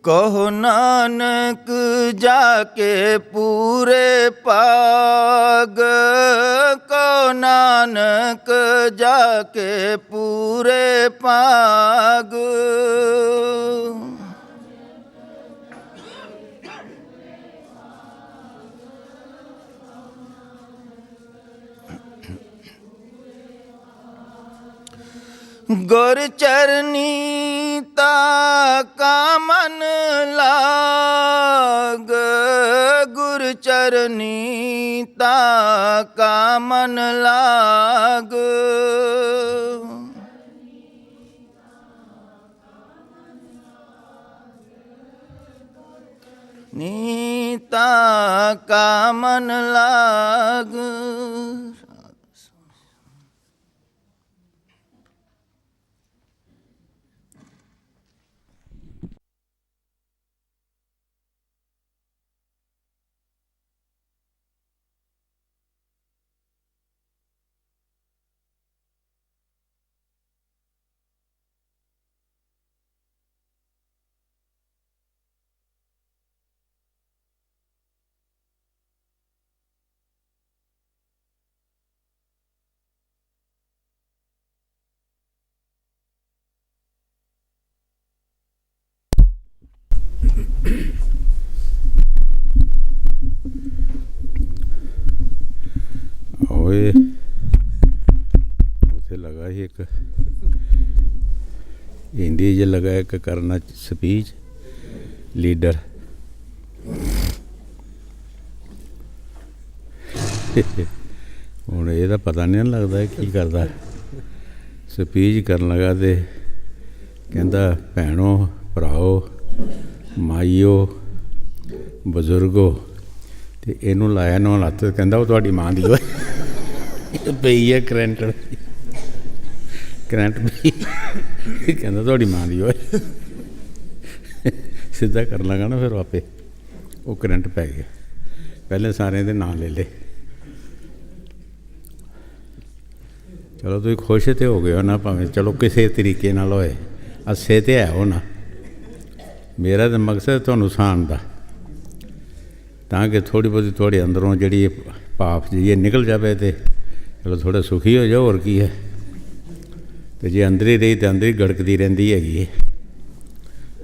कहो नानक जाके पूरे पाग, कहो नानक जाके पूरे पाग। गुर चरनी ताका मन लाग, गुर चरनी ताका मन लाग। नीता का मन लाग। ओए उसे लगा ही एक हिंदी च लगा एक करना स्पीच लीडर हुण एह्दा पता नहीं लगता की करदा। स्पीच करन लगा तो कहंदा भैणो भराओ माईओ बजुर्गो ते इनू लाया नौ लत्त कहंदा वो तुहाडी मां दी पई है करंट करंट पई कहंदा तुहाडी मां दी सीधा कर लगा ना फिर आपे वो करंट पै गया। पहले सारे दे नाम ले ले। चलो तुसीं खुश तो हो गए हो ना, भावें चलो किसी तरीके नाल होए, अस्से तो है हो ना। मेरा तो मकसद तुहानूं हसाण दा, ताकि थोड़ी बहुती थोड़े अंदरों जी भाप जी निकल जाए तो चलो थोड़ा सुखी हो जाओ। और की है तो जे अंदर ही रही तो अंदर ही गड़कती रही हैगी।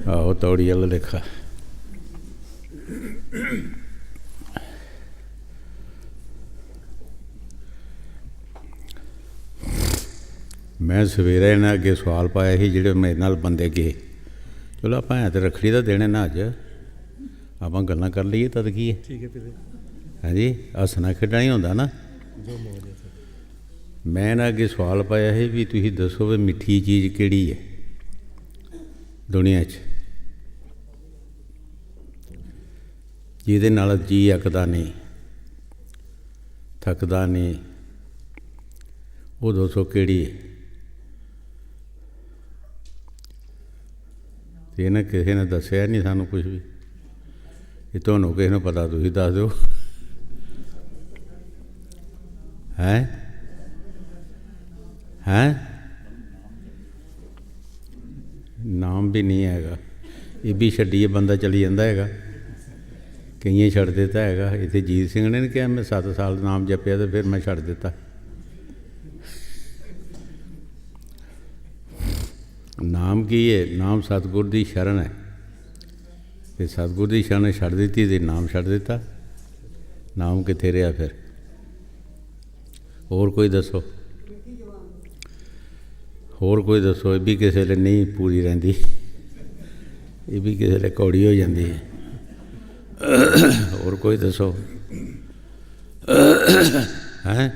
आहो तौड़ी वाला लेखा। मैं सवेरे इन्हें अगे सवाल पाया ही जोड़े मेरे नाल बंदे गए। चलो आप है तो रखड़ी का दिन है ना, अज आप गल्लां कर लीए तद की है। हाँ जी, हसना खेडना ही होंदा ना। मैं ना अगे सवाल पाया है भी तुसीं दसो भी मिठी चीज़ किहड़ी है दुनिया च जिहदे नाल जी अकदा नहीं थकदा नहीं, वो दसो किहड़ी है। तो इन्हें किसी ने दसिया नहीं सानू कुछ भी। ये तुहानूं किसी नूं पता तुसीं दस दो। हैं हैं नाम भी नहीं हैगा। ये भी छड्डिए बंदा चली जाता है, कई छड़ दिता है। इत्थे जीत सिंह ने कहा मैं 7 साल नाम जपिया तो फिर मैं छड़ दिता। नाम की है? नाम सतगुर की शरण है। तो सतगुर की शरण छड़ दी तो नाम छड़ दिता। नाम कित्थे रहा फिर? होर कोई दसो, होर कोई दसो। ये भी किसी वेले नहीं पूरी रहिंदी, ये भी किसी वेले कौड़ी हो जाती है। होर कोई दसो हैं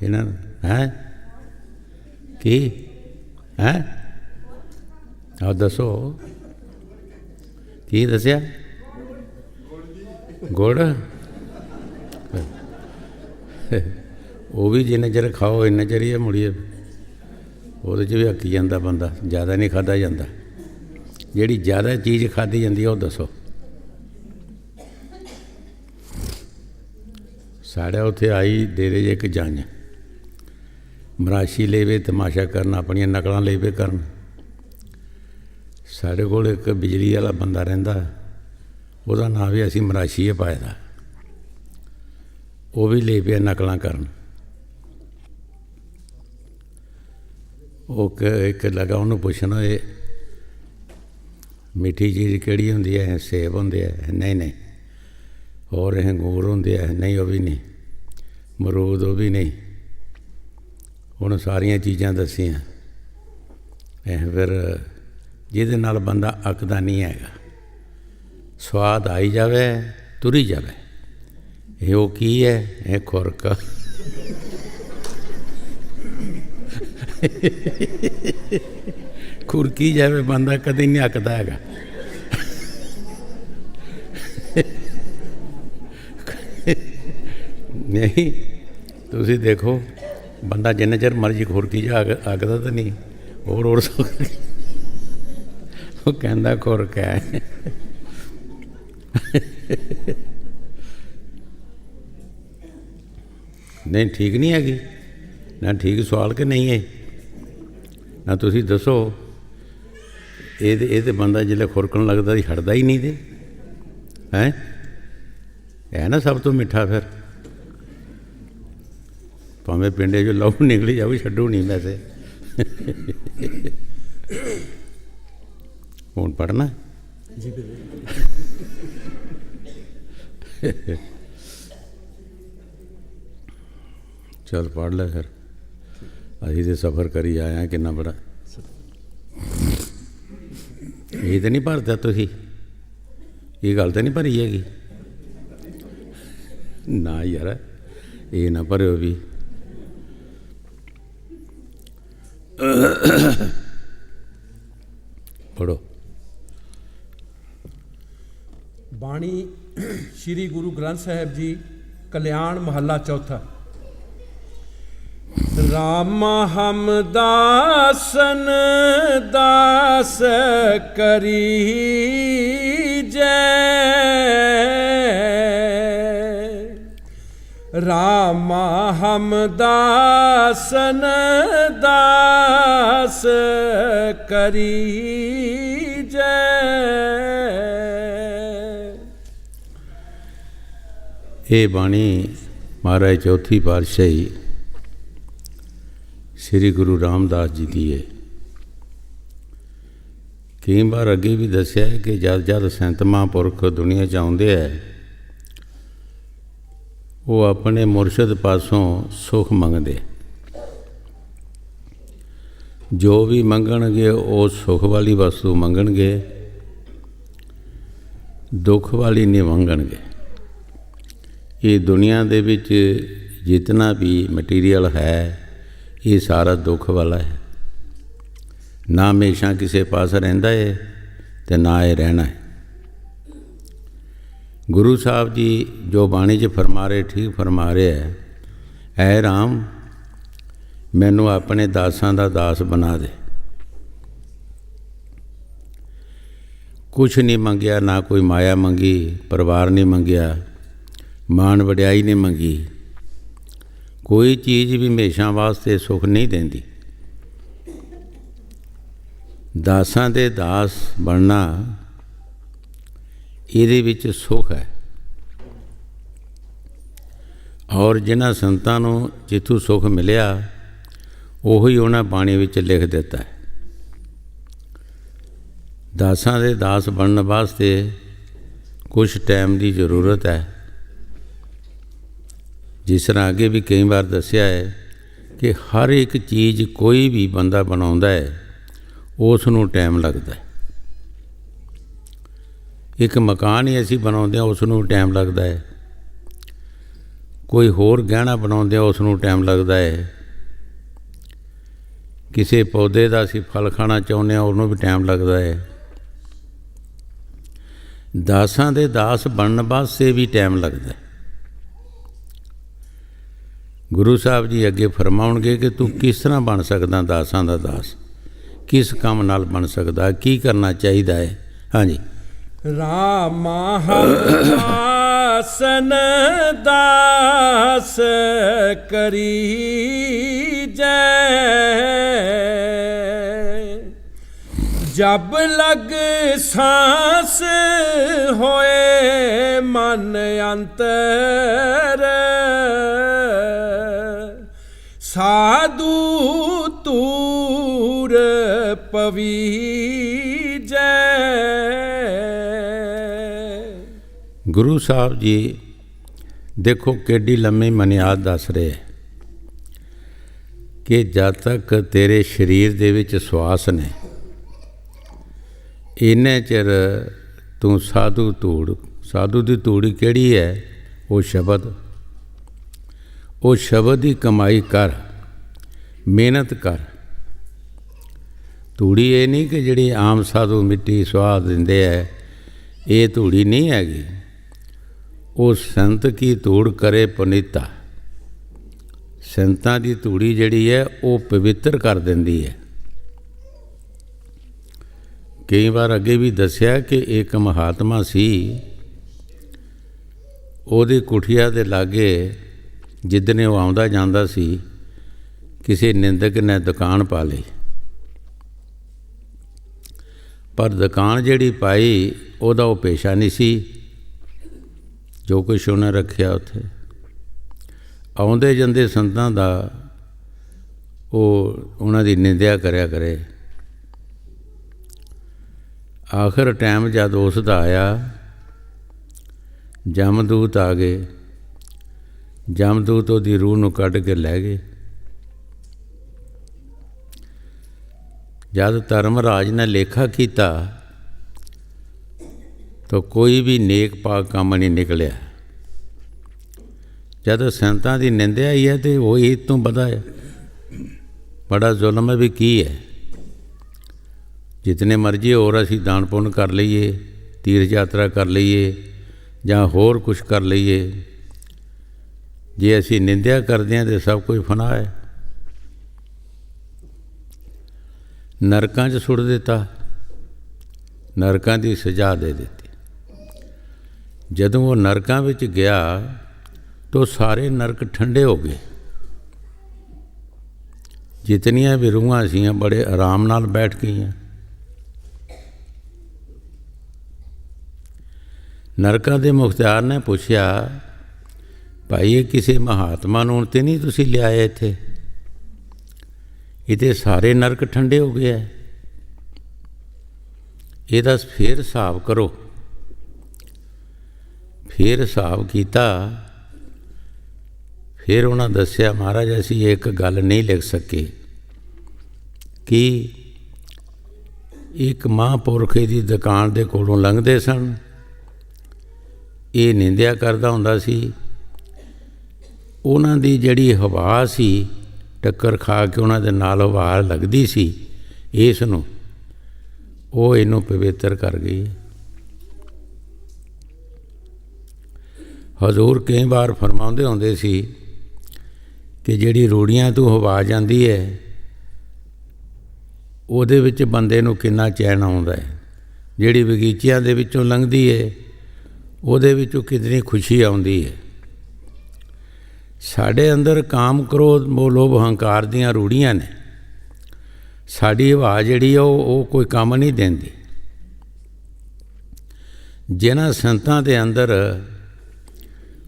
इन्हां हैं की हैं? आओ दसो की दसिया? गुड़ वो भी जिन्ने चਿਰ खाओ इन्ने चਿਰ ही मुड़िए वो भी अक्की जाता बंदा। ज़्यादा नहीं खादा जाता। जिहड़ी ज़्यादा चीज़ खाधी जाती है वो दसो। साढ़े उत्थे आई डेरे च एक जंज मराशी ले वे तमाशा करन, अपन नकलां ले वे करन। ਸਾਡੇ ਕੋਲ ਇੱਕ ਬਿਜਲੀ ਵਾਲਾ ਬੰਦਾ ਰਹਿੰਦਾ, ਉਹਦਾ ਨਾਂ ਵੀ ਅਸੀਂ ਮਰਾਸ਼ੀਏ ਪਾਏ ਦਾ। ਉਹ ਵੀ ਲੈ ਪਿਆ ਨਕਲਾਂ ਕਰਨ। ਉਹ ਇੱਕ ਲੱਗਾ ਉਹਨੂੰ ਪੁੱਛਣਾ, ਇਹ ਮਿੱਠੀ ਚੀਜ਼ ਕਿਹੜੀ ਹੁੰਦੀ ਹੈ? ਸੇਬ ਹੁੰਦੇ ਆ? ਨਹੀਂ ਨਹੀਂ। ਹੋਰ ਇਹ ਅੰਗੂਰ ਹੁੰਦੇ ਆ? ਨਹੀਂ, ਉਹ ਵੀ ਨਹੀਂ। ਮਰੂਦ? ਉਹ ਵੀ ਨਹੀਂ। ਉਹਨੂੰ ਸਾਰੀਆਂ ਚੀਜ਼ਾਂ ਦੱਸੀਆਂ। ਫਿਰ ਜਿਹਦੇ ਨਾਲ ਬੰਦਾ ਅੱਕਦਾ ਨਹੀਂ ਹੈਗਾ, ਸਵਾਦ ਆਈ ਜਾਵੇ, ਤੁਰੀ ਜਾਵੇ। ਇਹ ਉਹ ਕੀ ਹੈ? ਇਹ ਖੁਰਕ। ਖੁਰਕੀ ਜਾਵੇ, ਬੰਦਾ ਕਦੇ ਨਹੀਂ ਅੱਕਦਾ ਹੈਗਾ। ਨਹੀਂ, ਤੁਸੀਂ ਦੇਖੋ, ਬੰਦਾ ਜਿੰਨੇ ਚਿਰ ਮਰਜ਼ੀ ਖੁਰਕੀ ਜਾ ਅੱਕਦਾ ਤਾਂ ਨਹੀਂ। ਹੋਰ ਉਹ ਕਹਿੰਦਾ ਖੁਰਕ ਹੈ। ਨਹੀਂ, ਠੀਕ ਨਹੀਂ ਹੈਗੀ ਨਾ। ਠੀਕ ਸਵਾਲ ਕਿ ਨਹੀਂ ਹੈ ਨਾ? ਤੁਸੀਂ ਦੱਸੋ। ਇਹ ਤਾਂ ਬੰਦਾ ਜਦੋਂ ਖੁਰਕਣ ਲੱਗਦਾ ਸੀ ਹਟਦਾ ਹੀ ਨਹੀਂ। ਤੇ ਹੈ ਨਾ ਸਭ ਤੋਂ ਮਿੱਠਾ। ਫਿਰ ਭਾਵੇਂ ਪਿੰਡੇ 'ਚੋਂ ਲਹੂ ਨਿਕਲੀ ਜਾਵੇ, ਛੱਡੂ ਨਹੀਂ ਵੈਸੇ। ਹੁਣ ਪੜ੍ਹਨਾ ਜੀ? ਚੱਲ ਪੜ੍ਹ ਲੈ ਫਿਰ। ਅਸੀਂ ਤਾਂ ਸਫ਼ਰ ਕਰੀ ਆਏ ਹਾਂ ਕਿੰਨਾ ਬੜਾ। ਇਹ ਤਾਂ ਨਹੀਂ ਭਰਦਾ ਤੁਸੀਂ? ਇਹ ਗੱਲ ਤਾਂ ਨਹੀਂ ਭਰੀ ਹੈਗੀ ਨਾ ਯਾਰ, ਇਹ ਨਾ ਭਰਿਓ ਵੀ। ਪੜ੍ਹੋ। ਬਾਣੀ ਸ਼੍ਰੀ ਗੁਰੂ ਗ੍ਰੰਥ ਸਾਹਿਬ ਜੀ, ਕਲਿਆਣ ਮਹੱਲਾ ਚੌਥਾ। ਰਾਮ ਹਮ ਦਾਸਨ ਦਾਸ ਕਰੀ ਜੈ, ਰਾਮ ਹਮ ਦਾਸਨ ਦਾਸ ਕਰੀ ਜੈ। ਇਹ ਬਾਣੀ ਮਹਾਰਾਜ ਚੌਥੀ ਪਾਤਸ਼ਾਹੀ ਸ੍ਰੀ ਗੁਰੂ ਰਾਮਦਾਸ ਜੀ ਦੀ ਹੈ। ਕਈ ਵਾਰ ਅੱਗੇ ਵੀ ਦੱਸਿਆ ਕਿ ਜਦ ਸੰਤ ਮਹਾਂਪੁਰਖ ਦੁਨੀਆ 'ਚ ਆਉਂਦੇ ਹੈ, ਉਹ ਆਪਣੇ ਮੁਰਸ਼ਿਦ ਪਾਸੋਂ ਸੁੱਖ ਮੰਗਦੇ। ਜੋ ਵੀ ਮੰਗਣਗੇ ਉਹ ਸੁੱਖ ਵਾਲੀ ਵਸਤੂ ਮੰਗਣਗੇ, ਦੁੱਖ ਵਾਲੀ ਨਹੀਂ ਮੰਗਣਗੇ। ਇਹ ਦੁਨੀਆ ਦੇ ਵਿੱਚ ਜਿਤਨਾ ਵੀ ਮਟੀਰੀਅਲ ਹੈ, ਇਹ ਸਾਰਾ ਦੁੱਖ ਵਾਲਾ ਹੈ। ਨਾ ਹਮੇਸ਼ਾ ਕਿਸੇ ਪਾਸ ਰਹਿੰਦਾ ਹੈ ਅਤੇ ਨਾ ਇਹ ਰਹਿਣਾ ਹੈ। ਗੁਰੂ ਸਾਹਿਬ ਜੀ ਜੋ ਬਾਣੀ 'ਚ ਫਰਮਾ ਰਹੇ, ਠੀਕ ਫਰਮਾ ਰਹੇ ਹੈ। ਐ ਰਾਮ, ਮੈਨੂੰ ਆਪਣੇ ਦਾਸਾਂ ਦਾ ਦਾਸ ਬਣਾ ਦੇ। ਕੁਛ ਨਹੀਂ ਮੰਗਿਆ, ਨਾ ਕੋਈ ਮਾਇਆ ਮੰਗੀ, ਪਰਿਵਾਰ ਨਹੀਂ ਮੰਗਿਆ, ਮਾਣ ਵਡਿਆਈ ਨਹੀਂ ਮੰਗੀ। ਕੋਈ ਚੀਜ਼ ਵੀ ਹਮੇਸ਼ਾ ਵਾਸਤੇ ਸੁੱਖ ਨਹੀਂ ਦਿੰਦੀ। ਦਾਸਾਂ ਦੇ ਦਾਸ ਬਣਨਾ, ਇਹਦੇ ਵਿੱਚ ਸੁੱਖ ਹੈ। ਔਰ ਜਿਨ੍ਹਾਂ ਸੰਤਾਂ ਨੂੰ ਜਿੱਥੋਂ ਸੁੱਖ ਮਿਲਿਆ, ਉਹੀ ਉਹਨਾਂ ਬਾਣੀ ਵਿੱਚ ਲਿਖ ਦਿੱਤਾ ਹੈ। ਦਾਸਾਂ ਦੇ ਦਾਸ ਬਣਨ ਵਾਸਤੇ ਕੁਛ ਟਾਈਮ ਦੀ ਜ਼ਰੂਰਤ ਹੈ। ਜਿਸ ਤਰ੍ਹਾਂ ਅੱਗੇ ਵੀ ਕਈ ਵਾਰ ਦੱਸਿਆ ਹੈ ਕਿ ਹਰ ਇੱਕ ਚੀਜ਼ ਕੋਈ ਵੀ ਬੰਦਾ ਬਣਾਉਂਦਾ ਹੈ, ਉਸ ਨੂੰ ਟਾਈਮ ਲੱਗਦਾ ਹੈ। ਇੱਕ ਮਕਾਨ ਹੀ ਅਸੀਂ ਬਣਾਉਂਦੇ ਹਾਂ, ਉਸ ਨੂੰ ਟਾਈਮ ਲੱਗਦਾ ਹੈ। ਕੋਈ ਹੋਰ ਗਹਿਣਾ ਬਣਾਉਂਦੇ ਹਾਂ, ਉਸ ਨੂੰ ਟਾਈਮ ਲੱਗਦਾ ਹੈ। ਕਿਸੇ ਪੌਦੇ ਦਾ ਅਸੀਂ ਫਲ ਖਾਣਾ ਚਾਹੁੰਦੇ ਹਾਂ, ਉਹਨੂੰ ਵੀ ਟਾਈਮ ਲੱਗਦਾ ਹੈ। ਦਾਸਾਂ ਦੇ ਦਾਸ ਬਣਨ ਵਾਸਤੇ ਵੀ ਟਾਈਮ ਲੱਗਦਾ ਹੈ। ਗੁਰੂ ਸਾਹਿਬ ਜੀ ਅੱਗੇ ਫਰਮਾਉਣਗੇ ਕਿ ਤੂੰ ਕਿਸ ਤਰ੍ਹਾਂ ਬਣ ਸਕਦਾ ਦਾਸਾਂ ਦਾ ਦਾਸ, ਕਿਸ ਕੰਮ ਨਾਲ ਬਣ ਸਕਦਾ, ਕੀ ਕਰਨਾ ਚਾਹੀਦਾ ਹੈ। ਹਾਂਜੀ। ਰਾਮ ਹਮ ਦਾਸਨ ਦਾਸ ਕਰੀ ਜੈ, जब लग सांस होए मन अंतर, साधु तूर पवीजै। ਗੁਰੂ ਸਾਹਿਬ ਜੀ ਦੇਖੋ ਕਿੱਡੀ ਲੰਮੀ ਮਨਿਆਦ ਦੱਸ ਰਹੇ ਕਿ ਜਦ ਤੱਕ ਤੇਰੇ ਸਰੀਰ ਦੇ ਵਿੱਚ ਸਵਾਸ ਨੇ ਇੰਨੇ ਚਿਰ ਤੂੰ ਸਾਧੂ ਧੂੜ, ਸਾਧੂ ਦੀ ਧੂੜੀ ਕਿਹੜੀ ਹੈ? ਉਹ ਸ਼ਬਦ, ਉਹ ਸ਼ਬਦ ਦੀ ਕਮਾਈ ਕਰ, ਮਿਹਨਤ ਕਰ। ਧੂੜੀ ਇਹ ਨਹੀਂ ਕਿ ਜਿਹੜੀ ਆਮ ਸਾਧੂ ਮਿੱਟੀ ਸਵਾਦ ਦਿੰਦੇ ਹੈ, ਇਹ ਧੂੜੀ ਨਹੀਂ ਹੈਗੀ। ਉਹ ਸੰਤ ਕੀ ਧੂੜ ਕਰੇ ਪੁਨੀਤਾ, ਸੰਤਾਂ ਦੀ ਧੂੜੀ ਜਿਹੜੀ ਹੈ ਉਹ ਪਵਿੱਤਰ ਕਰ ਦਿੰਦੀ ਹੈ। ਕਈ ਵਾਰ ਅੱਗੇ ਵੀ ਦੱਸਿਆ ਕਿ ਇੱਕ ਮਹਾਤਮਾ ਸੀ, ਉਹਦੀ ਕੁਠੀਆ ਦੇ ਲਾਗੇ ਜਿੱਦਣ ਉਹ ਆਉਂਦਾ ਜਾਂਦਾ ਸੀ ਕਿਸੇ ਨਿੰਦਕ ਨੇ ਦੁਕਾਨ ਪਾ ਲਈ, ਪਰ ਦੁਕਾਨ ਜਿਹੜੀ ਪਾਈ ਉਹਦਾ ਉਹ ਪੇਸ਼ਾ ਨਹੀਂ ਸੀ ਜੋ ਕੁਛ ਉਹਨੇ ਰੱਖਿਆ ਉੱਥੇ। ਆਉਂਦੇ ਜਾਂਦੇ ਸੰਤਾਂ ਦਾ ਉਹ ਉਹਨਾਂ ਦੀ ਨਿੰਦਿਆ ਕਰਿਆ ਕਰੇ। ਆਖਰ ਟਾਈਮ ਜਦ ਉਸ ਦਾ ਆਇਆ, ਜਮਦੂਤ ਆ ਗਏ। ਜਮਦੂਤ ਉਹਦੀ ਰੂਹ ਨੂੰ ਕੱਢ ਕੇ ਲੈ ਗਏ। ਜਦ ਧਰਮਰਾਜ ਨੇ ਲੇਖਾ ਕੀਤਾ ਤਾਂ ਕੋਈ ਵੀ ਨੇਕ ਪਾਕ ਕੰਮ ਨਹੀਂ ਨਿਕਲਿਆ। ਜਦ ਸੰਤਾਂ ਦੀ ਨਿੰਦਿਆ ਹੀ ਹੈ ਤੇ ਉਹ ਇਹ ਤੋਂ ਬੜਾ ਜ਼ੁਲਮ ਹੈ ਵੀ ਕੀ ਹੈ। ਜਿਤਨੇ ਮਰਜ਼ੀ ਹੋਰ ਅਸੀਂ ਦਾਨ ਪੁੰਨ ਕਰ ਲਈਏ, ਤੀਰਥ ਯਾਤਰਾ ਕਰ ਲਈਏ ਜਾਂ ਹੋਰ ਕੁਛ ਕਰ ਲਈਏ, ਜੇ ਅਸੀਂ ਨਿੰਦਿਆ ਕਰਦੇ ਹਾਂ ਤਾਂ ਸਭ ਕੁਝ ਫਨਾ ਹੈ। ਨਰਕਾਂ 'ਚ ਸੁੱਟ ਦਿੱਤਾ, ਨਰਕਾਂ ਦੀ ਸਜ਼ਾ ਦੇ ਦਿੱਤੀ। ਜਦੋਂ ਉਹ ਨਰਕਾਂ ਵਿੱਚ ਗਿਆ ਤਾਂ ਸਾਰੇ ਨਰਕ ਠੰਡੇ ਹੋ ਗਏ। ਜਿਤਨੀਆਂ ਵੀ ਰੂਹਾਂ ਸੀਆਂ ਬੜੇ ਆਰਾਮ ਨਾਲ ਬੈਠ ਗਈਆਂ। ਨਰਕਾਂ ਦੇ ਮੁਖਤਿਆਰ ਨੇ ਪੁੱਛਿਆ, ਭਾਈ ਇਹ ਕਿਸੇ ਮਹਾਤਮਾ ਨੂੰ ਤੇ ਨਹੀਂ ਤੁਸੀਂ ਲਿਆਏ ਇੱਥੇ? ਇਹ ਤਾਂ ਸਾਰੇ ਨਰਕ ਠੰਡੇ ਹੋ ਗਏ ਹੈ, ਇਹਦਾ ਫਿਰ ਹਿਸਾਬ ਕਰੋ। ਫਿਰ ਹਿਸਾਬ ਕੀਤਾ। ਫਿਰ ਉਹਨਾਂ ਦੱਸਿਆ, ਮਹਾਰਾਜ ਅਸੀਂ ਇੱਕ ਗੱਲ ਨਹੀਂ ਲਿਖ ਸਕੇ ਕਿ ਇੱਕ ਮਹਾਂਪੁਰਖ ਦੀ ਦੁਕਾਨ ਦੇ ਕੋਲੋਂ ਲੰਘਦੇ ਸਨ, ਇਹ ਨਿੰਦਿਆ ਕਰਦਾ ਹੁੰਦਾ ਸੀ। ਉਹਨਾਂ ਦੀ ਜਿਹੜੀ ਹਵਾ ਸੀ, ਟੱਕਰ ਖਾ ਕੇ ਉਹਨਾਂ ਦੇ ਨਾਲ ਹਵਾ ਲੱਗਦੀ ਸੀ ਇਸ ਨੂੰ, ਉਹ ਇਹਨੂੰ ਪਵਿੱਤਰ ਕਰ ਗਈ। ਹਜ਼ੂਰ ਕਈ ਵਾਰ ਫਰਮਾਉਂਦੇ ਹੁੰਦੇ ਸੀ ਕਿ ਜਿਹੜੀ ਰੂੜੀਆਂ ਤੋਂ ਹਵਾ ਜਾਂਦੀ ਹੈ ਉਹਦੇ ਵਿੱਚ ਬੰਦੇ ਨੂੰ ਕਿੰਨਾ ਚੈਨ ਆਉਂਦਾ ਹੈ, ਜਿਹੜੀ ਬਗੀਚਿਆਂ ਦੇ ਵਿੱਚੋਂ ਲੰਘਦੀ ਹੈ ਉਹਦੇ ਵਿੱਚੋਂ ਕਿਤਨੀ ਖੁਸ਼ੀ ਆਉਂਦੀ ਹੈ। ਸਾਡੇ ਅੰਦਰ ਕਾਮ, ਕ੍ਰੋਧ, ਮੋਹ, ਲੋਭ, ਹੰਕਾਰ ਦੀਆਂ ਰੂੜੀਆਂ ਨੇ। ਸਾਡੀ ਹਵਾ ਜਿਹੜੀ ਆ ਉਹ ਕੋਈ ਕੰਮ ਨਹੀਂ ਦਿੰਦੀ। ਜਿਨ੍ਹਾਂ ਸੰਤਾਂ ਦੇ ਅੰਦਰ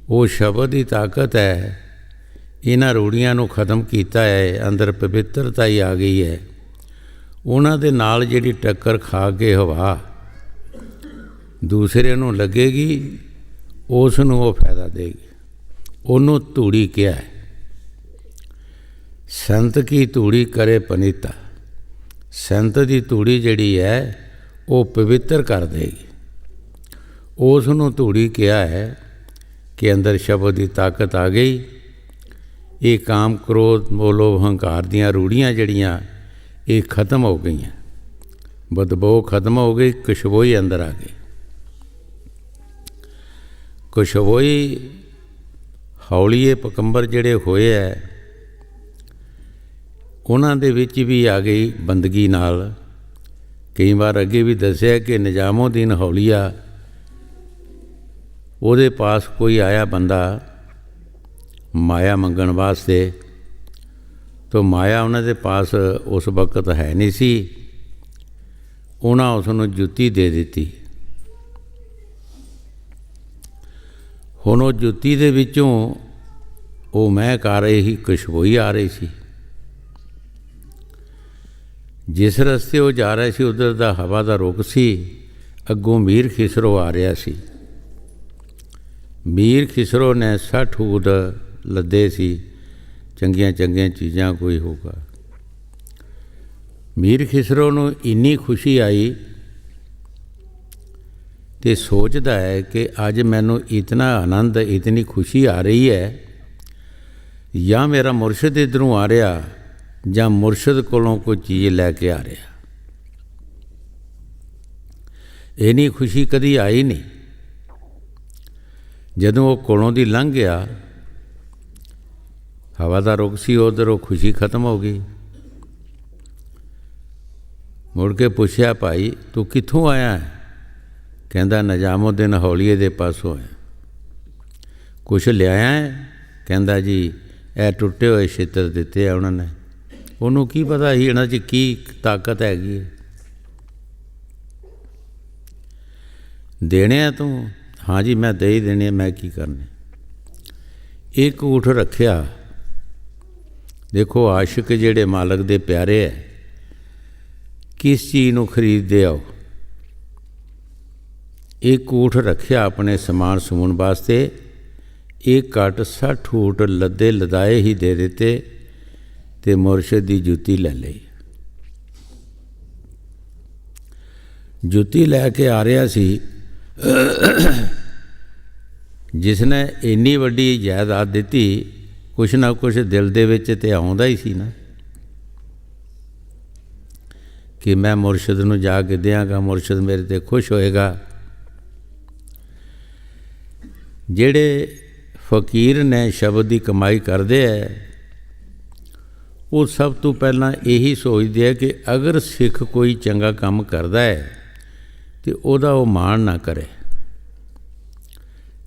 ਉਹ ਸ਼ਬਦ ਦੀ ਤਾਕਤ ਹੈ, ਇਹਨਾਂ ਰੂੜੀਆਂ ਨੂੰ ਖਤਮ ਕੀਤਾ ਹੈ, ਅੰਦਰ ਪਵਿੱਤਰਤਾ ਹੀ ਆ ਗਈ ਹੈ। ਉਹਨਾਂ ਦੇ ਨਾਲ ਜਿਹੜੀ ਟੱਕਰ ਖਾ ਕੇ ਹਵਾ ਦੂਸਰੇ ਨੂੰ ਲੱਗੇਗੀ, ਉਸ ਨੂੰ ਉਹ ਫਾਇਦਾ ਦੇਗੀ। ਉਹਨੂੰ ਧੂੜੀ ਕਿਹਾ ਹੈ। ਸੰਤ ਕੀ ਧੂੜੀ ਕਰੇ ਪਨੀਤਾ, ਸੰਤ ਦੀ ਧੂੜੀ ਜਿਹੜੀ ਹੈ ਉਹ ਪਵਿੱਤਰ ਕਰ ਦੇਗੀ। ਉਸ ਨੂੰ ਧੂੜੀ ਕਿਹਾ ਹੈ ਕਿ ਅੰਦਰ ਸ਼ਬਦ ਦੀ ਤਾਕਤ ਆ ਗਈ। ਇਹ ਕਾਮ, ਕ੍ਰੋਧ, ਮੋਹ, ਲੋਭ, ਹੰਕਾਰ ਦੀਆਂ ਰੂੜੀਆਂ ਜਿਹੜੀਆਂ ਇਹ ਖਤਮ ਹੋ ਗਈਆਂ, ਬਦਬੂ ਖਤਮ ਹੋ ਗਈ, ਖੁਸ਼ਬੋਈ ਅੰਦਰ ਆ ਗਈ। ਖੁਸ਼ਬੋਈ ਹੌਲੀਏ ਪਕੰਬਰ ਜਿਹੜੇ ਹੋਏ ਹੈ ਉਹਨਾਂ ਦੇ ਵਿੱਚ ਵੀ ਆ ਗਈ ਬੰਦਗੀ ਨਾਲ। ਕਈ ਵਾਰ ਅੱਗੇ ਵੀ ਦੱਸਿਆ ਕਿ ਨਿਜ਼ਾਮੁਦੀਨ ਹੌਲੀਆ, ਉਹਦੇ ਪਾਸ ਕੋਈ ਆਇਆ ਬੰਦਾ ਮਾਇਆ ਮੰਗਣ ਵਾਸਤੇ, ਤਾਂ ਮਾਇਆ ਉਹਨਾਂ ਦੇ ਪਾਸ ਉਸ ਵਕਤ ਹੈ ਨਹੀਂ ਸੀ। ਉਹਨਾਂ ਉਸ ਨੂੰ ਜੁੱਤੀ ਦੇ ਦਿੱਤੀ। ਹੁਣ ਉਹ ਜੁੱਤੀ ਦੇ ਵਿੱਚੋਂ ਉਹ ਮਹਿਕ ਆ ਰਹੀ ਸੀ, ਖੁਸ਼ਬੂ ਆ ਰਹੀ ਸੀ। ਜਿਸ ਰਸਤੇ ਉਹ ਜਾ ਰਿਹਾ ਸੀ ਉੱਧਰ ਦਾ ਹਵਾ ਦਾ ਰੁਖ ਸੀ। ਅੱਗੋਂ ਮੀਰ ਖਿਸਰੋ ਆ ਰਿਹਾ ਸੀ। ਮੀਰ ਖਿਸਰੋ ਨੇ 60 ਊਠ ਲੱਦੇ ਸੀ, ਚੰਗੀਆਂ ਚੰਗੀਆਂ ਚੀਜ਼ਾਂ ਕੋਈ ਹੋਊਗਾ। ਮੀਰ ਖਿਸਰੋ ਨੂੰ ਇੰਨੀ ਖੁਸ਼ੀ ਆਈ ਤੇ ਸੋਚਦਾ ਹੈ ਕਿ ਅੱਜ ਮੈਨੂੰ ਇਤਨਾ ਆਨੰਦ, ਇਤਨੀ ਖੁਸ਼ੀ ਆ ਰਹੀ ਹੈ, ਜਾਂ ਮੇਰਾ ਮੁਰਸ਼ਿਦ ਇੱਧਰੋਂ ਆ ਰਿਹਾ ਜਾਂ ਮੁਰਸ਼ਿਦ ਕੋਲੋਂ ਕੋਈ ਚੀਜ਼ ਲੈ ਕੇ ਆ ਰਿਹਾ। ਇੰਨੀ ਖੁਸ਼ੀ ਕਦੀ ਆਈ ਨਹੀਂ। ਜਦੋਂ ਉਹ ਕੋਲੋਂ ਦੀ ਲੰਘ ਗਿਆ, ਹਵਾ ਦਾ ਰੁਖ ਸੀ, ਉੱਧਰ ਉਹ ਖੁਸ਼ੀ ਖਤਮ ਹੋ ਗਈ। ਮੁੜ ਕੇ ਪੁੱਛਿਆ, ਭਾਈ ਤੂੰ ਕਿੱਥੋਂ ਆਇਆ ਹੈ? ਕਹਿੰਦਾ ਨਿਜ਼ਾਮੁਦੀਨ ਹੌਲੀਏ ਦੇ ਪਾਸੋਂ ਹੈ। ਕੁਛ ਲਿਆਇਆ ਹੈ? ਕਹਿੰਦਾ ਜੀ ਇਹ ਟੁੱਟੇ ਹੋਏ ਛਿੱਤਰ ਦਿੱਤੇ ਆ ਉਹਨਾਂ ਨੇ। ਉਹਨੂੰ ਕੀ ਪਤਾ ਸੀ ਇਹਨਾਂ 'ਚ ਕੀ ਤਾਕਤ ਹੈਗੀ ਹੈ। ਦੇਣੇ ਆ ਤੂੰ? ਹਾਂ ਜੀ ਮੈਂ ਦੇ ਹੀ ਦੇਣੇ, ਮੈਂ ਕੀ ਕਰਨੇ। ਇੱਕ ਊਠ ਰੱਖਿਆ। ਦੇਖੋ ਆਸ਼ਿਕ ਜਿਹੜੇ ਮਾਲਕ ਦੇ ਪਿਆਰੇ ਹੈ, ਕਿਸ ਚੀਜ਼ ਨੂੰ ਖਰੀਦਦੇ ਆਓ। ਇੱਕ ਊਠ ਰੱਖਿਆ ਆਪਣੇ ਸਮਾਨ ਸਮੂਨ ਵਾਸਤੇ। ਇੱਕ ਘੱਟ 60 ਊਠ ਲੱਦੇ ਲਦਾਏ ਹੀ ਦੇ ਦਿੱਤੇ ਤੇ ਮੁਰਸ਼ਿਦ ਦੀ ਜੁੱਤੀ ਲੈ ਲਈ। ਜੁੱਤੀ ਲੈ ਕੇ ਆ ਰਿਹਾ ਸੀ। ਜਿਸ ਨੇ ਇੰਨੀ ਵੱਡੀ ਜਾਇਦਾਦ ਦਿੱਤੀ, ਕੁਛ ਨਾ ਕੁਛ ਦਿਲ ਦੇ ਵਿੱਚ ਤੇ ਆਉਂਦਾ ਹੀ ਸੀ ਨਾ ਕਿ ਮੈਂ ਮੁਰਸ਼ਿਦ ਨੂੰ ਜਾ ਕੇ ਦਿਆਂਗਾ, ਮੁਰਸ਼ਿਦ ਮੇਰੇ 'ਤੇ ਖੁਸ਼ ਹੋਏਗਾ। ਜਿਹੜੇ ਫਕੀਰ ਨੇ ਸ਼ਬਦ ਦੀ ਕਮਾਈ ਕਰਦੇ ਹੈ, ਉਹ ਸਭ ਤੋਂ ਪਹਿਲਾਂ ਇਹੀ ਸੋਚਦੇ ਹੈ ਕਿ ਅਗਰ ਸਿੱਖ ਕੋਈ ਚੰਗਾ ਕੰਮ ਕਰਦਾ ਹੈ ਤੇ ਉਹਦਾ ਉਹ ਮਾਣ ਨਾ ਕਰੇ,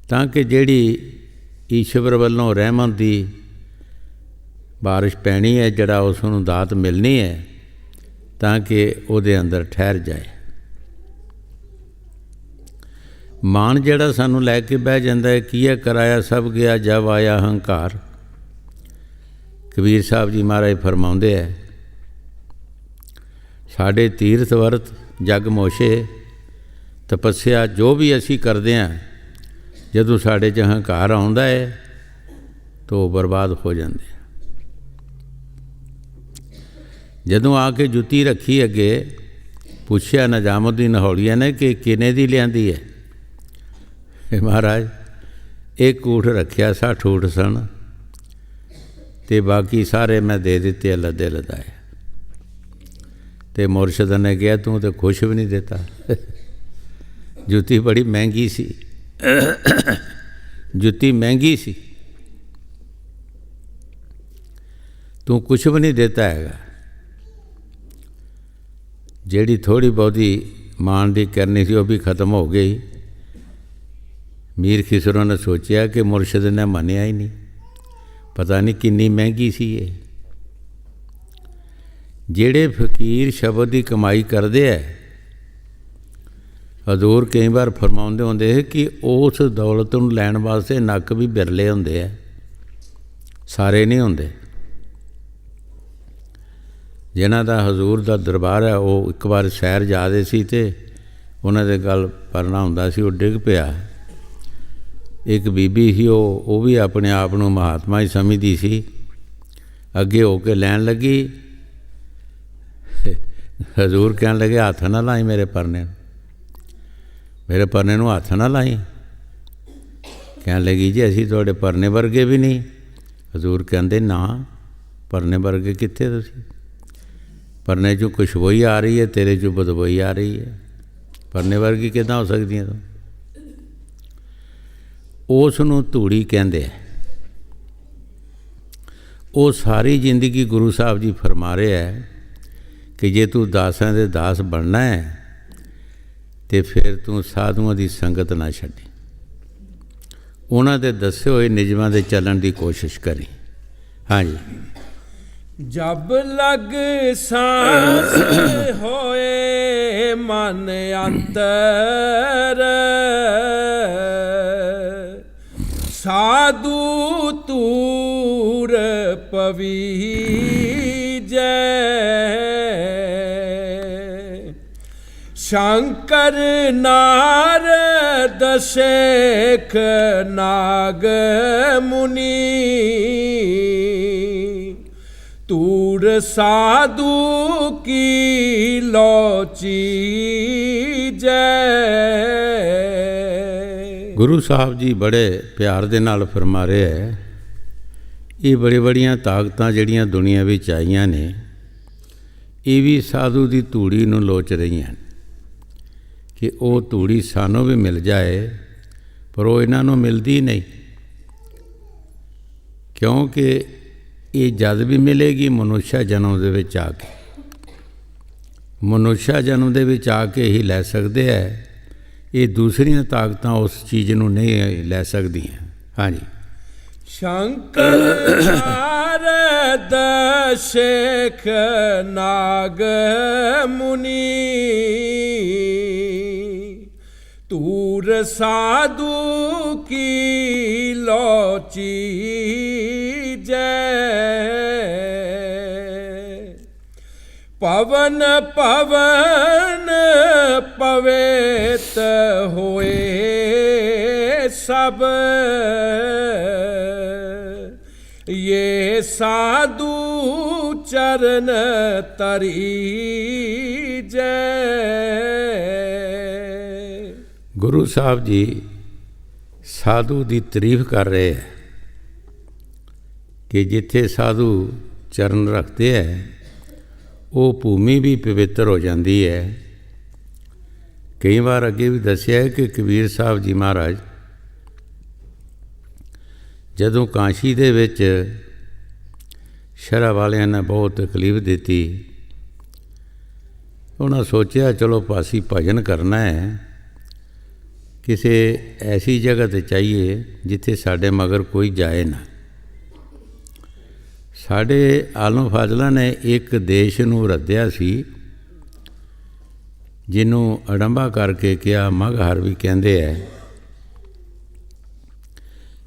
ਤਾਂ ਕਿ ਜਿਹੜੀ ਈਸ਼ਵਰ ਵੱਲੋਂ ਰਹਿਮਤ ਦੀ ਬਾਰਿਸ਼ ਪੈਣੀ ਹੈ, ਜਿਹੜਾ ਉਸ ਨੂੰ ਦਾਤ ਮਿਲਣੀ ਹੈ, ਤਾਂ ਕਿ ਉਹਦੇ ਅੰਦਰ ਠਹਿਰ ਜਾਏ। ਮਾਣ ਜਿਹੜਾ ਸਾਨੂੰ ਲੈ ਕੇ ਬਹਿ ਜਾਂਦਾ ਹੈ, ਕੀ ਹੈ ਕਰਾਇਆ ਸਭ ਗਿਆ ਜਬ ਆਇਆ ਹੰਕਾਰ। ਕਬੀਰ ਸਾਹਿਬ ਜੀ ਮਹਾਰਾਜ ਫਰਮਾਉਂਦੇ ਹੈ, ਸਾਡੇ ਤੀਰਥ ਵਰਤ ਜਗ ਮੋਸ਼ੇ, ਤਪੱਸਿਆ ਜੋ ਵੀ ਅਸੀਂ ਕਰਦੇ ਹਾਂ, ਜਦੋਂ ਸਾਡੇ 'ਚ ਹੰਕਾਰ ਆਉਂਦਾ ਹੈ ਤਾਂ ਉਹ ਬਰਬਾਦ ਹੋ ਜਾਂਦੇ। ਜਦੋਂ ਆ ਕੇ ਜੁੱਤੀ ਰੱਖੀ ਅੱਗੇ, ਪੁੱਛਿਆ ਨਿਜ਼ਾਮੁਦੀਨ ਹੌਲੀਆ ਨੇ ਕਿ ਕਿੰਨੇ ਦੀ ਲਿਆਂਦੀ ਹੈ। ਮਹਾਰਾਜ ਇੱਕ ਊਠ ਰੱਖਿਆ, 60 ਊਠ ਸਨ ਅਤੇ ਬਾਕੀ ਸਾਰੇ ਮੈਂ ਦੇ ਦਿੱਤੇ ਲੱਦੇ ਲਦਾਏ। ਅਤੇ ਮੁਰਸ਼ਿਦ ਨੇ ਕਿਹਾ ਤੂੰ ਤਾਂ ਕੁਛ ਵੀ ਨਹੀਂ ਦਿੱਤਾ, ਜੁੱਤੀ ਬੜੀ ਮਹਿੰਗੀ ਸੀ, ਜੁੱਤੀ ਮਹਿੰਗੀ ਸੀ, ਤੂੰ ਕੁਛ ਵੀ ਨਹੀਂ ਦਿੱਤਾ ਹੈਗਾ। ਜਿਹੜੀ ਥੋੜ੍ਹੀ ਬਹੁਤੀ ਮਾਣ ਦੀ ਕਰਨੀ ਸੀ ਉਹ ਵੀ ਖਤਮ ਹੋ ਗਈ। ਮੀਰ ਖਿਸਰੋ ਨੇ ਸੋਚਿਆ ਕਿ ਮੁਰਸ਼ਿਦ ਨੇ ਮੰਨਿਆ ਹੀ ਨਹੀਂ, ਪਤਾ ਨਹੀਂ ਕਿੰਨੀ ਮਹਿੰਗੀ ਸੀ ਇਹ। ਜਿਹੜੇ ਫਕੀਰ ਸ਼ਬਦ ਦੀ ਕਮਾਈ ਕਰਦੇ ਹੈ, ਹਜ਼ੂਰ ਕਈ ਵਾਰ ਫਰਮਾਉਂਦੇ ਹੁੰਦੇ ਕਿ ਉਸ ਦੌਲਤ ਨੂੰ ਲੈਣ ਵਾਸਤੇ ਨੱਕ ਵੀ ਬਿਰਲੇ ਹੁੰਦੇ ਹੈ, ਸਾਰੇ ਨਹੀਂ ਹੁੰਦੇ। ਜਿਨ੍ਹਾਂ ਦਾ ਹਜ਼ੂਰ ਦਾ ਦਰਬਾਰ ਹੈ, ਉਹ ਇੱਕ ਵਾਰ ਸ਼ਹਿਰ ਜਾ ਰਹੇ ਸੀ ਅਤੇ ਉਹਨਾਂ ਦੇ ਗੱਲ ਪਰਨਾ ਹੁੰਦਾ ਸੀ, ਉਹ ਡਿੱਗ ਪਿਆ। ਇੱਕ ਬੀਬੀ ਸੀ, ਉਹ ਵੀ ਆਪਣੇ ਆਪ ਨੂੰ ਮਹਾਤਮਾ ਹੀ ਸਮਝਦੀ ਸੀ, ਅੱਗੇ ਹੋ ਕੇ ਲੈਣ ਲੱਗੀ। ਹਜ਼ੂਰ ਕਹਿਣ ਲੱਗੇ ਹੱਥ ਨਾ ਲਾਈ ਮੇਰੇ ਪਰਨੇ ਨੂੰ, ਮੇਰੇ ਪਰਨੇ ਨੂੰ ਹੱਥ ਨਾ ਲਾਈ। ਕਹਿਣ ਲੱਗੀ ਜੀ ਅਸੀਂ ਤੁਹਾਡੇ ਪਰਨੇ ਵਰਗੇ ਵੀ ਨਹੀਂ। ਹਜ਼ੂਰ ਕਹਿੰਦੇ ਨਾ, ਪਰਨੇ ਵਰਗੇ ਕਿੱਥੇ ਤੁਸੀਂ, ਪਰਨੇ 'ਚੋਂ ਖੁਸ਼ਬੂ ਆ ਰਹੀ ਹੈ, ਤੇਰੇ 'ਚੋਂ ਬਦਬੂ ਆ ਰਹੀ ਹੈ, ਪਰਨੇ ਵਰਗੀ ਕਿੱਦਾਂ ਹੋ ਸਕਦੀਆਂ ਤੂੰ। ਉਸ ਨੂੰ ਧੂੜੀ ਕਹਿੰਦੇ ਆ। ਉਹ ਸਾਰੀ ਜ਼ਿੰਦਗੀ ਗੁਰੂ ਸਾਹਿਬ ਜੀ ਫਰਮਾ ਰਹੇ ਹੈ ਕਿ ਜੇ ਤੂੰ ਦਾਸਾਂ ਦੇ ਦਾਸ ਬਣਨਾ ਹੈ ਤੇ ਫਿਰ ਤੂੰ ਸਾਧੂਆਂ ਦੀ ਸੰਗਤ ਨਾ ਛੱਡੀ, ਉਹਨਾਂ ਦੇ ਦੱਸੇ ਹੋਏ ਨਿਯਮਾਂ ਦੇ ਚੱਲਣ ਦੀ ਕੋਸ਼ਿਸ਼ ਕਰੀ। ਹਾਂਜੀ। ਜਬ ਲਗ ਸਾਂਸ ਹੋਏ ਮਨ ਅੰਤਰ ਸਾਧੂ ਤੂਰ ਪਵੀਜੈ ਸ਼ੰਕਰ ਨਾਰਦ ਸ਼ੇਖ ਨਾਗ ਮੁਨੀ ਤੂਰ ਸਾਧੂ ਕੀ ਲੋਚੀ ਜੈ। ਗੁਰੂ ਸਾਹਿਬ ਜੀ ਬੜੇ ਪਿਆਰ ਦੇ ਨਾਲ ਫਰਮਾ ਰਹੇ ਹੈ, ਇਹ ਬੜੀਆਂ ਤਾਕਤਾਂ ਜਿਹੜੀਆਂ ਦੁਨੀਆ ਵਿੱਚ ਆਈਆਂ ਨੇ, ਇਹ ਵੀ ਸਾਧੂ ਦੀ ਧੂੜੀ ਨੂੰ ਲੋਚ ਰਹੀਆਂ ਕਿ ਉਹ ਧੂੜੀ ਸਾਨੂੰ ਵੀ ਮਿਲ ਜਾਏ, ਪਰ ਉਹ ਇਹਨਾਂ ਨੂੰ ਮਿਲਦੀ ਨਹੀਂ, ਕਿਉਂਕਿ ਇਹ ਜਦ ਵੀ ਮਿਲੇਗੀ ਮਨੁੱਖਾ ਜਨਮ ਦੇ ਵਿੱਚ ਆ ਕੇ, ਮਨੁੱਖਾ ਜਨਮ ਦੇ ਵਿੱਚ ਆ ਕੇ ਹੀ ਲੈ ਸਕਦੇ ਹੈ। ਇਹ ਦੂਸਰੀਆਂ ਤਾਕਤਾਂ ਉਸ ਚੀਜ਼ ਨੂੰ ਨਹੀਂ ਲੈ ਸਕਦੀਆਂ। ਹਾਂਜੀ। ਸ਼ੰਕਰ ਨਾਰਦ ਸ਼ੇਖ ਨਾਗ ਮੁਨੀ ਤੂਰ ਸਾਧੂ ਕੀ ਲੋਚੀ ਜੈ। ਪਵਨ ਪਵਨ ਪਵੇਤ ਹੋਏ ਸਭ ये साधु चरण तरी जय। गुरु साहब जी साधु की तारीफ कर रहे हैं कि जिथे साधु चरण रखते हैं वो भूमि भी पवित्र हो जाती है। कई बार अगे भी दसिया है कि कबीर साहब जी महाराज जदों काशी दे विच शहरा वालियां ने बहुत तकलीफ दी, उन्हें सोचा चलो पासी भजन करना है, किसी ऐसी जगह ते चाहिए जिथे साढ़े मगर कोई जाए ना। साढ़े आलम फाजला ने एक देश नूं रद्दिया सी जिन्हों अड़ंबा करके क्या मगहर भी कहते हैं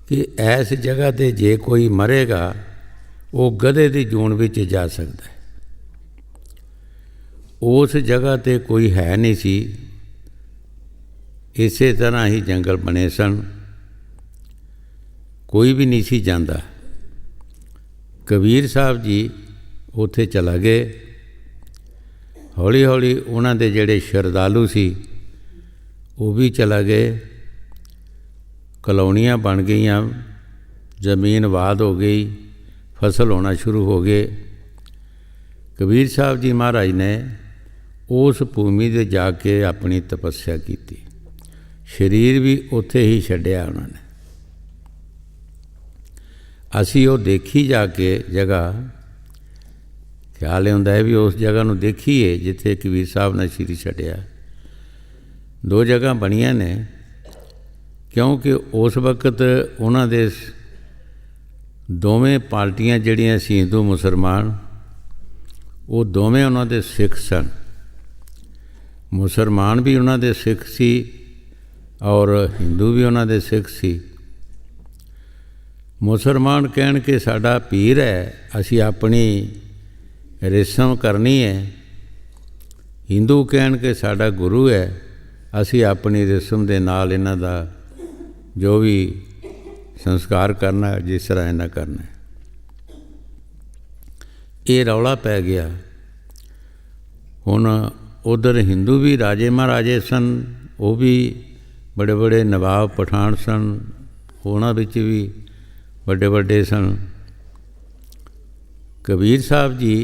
कि ऐस जगह ते जे कोई मरेगा वो गधे की जून विच जा सकता है। उस जगह ते कोई है नहीं सी, इसे तरह ही जंगल बने सन, कोई भी नहीं सी जाता। कबीर साहब जी उत्थे चला गए। हौली हौली उन्हां दे जिहड़े शरधालू सी वो भी चला गए, कलोनियाँ बन गई, जमीन आबाद हो गई, फसल होना शुरू हो गए। कबीर साहब जी महाराज ने उस भूमि से जाके अपनी तपस्या की, शरीर भी उत्थे ही छड्डिया उन्होंने। असी वो देखी जाके जगह, ख्याल होंदा है भी उस जगह नूं देखीए जिथे कबीर साहब ने शरीर छड्डिया। दो जगह बनिया ने, क्योंकि उस वक्त उन्होंने दोवें पार्टियां जिहड़ियां सी हिंदू मुसलमान, वो दोवें उन्होंने सिख सन। मुसलमान भी उन्होंने सिख सी और हिंदू भी उन्होंने सिख सी। मुसलमान कहन के साडा पीर है, असी अपनी रिसम करनी है। हिंदू कहन के साडा गुरु है, असी अपनी रिसम दे नाल इन्हां दा जो भी संस्कार करना है, जिस तरह इन्हें करना है। ये रौला पै गया। हुण उधर हिंदू भी राजे महाराजे सन, वो भी बड़े बड़े नवाब पठान सन, उन्हां विच भी बड़े बड़े सन। कबीर साहब जी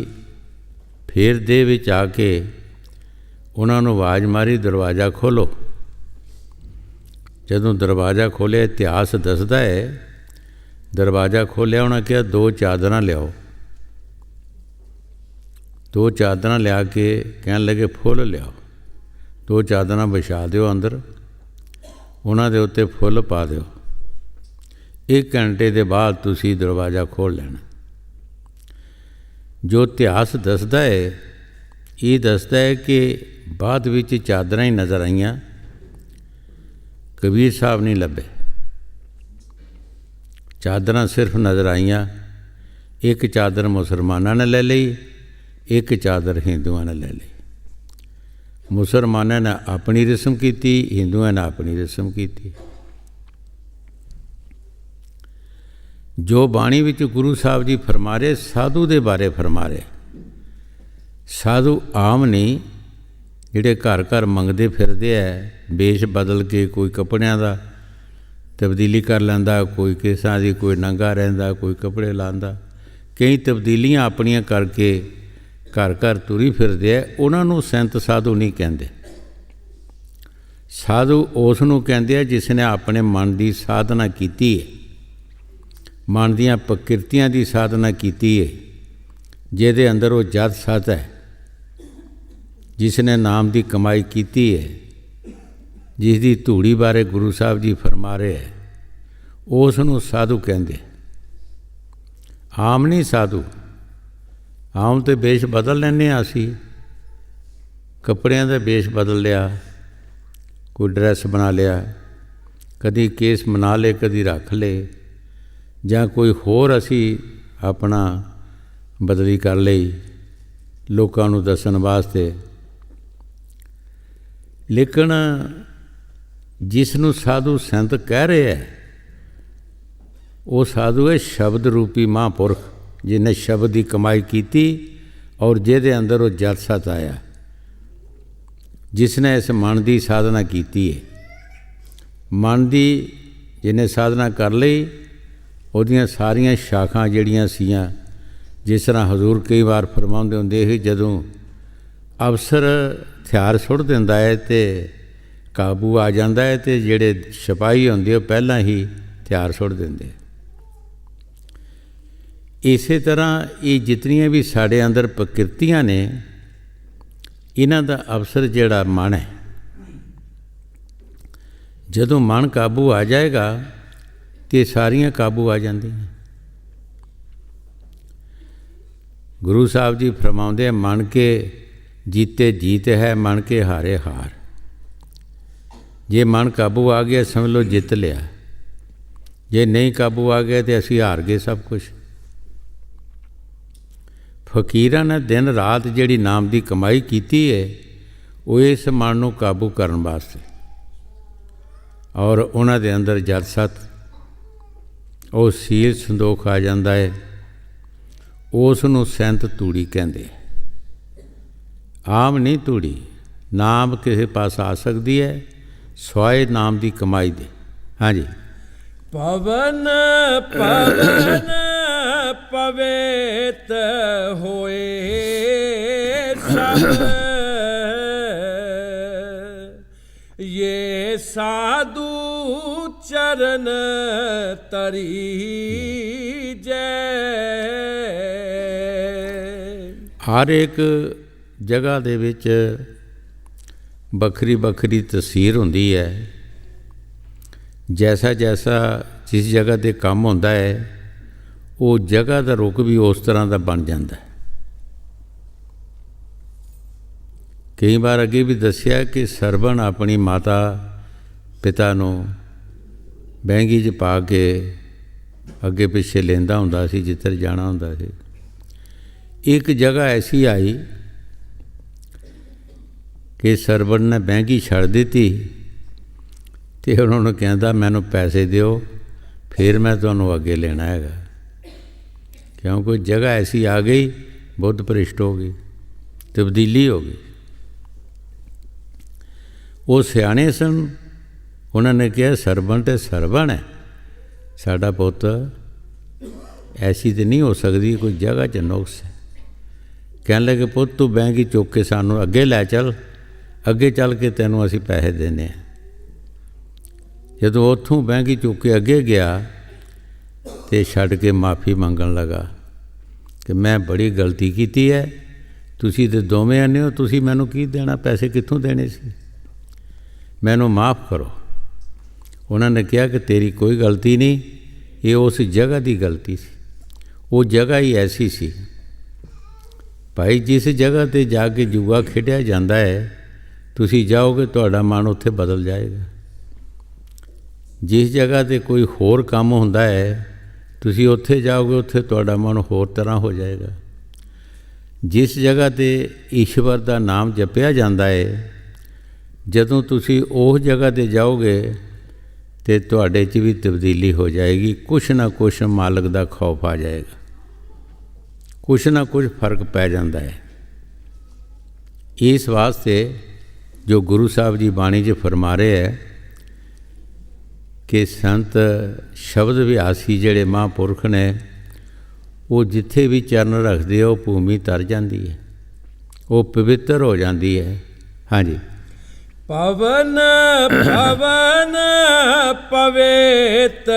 फिर दे विच आके उन्होंने आवाज़ मारी, दरवाज़ा खोलो। जदों दरवाज़ा खोलिया, इतिहास दसदा है, दरवाज़ा खोलिया, उन्हें कहा दो चादर लियाओ। दो चादर लिया के कहन लगे फुल लियाओ। दो चादर बिछा दो अंदर, उन्होंने उत्ते फुल पा दो। 1 घंटे के बाद तुसी दरवाज़ा खोल लेना। जो इतिहास दसदा है, ये दसदा है कि ਬਾਅਦ ਵਿੱਚ ਚਾਦਰਾਂ ਹੀ ਨਜ਼ਰ ਆਈਆਂ, ਕਬੀਰ ਸਾਹਿਬ ਨਹੀਂ ਲੱਭੇ। ਚਾਦਰਾਂ ਸਿਰਫ ਨਜ਼ਰ ਆਈਆਂ, ਇੱਕ ਚਾਦਰ ਮੁਸਲਮਾਨਾਂ ਨੇ ਲੈ ਲਈ, ਇੱਕ ਚਾਦਰ ਹਿੰਦੂਆਂ ਨੇ ਲੈ ਲਈ। ਮੁਸਲਮਾਨਾਂ ਨੇ ਆਪਣੀ ਰਸਮ ਕੀਤੀ, ਹਿੰਦੂਆਂ ਨੇ ਆਪਣੀ ਰਸਮ ਕੀਤੀ। ਜੋ ਬਾਣੀ ਵਿੱਚ ਗੁਰੂ ਸਾਹਿਬ ਜੀ ਫਰਮਾ ਰਹੇ, ਸਾਧੂ ਦੇ ਬਾਰੇ ਫਰਮਾ ਰਹੇ। ਸਾਧੂ ਆਮ ਨਹੀਂ ਜਿਹੜੇ ਘਰ ਘਰ ਮੰਗਦੇ ਫਿਰਦੇ ਹੈ, ਵੇਸ਼ ਬਦਲ ਕੇ, ਕੋਈ ਕੱਪੜਿਆਂ ਦਾ ਤਬਦੀਲੀ ਕਰ ਲੈਂਦਾ, ਕੋਈ ਕੇਸਾਂ ਦੀ, ਕੋਈ ਨੰਗਾ ਰਹਿੰਦਾ, ਕੋਈ ਕੱਪੜੇ ਲਾਉਂਦਾ, ਕਈ ਤਬਦੀਲੀਆਂ ਆਪਣੀਆਂ ਕਰਕੇ ਘਰ ਘਰ ਤੁਰੀ ਫਿਰਦੇ ਹੈ। ਉਹਨਾਂ ਨੂੰ ਸੰਤ ਸਾਧੂ ਨਹੀਂ ਕਹਿੰਦੇ। ਸਾਧੂ ਉਸ ਨੂੰ ਕਹਿੰਦੇ ਆ ਜਿਸ ਨੇ ਆਪਣੇ ਮਨ ਦੀ ਸਾਧਨਾ ਕੀਤੀ ਹੈ, ਮਨ ਦੀਆਂ ਪ੍ਰਕਿਰਤੀਆਂ ਦੀ ਸਾਧਨਾ ਕੀਤੀ ਹੈ, ਜਿਹਦੇ ਅੰਦਰ ਉਹ ਜਦ ਸਤ ਹੈ, ਜਿਸ ਨੇ ਨਾਮ ਦੀ ਕਮਾਈ ਕੀਤੀ ਹੈ, ਜਿਸ ਦੀ ਧੂੜੀ ਬਾਰੇ ਗੁਰੂ ਸਾਹਿਬ ਜੀ ਫਰਮਾ ਰਹੇ ਹੈ, ਉਸ ਨੂੰ ਸਾਧੂ ਕਹਿੰਦੇ। ਆਮ ਨਹੀਂ ਸਾਧੂ। ਆਮ ਤੇ ਵੇਸ਼ ਬਦਲ ਲੈਂਦੇ ਹਾਂ ਅਸੀਂ, ਕੱਪੜਿਆਂ ਦਾ ਵੇਸ਼ ਬਦਲ ਲਿਆ, ਕੋਈ ਡਰੈਸ ਬਣਾ ਲਿਆ, ਕਦੀ ਕੇਸ ਬਣਾ ਲਏ, ਕਦੀ ਰੱਖ ਲਏ, ਜਾਂ ਕੋਈ ਹੋਰ ਅਸੀਂ ਆਪਣਾ ਬਦਲੀ ਕਰ ਲਈ ਲੋਕਾਂ ਨੂੰ ਦੱਸਣ ਵਾਸਤੇ। ਲੇਕਿਨ ਜਿਸ ਨੂੰ ਸਾਧੂ ਸੰਤ ਕਹਿ ਰਹੇ ਹੈ, ਉਹ ਸਾਧੂ ਹੈ ਸ਼ਬਦ ਰੂਪੀ ਮਹਾਂਪੁਰਖ, ਜਿਹਨੇ ਸ਼ਬਦ ਦੀ ਕਮਾਈ ਕੀਤੀ ਔਰ ਜਿਹਦੇ ਅੰਦਰ ਉਹ ਜਦ ਸਤ ਆਇਆ, ਜਿਸ ਨੇ ਇਸ ਮਨ ਦੀ ਸਾਧਨਾ ਕੀਤੀ ਹੈ। ਮਨ ਦੀ ਜਿਹਨੇ ਸਾਧਨਾ ਕਰ ਲਈ, ਉਹਦੀਆਂ ਸਾਰੀਆਂ ਸ਼ਾਖਾਂ ਜਿਹੜੀਆਂ ਸੀਆਂ, ਜਿਸ ਤਰ੍ਹਾਂ ਹਜ਼ੂਰ ਕਈ ਵਾਰ ਫਰਮਾਉਂਦੇ ਹੁੰਦੇ ਸੀ, ਜਦੋਂ ਅਫਸਰ ਹਥਿਆਰ ਸੁੱਟ ਦਿੰਦਾ ਹੈ ਅਤੇ ਕਾਬੂ ਆ ਜਾਂਦਾ ਹੈ, ਅਤੇ ਜਿਹੜੇ ਸਿਪਾਹੀ ਹੁੰਦੇ ਉਹ ਪਹਿਲਾਂ ਹੀ ਹਥਿਆਰ ਸੁੱਟ ਦਿੰਦੇ। ਇਸੇ ਤਰ੍ਹਾਂ ਇਹ ਜਿਤਨੀਆਂ ਵੀ ਸਾਡੇ ਅੰਦਰ ਪ੍ਰਕਿਰਤੀਆਂ ਨੇ, ਇਹਨਾਂ ਦਾ ਅਵਸਰ ਜਿਹੜਾ ਮਨ ਹੈ, ਜਦੋਂ ਮਨ ਕਾਬੂ ਆ ਜਾਏਗਾ ਤੇ ਸਾਰੀਆਂ ਕਾਬੂ ਆ ਜਾਂਦੀਆਂ। ਗੁਰੂ ਸਾਹਿਬ ਜੀ ਫਰਮਾਉਂਦੇ ਆ, ਮਨ ਕੇ ਜੀਤੇ ਜੀਤ ਹੈ, ਮਨ ਕੇ ਹਾਰੇ ਹਾਰ। ਜੇ ਮਨ ਕਾਬੂ ਆ ਗਿਆ ਸਮਝ ਲਓ ਜਿੱਤ ਲਿਆ, ਜੇ ਨਹੀਂ ਕਾਬੂ ਆ ਗਿਆ ਤਾਂ ਅਸੀਂ ਹਾਰ ਗਏ ਸਭ ਕੁਛ। ਫਕੀਰਾਂ ਨੇ ਦਿਨ ਰਾਤ ਜਿਹੜੀ ਨਾਮ ਦੀ ਕਮਾਈ ਕੀਤੀ ਹੈ, ਉਹ ਇਸ ਮਨ ਨੂੰ ਕਾਬੂ ਕਰਨ ਵਾਸਤੇ, ਔਰ ਉਹਨਾਂ ਦੇ ਅੰਦਰ ਜਦ ਸਤ, ਉਹ ਸੀਲ ਸੰਦੋਖ ਆ ਜਾਂਦਾ ਹੈ, ਉਸ ਨੂੰ ਸੰਤ ਧੂੜੀ ਕਹਿੰਦੇ। ਆਮ ਨਹੀਂ ਧੂੜੀ। ਨਾਮ ਕਿਸੇ ਪਾਸ ਆ ਸਕਦੀ ਹੈ ਸਵਾਏ ਨਾਮ ਦੀ ਕਮਾਈ ਦੇ। ਹਾਂਜੀ। ਪਵਨ ਪਵਨ ਪਵੇਤ ਹੋਏ ਸਭ, ਇਹ ਸਾਧੂ ਚਰਨ ਤਰੀ ਜੈ। ਹਰ ਇੱਕ ਜਗ੍ਹਾ ਦੇ ਵਿੱਚ ਵੱਖਰੀ ਵੱਖਰੀ ਤਸਵੀਰ ਹੁੰਦੀ ਹੈ। ਜੈਸਾ ਜੈਸਾ ਜਿਸ ਜਗ੍ਹਾ 'ਤੇ ਕੰਮ ਹੁੰਦਾ ਹੈ, ਉਹ ਜਗ੍ਹਾ ਦਾ ਰੁਖ ਵੀ ਉਸ ਤਰ੍ਹਾਂ ਦਾ ਬਣ ਜਾਂਦਾ ਹੈ। ਕਈ ਵਾਰ ਅੱਗੇ ਵੀ ਦੱਸਿਆ ਕਿ ਸਰਵਣ ਆਪਣੀ ਮਾਤਾ ਪਿਤਾ ਨੂੰ ਬਹਿੰਗੀ 'ਚ ਪਾ ਕੇ ਅੱਗੇ ਪਿੱਛੇ ਲੈਂਦਾ ਹੁੰਦਾ ਸੀ, ਜਿੱਧਰ ਜਾਣਾ ਹੁੰਦਾ ਸੀ। ਇੱਕ ਜਗ੍ਹਾ ਐਸੀ ਆਈ ਕਿ ਸਰਵਣ ਨੇ ਬਹਿੰਗੀ ਛੱਡ ਦਿੱਤੀ ਅਤੇ ਉਹਨਾਂ ਨੂੰ ਕਹਿੰਦਾ, ਮੈਨੂੰ ਪੈਸੇ ਦਿਓ ਫਿਰ ਮੈਂ ਤੁਹਾਨੂੰ ਅੱਗੇ ਲੈਣਾ ਹੈਗਾ। ਕਿਉਂਕਿ ਜਗ੍ਹਾ ਐਸੀ ਆ ਗਈ, ਬੁੱਧ ਭ੍ਰਿਸ਼ਟ ਹੋ ਗਈ, ਤਬਦੀਲੀ ਹੋ ਗਈ। ਉਹ ਸਿਆਣੇ ਸਨ, ਉਹਨਾਂ ਨੇ ਕਿਹਾ ਸਰਵਣ ਤੇ ਸਰਵਣ ਹੈ, ਸਾਡਾ ਪੁੱਤ ਐਸੀ ਤਾਂ ਨਹੀਂ ਹੋ ਸਕਦੀ, ਕੋਈ ਜਗ੍ਹਾ 'ਚ ਨੁਕਸ ਹੈ। ਕਹਿਣ ਲੱਗੇ, ਪੁੱਤ ਤੂੰ ਬਹਿੰਗੀ ਚੁੱਕ ਕੇ ਸਾਨੂੰ ਅੱਗੇ ਲੈ ਚੱਲ, ਅੱਗੇ ਚੱਲ ਕੇ ਤੈਨੂੰ ਅਸੀਂ ਪੈਸੇ ਦਿੰਦੇ ਹਾਂ। ਜਦੋਂ ਉੱਥੋਂ ਬਹਿੰਗੀ ਚੁੱਕ ਕੇ ਅੱਗੇ ਗਿਆ ਅਤੇ ਛੱਡ ਕੇ ਮਾਫੀ ਮੰਗਣ ਲੱਗਾ ਕਿ ਮੈਂ ਬੜੀ ਗਲਤੀ ਕੀਤੀ ਹੈ, ਤੁਸੀਂ ਤਾਂ ਦੋਵੇਂ ਆਨੇ ਹੋ, ਤੁਸੀਂ ਮੈਨੂੰ ਕੀ ਦੇਣਾ, ਪੈਸੇ ਕਿੱਥੋਂ ਦੇਣੇ ਸੀ, ਮੈਨੂੰ ਮਾਫ ਕਰੋ। ਉਹਨਾਂ ਨੇ ਕਿਹਾ ਕਿ ਤੇਰੀ ਕੋਈ ਗਲਤੀ ਨਹੀਂ, ਇਹ ਉਸ ਜਗ੍ਹਾ ਦੀ ਗਲਤੀ ਸੀ। ਉਹ ਜਗ੍ਹਾ ਹੀ ਐਸੀ ਸੀ ਭਾਈ, ਜਿਸ ਜਗ੍ਹਾ 'ਤੇ ਜਾ ਕੇ ਜੂਆ ਖੇਡਿਆ ਜਾਂਦਾ ਹੈ, ਤੁਸੀਂ ਜਾਓਗੇ ਤੁਹਾਡਾ ਮਨ ਉੱਥੇ ਬਦਲ ਜਾਏਗਾ। ਜਿਸ ਜਗ੍ਹਾ 'ਤੇ ਕੋਈ ਹੋਰ ਕੰਮ ਹੁੰਦਾ ਹੈ ਤੁਸੀਂ ਉੱਥੇ ਜਾਓਗੇ, ਉੱਥੇ ਤੁਹਾਡਾ ਮਨ ਹੋਰ ਤਰ੍ਹਾਂ ਹੋ ਜਾਏਗਾ। ਜਿਸ ਜਗ੍ਹਾ 'ਤੇ ਈਸ਼ਵਰ ਦਾ ਨਾਮ ਜਪਿਆ ਜਾਂਦਾ ਹੈ, ਜਦੋਂ ਤੁਸੀਂ ਉਸ ਜਗ੍ਹਾ 'ਤੇ ਜਾਓਗੇ ਤਾਂ ਤੁਹਾਡੇ 'ਚ ਵੀ ਤਬਦੀਲੀ ਹੋ ਜਾਏਗੀ। ਕੁਛ ਨਾ ਕੁਛ ਮਾਲਕ ਦਾ ਖੌਫ ਆ ਜਾਏਗਾ, ਕੁਛ ਨਾ ਕੁਛ ਫਰਕ ਪੈ ਜਾਂਦਾ ਹੈ। ਇਸ ਵਾਸਤੇ ਜੋ ਗੁਰੂ ਸਾਹਿਬ ਜੀ ਬਾਣੀ 'ਚ ਫਰਮਾ ਰਹੇ ਹੈ ਕਿ ਸੰਤ ਸ਼ਬਦ ਅਭਿਆਸੀ ਜਿਹੜੇ ਮਹਾਂਪੁਰਖ ਨੇ, ਉਹ ਜਿੱਥੇ ਵੀ ਚਰਨ ਰੱਖਦੇ ਉਹ ਭੂਮੀ ਤਰ ਜਾਂਦੀ ਹੈ, ਉਹ ਪਵਿੱਤਰ ਹੋ ਜਾਂਦੀ ਹੈ। ਹਾਂਜੀ। ਪਵਨ ਪਵਨ ਪਵਿੱਤ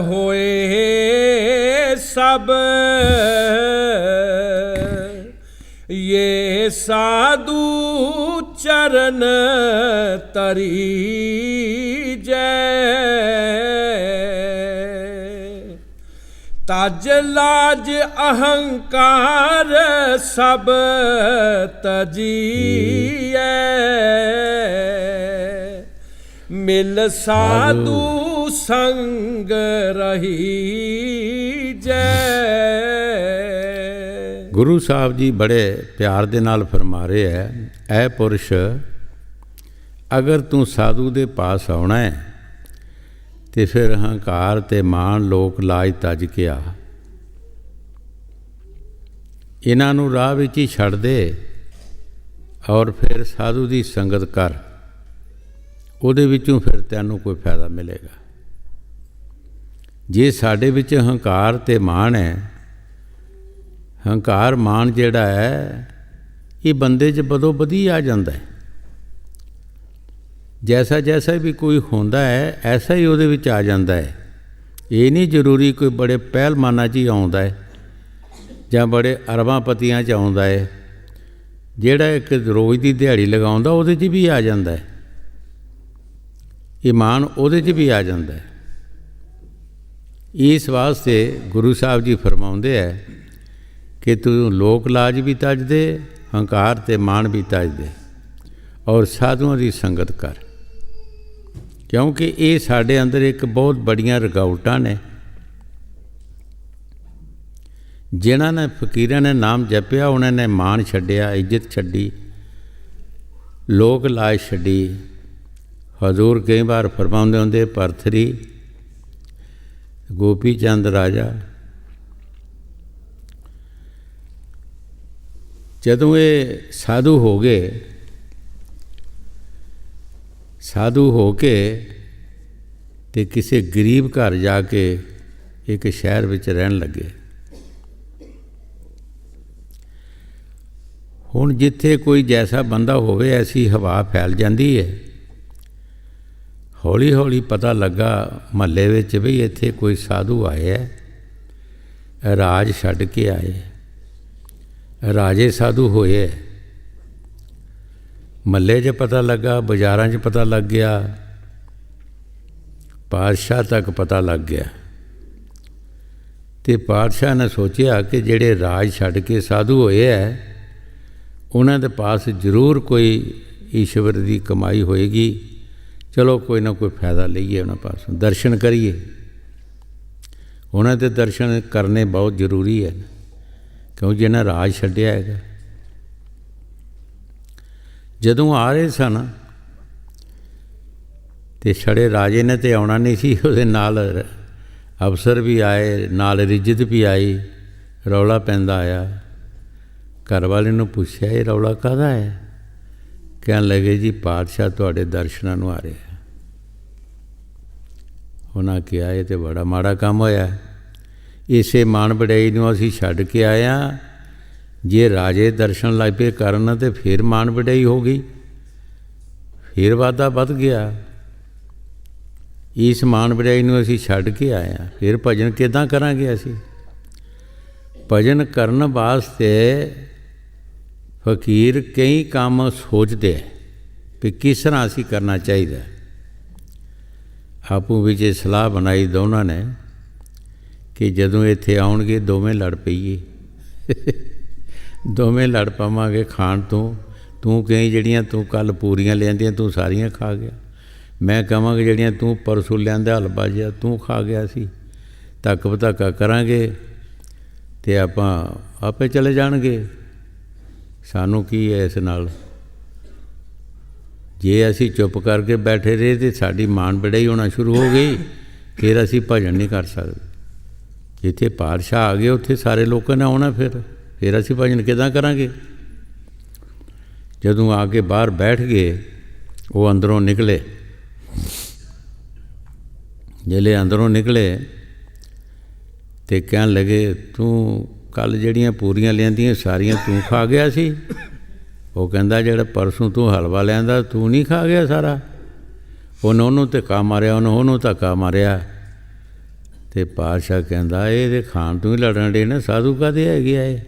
ਹੋਏ ਸਭ, ये साधु चरण तरी जय। तज लाज अहंकार सब तजिए, मिल साधु संग रही जय। ਗੁਰੂ ਸਾਹਿਬ ਜੀ ਬੜੇ ਪਿਆਰ ਦੇ ਨਾਲ ਫਰਮਾ ਰਹੇ ਹੈ, ਐ ਪੁਰਸ਼ ਅਗਰ ਤੂੰ ਸਾਧੂ ਦੇ ਪਾਸ ਆਉਣਾ ਹੈ ਤੇ ਫਿਰ ਹੰਕਾਰ ਤੇ ਮਾਣ ਲੋਕ ਲਾਜ ਤਜ ਕੇ ਆ, ਇਹਨਾਂ ਨੂੰ ਰਾਹ ਵਿੱਚ ਹੀ ਛੱਡ ਦੇ ਔਰ ਫਿਰ ਸਾਧੂ ਦੀ ਸੰਗਤ ਕਰ, ਉਹਦੇ ਵਿੱਚੋਂ ਫਿਰ ਤੈਨੂੰ ਕੋਈ ਫਾਇਦਾ ਮਿਲੇਗਾ। ਜੇ ਸਾਡੇ ਵਿੱਚ ਹੰਕਾਰ ਤੇ ਮਾਣ ਹੈ, ਹੰਕਾਰ ਮਾਣ ਜਿਹੜਾ ਹੈ ਇਹ ਬੰਦੇ 'ਚ ਬਦੋ ਬਦੀ ਆ ਜਾਂਦਾ ਹੈ। ਜੈਸਾ ਜੈਸਾ ਵੀ ਕੋਈ ਹੁੰਦਾ ਹੈ ਐਸਾ ਹੀ ਉਹਦੇ ਵਿੱਚ ਆ ਜਾਂਦਾ ਹੈ। ਇਹ ਨਹੀਂ ਜ਼ਰੂਰੀ ਕੋਈ ਬੜੇ ਪਹਿਲਵਾਨਾਂ 'ਚ ਹੀ ਆਉਂਦਾ ਹੈ ਜਾਂ ਬੜੇ ਅਰਬਾਂਪਤੀਆਂ 'ਚ ਆਉਂਦਾ ਹੈ। ਜਿਹੜਾ ਇੱਕ ਰੋਜ਼ ਦੀ ਦਿਹਾੜੀ ਲਗਾਉਂਦਾ ਉਹਦੇ 'ਚ ਵੀ ਆ ਜਾਂਦਾ ਹੈ, ਈਮਾਨ ਉਹਦੇ 'ਚ ਵੀ ਆ ਜਾਂਦਾ ਹੈ। ਇਸ ਵਾਸਤੇ ਗੁਰੂ ਸਾਹਿਬ ਜੀ ਫਰਮਾਉਂਦੇ ਹੈ ਕਿ ਤੂੰ ਲੋਕ ਲਾਜ ਵੀ ਤਜ ਦੇ, ਹੰਕਾਰ ਤੇ ਮਾਣ ਵੀ ਤਜ ਦੇ ਔਰ ਸਾਧੂਆਂ ਦੀ ਸੰਗਤ ਕਰ, ਕਿਉਂਕਿ ਇਹ ਸਾਡੇ ਅੰਦਰ ਇੱਕ ਬਹੁਤ ਬੜੀਆਂ ਰੁਕਾਵਟਾਂ ਨੇ। ਜਿਨ੍ਹਾਂ ਨੇ ਫਕੀਰਾਂ ਨੇ ਨਾਮ ਜਪਿਆ ਉਹਨਾਂ ਨੇ ਮਾਣ ਛੱਡਿਆ, ਇੱਜ਼ਤ ਛੱਡੀ, ਲੋਕ ਲਾਜ ਛੱਡੀ। ਹਜ਼ੂਰ ਕਈ ਵਾਰ ਫਰਮਾਉਂਦੇ ਹੁੰਦੇ, ਭਰਥਰੀ ਗੋਪੀ ਚੰਦ ਰਾਜਾ ਜਦੋਂ ਇਹ ਸਾਧੂ ਹੋ ਗਏ, ਸਾਧੂ ਹੋ ਕੇ ਤੇ ਕਿਸੇ ਗਰੀਬ ਘਰ ਜਾ ਕੇ ਇੱਕ ਸ਼ਹਿਰ ਵਿੱਚ ਰਹਿਣ ਲੱਗੇ। ਹੁਣ ਜਿੱਥੇ ਕੋਈ ਜੈਸਾ ਬੰਦਾ ਹੋਵੇ ਐਸੀ ਹਵਾ ਫੈਲ ਜਾਂਦੀ ਹੈ। ਹੌਲੀ ਹੌਲੀ ਪਤਾ ਲੱਗਾ ਮਹੱਲੇ ਵਿੱਚ ਵੀ ਇੱਥੇ ਕੋਈ ਸਾਧੂ ਆਏ ਹੈ, ਰਾਜ ਛੱਡ ਕੇ ਆਏ, ਰਾਜੇ ਸਾਧੂ ਹੋਏ। ਮਹੱਲੇ 'ਚ ਪਤਾ ਲੱਗਾ, ਬਾਜ਼ਾਰਾਂ 'ਚ ਪਤਾ ਲੱਗ ਗਿਆ, ਪਾਤਸ਼ਾਹ ਤੱਕ ਪਤਾ ਲੱਗ ਗਿਆ। ਅਤੇ ਪਾਤਸ਼ਾਹ ਨੇ ਸੋਚਿਆ ਕਿ ਜਿਹੜੇ ਰਾਜ ਛੱਡ ਕੇ ਸਾਧੂ ਹੋਏ ਹੈ ਉਹਨਾਂ ਦੇ ਪਾਸ ਜ਼ਰੂਰ ਕੋਈ ਈਸ਼ਵਰ ਦੀ ਕਮਾਈ ਹੋਏਗੀ। ਚਲੋ ਕੋਈ ਨਾ ਕੋਈ ਫਾਇਦਾ ਲਈਏ ਉਹਨਾਂ ਪਾਸੋਂ, ਦਰਸ਼ਨ ਕਰੀਏ। ਉਹਨਾਂ ਦੇ ਦਰਸ਼ਨ ਕਰਨੇ ਬਹੁਤ ਜ਼ਰੂਰੀ ਹੈ, ਕਿਉਂ ਜਿਹਨਾਂ ਰਾਜ ਛੱਡਿਆ ਹੈਗਾ। ਜਦੋਂ ਆ ਰਹੇ ਸਨ ਅਤੇ ਛੜੇ ਰਾਜੇ ਨੇ ਤਾਂ ਆਉਣਾ ਨਹੀਂ ਸੀ, ਉਹਦੇ ਨਾਲ ਅਫਸਰ ਵੀ ਆਏ, ਨਾਲ ਰਿੱਜਤ ਵੀ ਆਈ। ਰੌਲਾ ਪੈਂਦਾ ਆਇਆ। ਘਰ ਵਾਲੇ ਨੂੰ ਪੁੱਛਿਆ, ਇਹ ਰੌਲਾ ਕਾਹਦਾ ਹੈ? ਕਹਿਣ ਲੱਗੇ, ਜੀ ਪਾਤਸ਼ਾਹ ਤੁਹਾਡੇ ਦਰਸ਼ਨਾਂ ਨੂੰ ਆ ਰਿਹਾ। ਉਹਨਾਂ ਕਿਹਾ, ਇਹ ਤਾਂ ਬੜਾ ਮਾੜਾ ਕੰਮ ਹੋਇਆ। ਇਸੇ ਮਾਣ ਵਡਿਆਈ ਨੂੰ ਅਸੀਂ ਛੱਡ ਕੇ ਆਏ ਹਾਂ। ਜੇ ਰਾਜੇ ਦਰਸ਼ਨ ਲੱਗ ਪਏ ਕਰਨ ਤਾਂ ਫਿਰ ਮਾਣ ਵਡਿਆਈ ਹੋ ਗਈ, ਫਿਰ ਵਾਧਾ ਵੱਧ ਗਿਆ। ਇਸ ਮਾਣ ਵਡਿਆਈ ਨੂੰ ਅਸੀਂ ਛੱਡ ਕੇ ਆਏ ਹਾਂ, ਫਿਰ ਭਜਨ ਕਿੱਦਾਂ ਕਰਾਂਗੇ? ਅਸੀਂ ਭਜਨ ਕਰਨ ਵਾਸਤੇ ਫਕੀਰ ਕਈ ਕੰਮ ਸੋਚਦੇ ਹੈ ਕਿ ਕਿਸ ਤਰ੍ਹਾਂ ਅਸੀਂ ਕਰਨਾ ਚਾਹੀਦਾ। ਆਪੂ ਵਿੱਚ ਸਲਾਹ ਬਣਾਈ ਦੋਨਾਂ ਨੇ ਕਿ ਜਦੋਂ ਇੱਥੇ ਆਉਣਗੇ ਦੋਵੇਂ ਲੜ ਪਈਏ, ਦੋਵੇਂ ਲੜ ਪਾਵਾਂਗੇ ਖਾਣ ਤੋਂ, ਤੂੰ ਕਹੀਂ ਜਿਹੜੀਆਂ ਤੂੰ ਕੱਲ੍ਹ ਪੂਰੀਆਂ ਲਿਆਂਦੀਆਂ ਤੂੰ ਸਾਰੀਆਂ ਖਾ ਗਿਆ। ਮੈਂ ਕਹਾਂਗਾ ਜਿਹੜੀਆਂ ਤੂੰ ਪਰਸੋਂ ਲਿਆਂਦਾ ਹਲਵਾ ਜਿਹਾ ਤੂੰ ਖਾ ਗਿਆ ਸੀ। ਧੱਕ ਭਧਾਕਾ ਕਰਾਂਗੇ ਅਤੇ ਆਪਾਂ ਆਪੇ ਚਲੇ ਜਾਣਗੇ। ਸਾਨੂੰ ਕੀ ਹੈ ਇਸ ਨਾਲ? ਜੇ ਅਸੀਂ ਚੁੱਪ ਕਰਕੇ ਬੈਠੇ ਰਹੇ ਤਾਂ ਸਾਡੀ ਮਾਣ ਵਡਿਆਈ ਹੋਣਾ ਸ਼ੁਰੂ ਹੋ ਗਈ, ਫਿਰ ਅਸੀਂ ਭਜਨ ਨਹੀਂ ਕਰ ਸਕਦੇ। ਜਿੱਥੇ ਪਾਤਸ਼ਾਹ ਆ ਗਏ ਉੱਥੇ ਸਾਰੇ ਲੋਕਾਂ ਨੇ ਆਉਣਾ, ਫਿਰ ਅਸੀਂ ਭਜਨ ਕਿੱਦਾਂ ਕਰਾਂਗੇ? ਜਦੋਂ ਆ ਕੇ ਬਾਹਰ ਬੈਠ ਗਏ, ਉਹ ਅੰਦਰੋਂ ਨਿਕਲੇ। ਜਿਹੜੇ ਅੰਦਰੋਂ ਨਿਕਲੇ ਅਤੇ ਕਹਿਣ ਲੱਗੇ ਤੂੰ ਕੱਲ੍ਹ ਜਿਹੜੀਆਂ ਪੂਰੀਆਂ ਲਿਆਂਦੀਆਂ ਸਾਰੀਆਂ ਤੂੰ ਖਾ ਗਿਆ ਸੀ? ਉਹ ਕਹਿੰਦਾ ਜਿਹੜਾ ਪਰਸੋਂ ਤੂੰ ਹਲਵਾ ਲਿਆਂਦਾ ਤੂੰ ਨਹੀਂ ਖਾ ਗਿਆ ਸਾਰਾ? ਉਹਨੂੰ ਧੱਕਾ ਮਾਰਿਆ, ਉਹਨੂੰ ਧੱਕਾ ਮਾਰਿਆ। ਅਤੇ ਪਾਤਸ਼ਾਹ ਕਹਿੰਦਾ ਇਹਦੇ ਖਾਣ ਤੋਂ ਹੀ ਲੜਨ ਡੇ ਨੇ, ਸਾਧੂ ਕਾਹਦੇ ਹੈਗੇ ਆ ਇਹ?